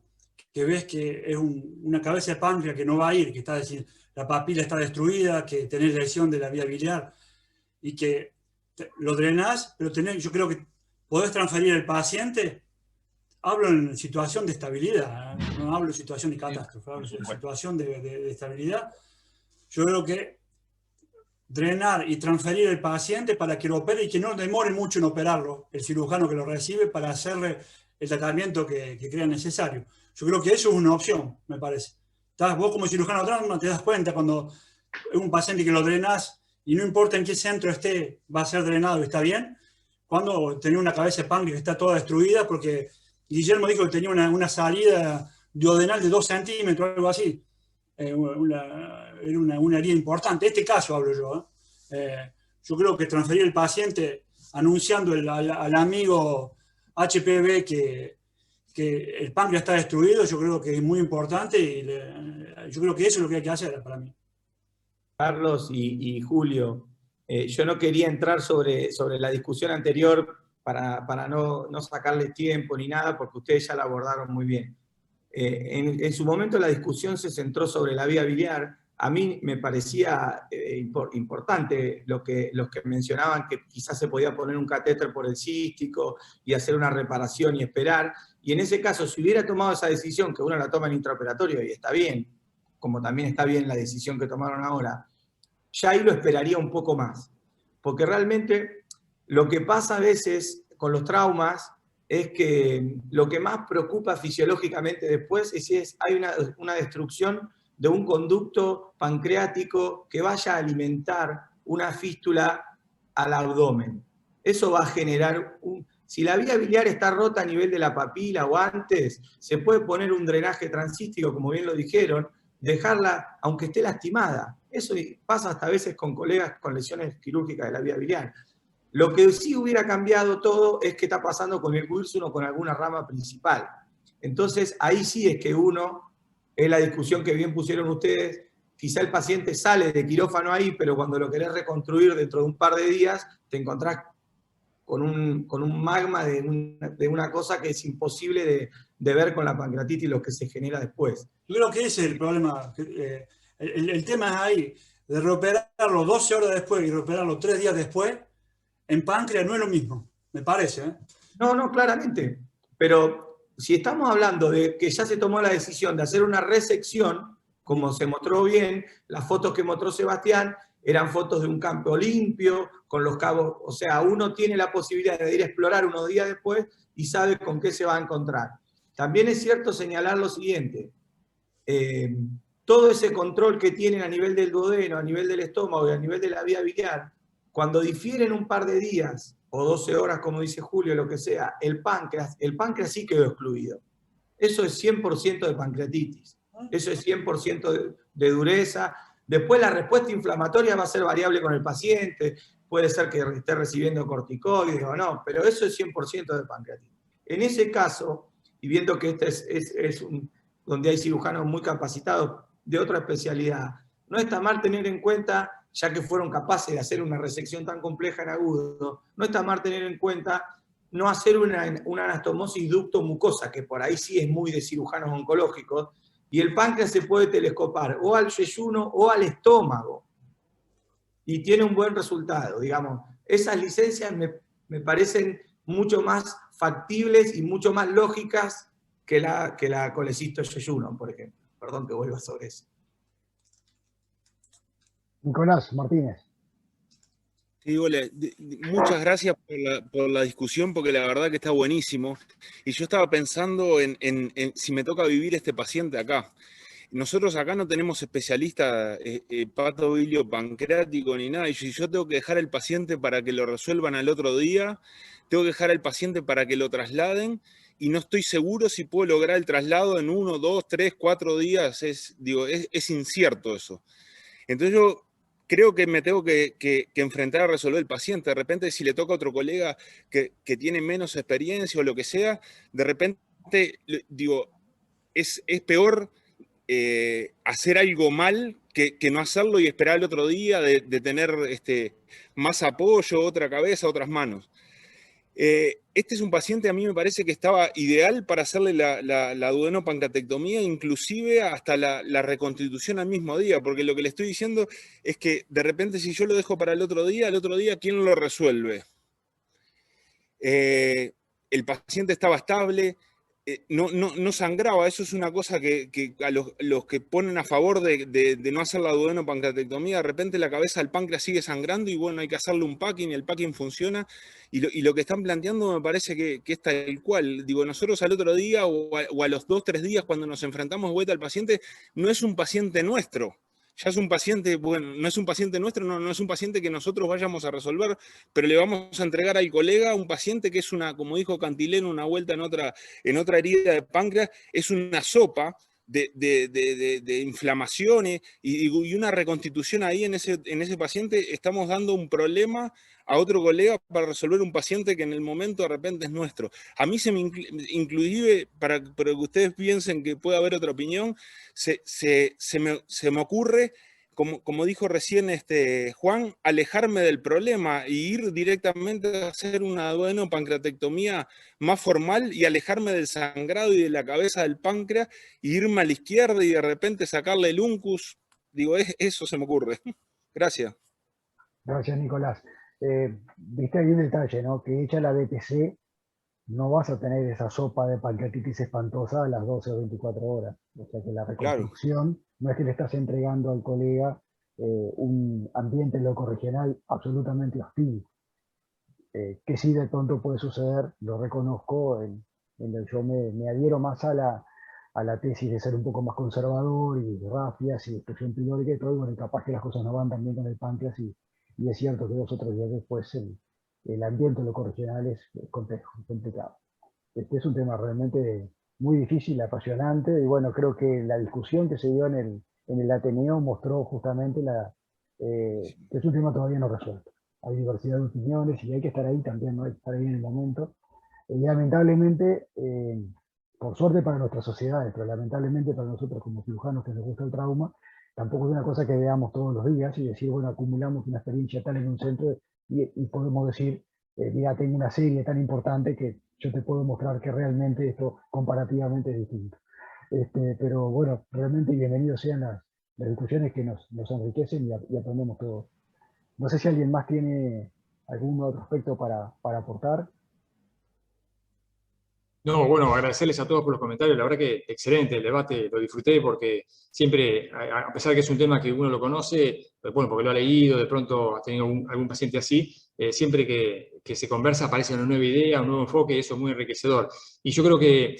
S15: que ves que es una cabeza de páncreas que no va a ir, que está decir, la papila está destruida, que tenés lesión de la vía biliar y que lo drenás, pero yo creo que podés transferir al paciente. Hablo en situación de estabilidad, no hablo en situación de catástrofe, hablo en situación de estabilidad. Yo creo que drenar y transferir el paciente para que lo opere y que no demore mucho en operarlo, el cirujano que lo recibe, para hacerle el tratamiento que crea necesario. Yo creo que eso es una opción, me parece. Vos como cirujano trauma te das cuenta cuando es un paciente que lo drenás y no importa en qué centro esté, va a ser drenado y está bien. Cuando tenía una cabeza de páncreas que está toda destruida, porque Guillermo dijo que tenía una salida duodenal de 2 centímetros, algo así. Era una herida importante. Este caso hablo yo. Yo creo que transferir el paciente anunciando al amigo HPV que el páncreas está destruido, yo creo que es muy importante y yo creo que eso es lo que hay que hacer para mí.
S20: Carlos y Julio, yo no quería entrar sobre la discusión anterior para no sacarles tiempo ni nada, porque ustedes ya la abordaron muy bien. En su momento la discusión se centró sobre la vía biliar. A mí me parecía importante los que mencionaban que quizás se podía poner un catéter por el cístico y hacer una reparación y esperar. Y en ese caso, si hubiera tomado esa decisión, que uno la toma en intraoperatorio y está bien, como también está bien la decisión que tomaron ahora, ya ahí lo esperaría un poco más. Porque realmente lo que pasa a veces con los traumas es que lo que más preocupa fisiológicamente después es si hay una destrucción de un conducto pancreático que vaya a alimentar una fístula al abdomen. Eso va a generar si la vía biliar está rota a nivel de la papila o antes, se puede poner un drenaje transístico, como bien lo dijeron, dejarla, aunque esté lastimada. Eso pasa hasta a veces con colegas con lesiones quirúrgicas de la vía biliar. Lo que sí hubiera cambiado todo es qué está pasando con el Wilson o con alguna rama principal. Entonces, ahí sí es que es la discusión que bien pusieron ustedes, quizá el paciente sale de quirófano ahí, pero cuando lo querés reconstruir dentro de un par de días, te encontrás con un magma de una cosa que es imposible de ver con la pancreatitis y lo que se genera después.
S15: Yo creo que ese es el problema. El tema es ahí, de reoperarlo 12 horas después y reoperarlo 3 días después, en páncreas no es lo mismo, me parece.
S20: No, claramente. Pero si estamos hablando de que ya se tomó la decisión de hacer una resección, como se mostró bien, las fotos que mostró Sebastián eran fotos de un campo limpio, con los cabos, o sea, uno tiene la posibilidad de ir a explorar unos días después y sabe con qué se va a encontrar. También es cierto señalar lo siguiente, todo ese control que tienen a nivel del duodeno, a nivel del estómago y a nivel de la vía biliar, cuando difieren un par de días o 12 horas, como dice Julio, lo que sea, el páncreas sí quedó excluido. Eso es 100% de pancreatitis. Eso es 100% de dureza. Después la respuesta inflamatoria va a ser variable con el paciente. Puede ser que esté recibiendo corticoides o no, pero eso es 100% de pancreatitis. En ese caso, y viendo que este donde hay cirujanos muy capacitados de otra especialidad, no está mal tener en cuenta, ya que fueron capaces de hacer una resección tan compleja en agudo, no está mal tener en cuenta no hacer una anastomosis ducto-mucosa, que por ahí sí es muy de cirujanos oncológicos, y el páncreas se puede telescopar o al yeyuno o al estómago, y tiene un buen resultado, digamos. Esas licencias me parecen mucho más factibles y mucho más lógicas que la colecisto yeyuno, por ejemplo. Perdón que vuelva sobre eso.
S2: Nicolás Martínez.
S9: Sí, hola. Muchas gracias por la discusión, porque la verdad que está buenísimo. Y yo estaba pensando en si me toca vivir este paciente acá. Nosotros acá no tenemos especialista hepatobilio pancreático ni nada. Y si yo tengo que dejar al paciente para que lo resuelvan al otro día, tengo que dejar al paciente para que lo trasladen, y no estoy seguro si puedo lograr el traslado en 1, 2, 3, 4 días. Es incierto eso. Entonces yo creo que me tengo que enfrentar a resolver el paciente. De repente, si le toca a otro colega que tiene menos experiencia o lo que sea, de repente, digo, es peor hacer algo mal que no hacerlo y esperar el otro día de tener más apoyo, otra cabeza, otras manos. Este es un paciente, a mí me parece que estaba ideal para hacerle la duodenopancreatectomía, inclusive hasta la reconstitución al mismo día, porque lo que le estoy diciendo es que de repente si yo lo dejo para el otro día, ¿quién lo resuelve? El paciente estaba estable, no sangraba. Eso es una cosa que a los que ponen a favor de no hacer la duodenopancreatectomía, de repente la cabeza del páncreas sigue sangrando y bueno, hay que hacerle un packing y el packing funciona. Y lo que están planteando me parece que es tal cual. Digo, nosotros al otro día o a los 2 o 3 días cuando nos enfrentamos de vuelta al paciente, no es un paciente nuestro. Ya es un paciente, bueno, no es un paciente nuestro, no es un paciente que nosotros vayamos a resolver, pero le vamos a entregar al colega un paciente que es una, como dijo Cantileno, una vuelta en otra herida de páncreas, es una sopa de inflamaciones y una reconstitución ahí en ese paciente. Estamos dando un problema a otro colega para resolver un paciente que en el momento de repente es nuestro. A mí inclusive, para que ustedes piensen que puede haber otra opinión, se me ocurre, como dijo recién Juan, alejarme del problema e ir directamente a hacer una duodenopancreatectomía más formal y alejarme del sangrado y de la cabeza del páncreas e irme a la izquierda y de repente sacarle el uncus. Digo, eso se me ocurre. Gracias.
S2: Gracias, Nicolás. Viste ahí un detalle, ¿no? Que hecha la BTC, no vas a tener esa sopa de pancreatitis espantosa a las 12 o 24 horas. O sea que la reconstrucción no es que le estás entregando al colega un ambiente locorregional absolutamente hostil. Que sí de pronto puede suceder, lo reconozco, yo me adhiero más a la tesis de ser un poco más conservador y de rafias y expresión pilórica y todo, y bueno, capaz que las cosas no van tan bien con el páncreas y es cierto que 2 o 3 días después el ambiente locorregional es complejo, complicado. Este es un tema realmente muy difícil, apasionante, y bueno, creo que la discusión que se dio en el Ateneo mostró justamente que es un tema todavía no resuelto. Hay diversidad de opiniones y hay que estar ahí también, ¿no? Hay que estar ahí en el momento. Y lamentablemente, por suerte para nuestras sociedades, pero lamentablemente para nosotros como cirujanos que nos gusta el trauma, tampoco es una cosa que veamos todos los días y decir, bueno, acumulamos una experiencia tal en un centro y podemos decir, mira, tengo una serie tan importante que yo te puedo mostrar que realmente esto comparativamente es distinto. Pero bueno, realmente bienvenidos sean las discusiones que nos enriquecen y aprendemos todo. No sé si alguien más tiene algún otro aspecto para aportar.
S7: No, bueno, agradecerles a todos por los comentarios. La verdad que excelente el debate, lo disfruté porque siempre, a pesar de que es un tema que uno lo conoce, bueno, porque lo ha leído, de pronto ha tenido algún paciente así, siempre que se conversa aparece una nueva idea, un nuevo enfoque, y eso es muy enriquecedor. Y yo creo que,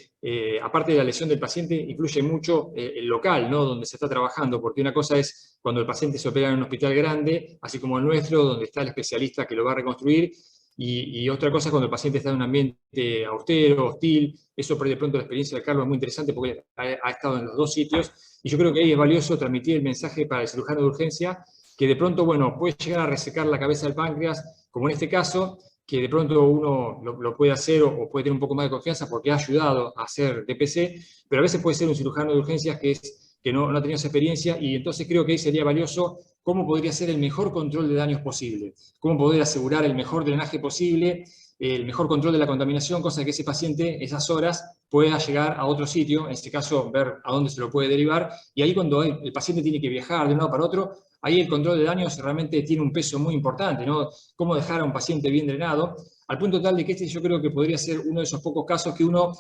S7: aparte de la lesión del paciente, influye mucho el local, ¿no? Donde se está trabajando, porque una cosa es cuando el paciente se opera en un hospital grande, así como el nuestro, donde está el especialista que lo va a reconstruir, y otra cosa es cuando el paciente está en un ambiente austero, hostil. Eso de pronto la experiencia de Carlos es muy interesante porque ha estado en los 2 sitios, y yo creo que ahí es valioso transmitir el mensaje para el cirujano de urgencia, que de pronto, bueno, puede llegar a resecar la cabeza del páncreas, como en este caso, que de pronto uno lo puede hacer o puede tener un poco más de confianza porque ha ayudado a hacer DPC, pero a veces puede ser un cirujano de urgencias que no ha tenido esa experiencia, y entonces creo que ahí sería valioso cómo podría ser el mejor control de daños posible, cómo poder asegurar el mejor drenaje posible, el mejor control de la contaminación, cosa que ese paciente, esas horas, pueda llegar a otro sitio, en este caso ver a dónde se lo puede derivar, y ahí cuando el paciente tiene que viajar de un lado para otro, ahí el control de daños realmente tiene un peso muy importante, ¿no? Cómo dejar a un paciente bien drenado, al punto tal de que yo creo que podría ser uno de esos pocos casos que uno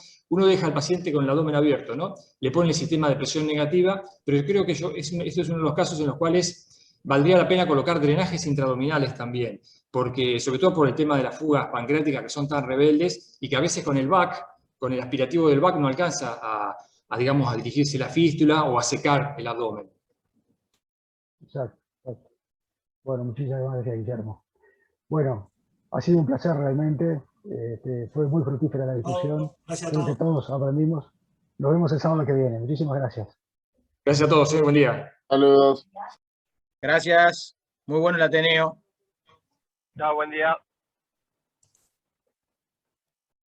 S7: deja al paciente con el abdomen abierto, ¿no? Le pone el sistema de presión negativa, pero yo creo que esto es uno de los casos en los cuales valdría la pena colocar drenajes intraabdominales también, porque sobre todo por el tema de las fugas pancreáticas que son tan rebeldes y que a veces con el VAC, con el aspirativo del VAC no alcanza digamos, a dirigirse la fístula o a secar el abdomen.
S2: Exacto. Bueno, muchísimas gracias, Guillermo. Bueno, ha sido un placer realmente. Fue muy fructífera la discusión.
S15: Gracias a
S2: Creo que todos aprendimos. Nos vemos el sábado que viene. Muchísimas gracias.
S7: Gracias a todos. Buen día.
S11: Saludos.
S12: Gracias. Muy bueno el Ateneo.
S21: Chao, buen día.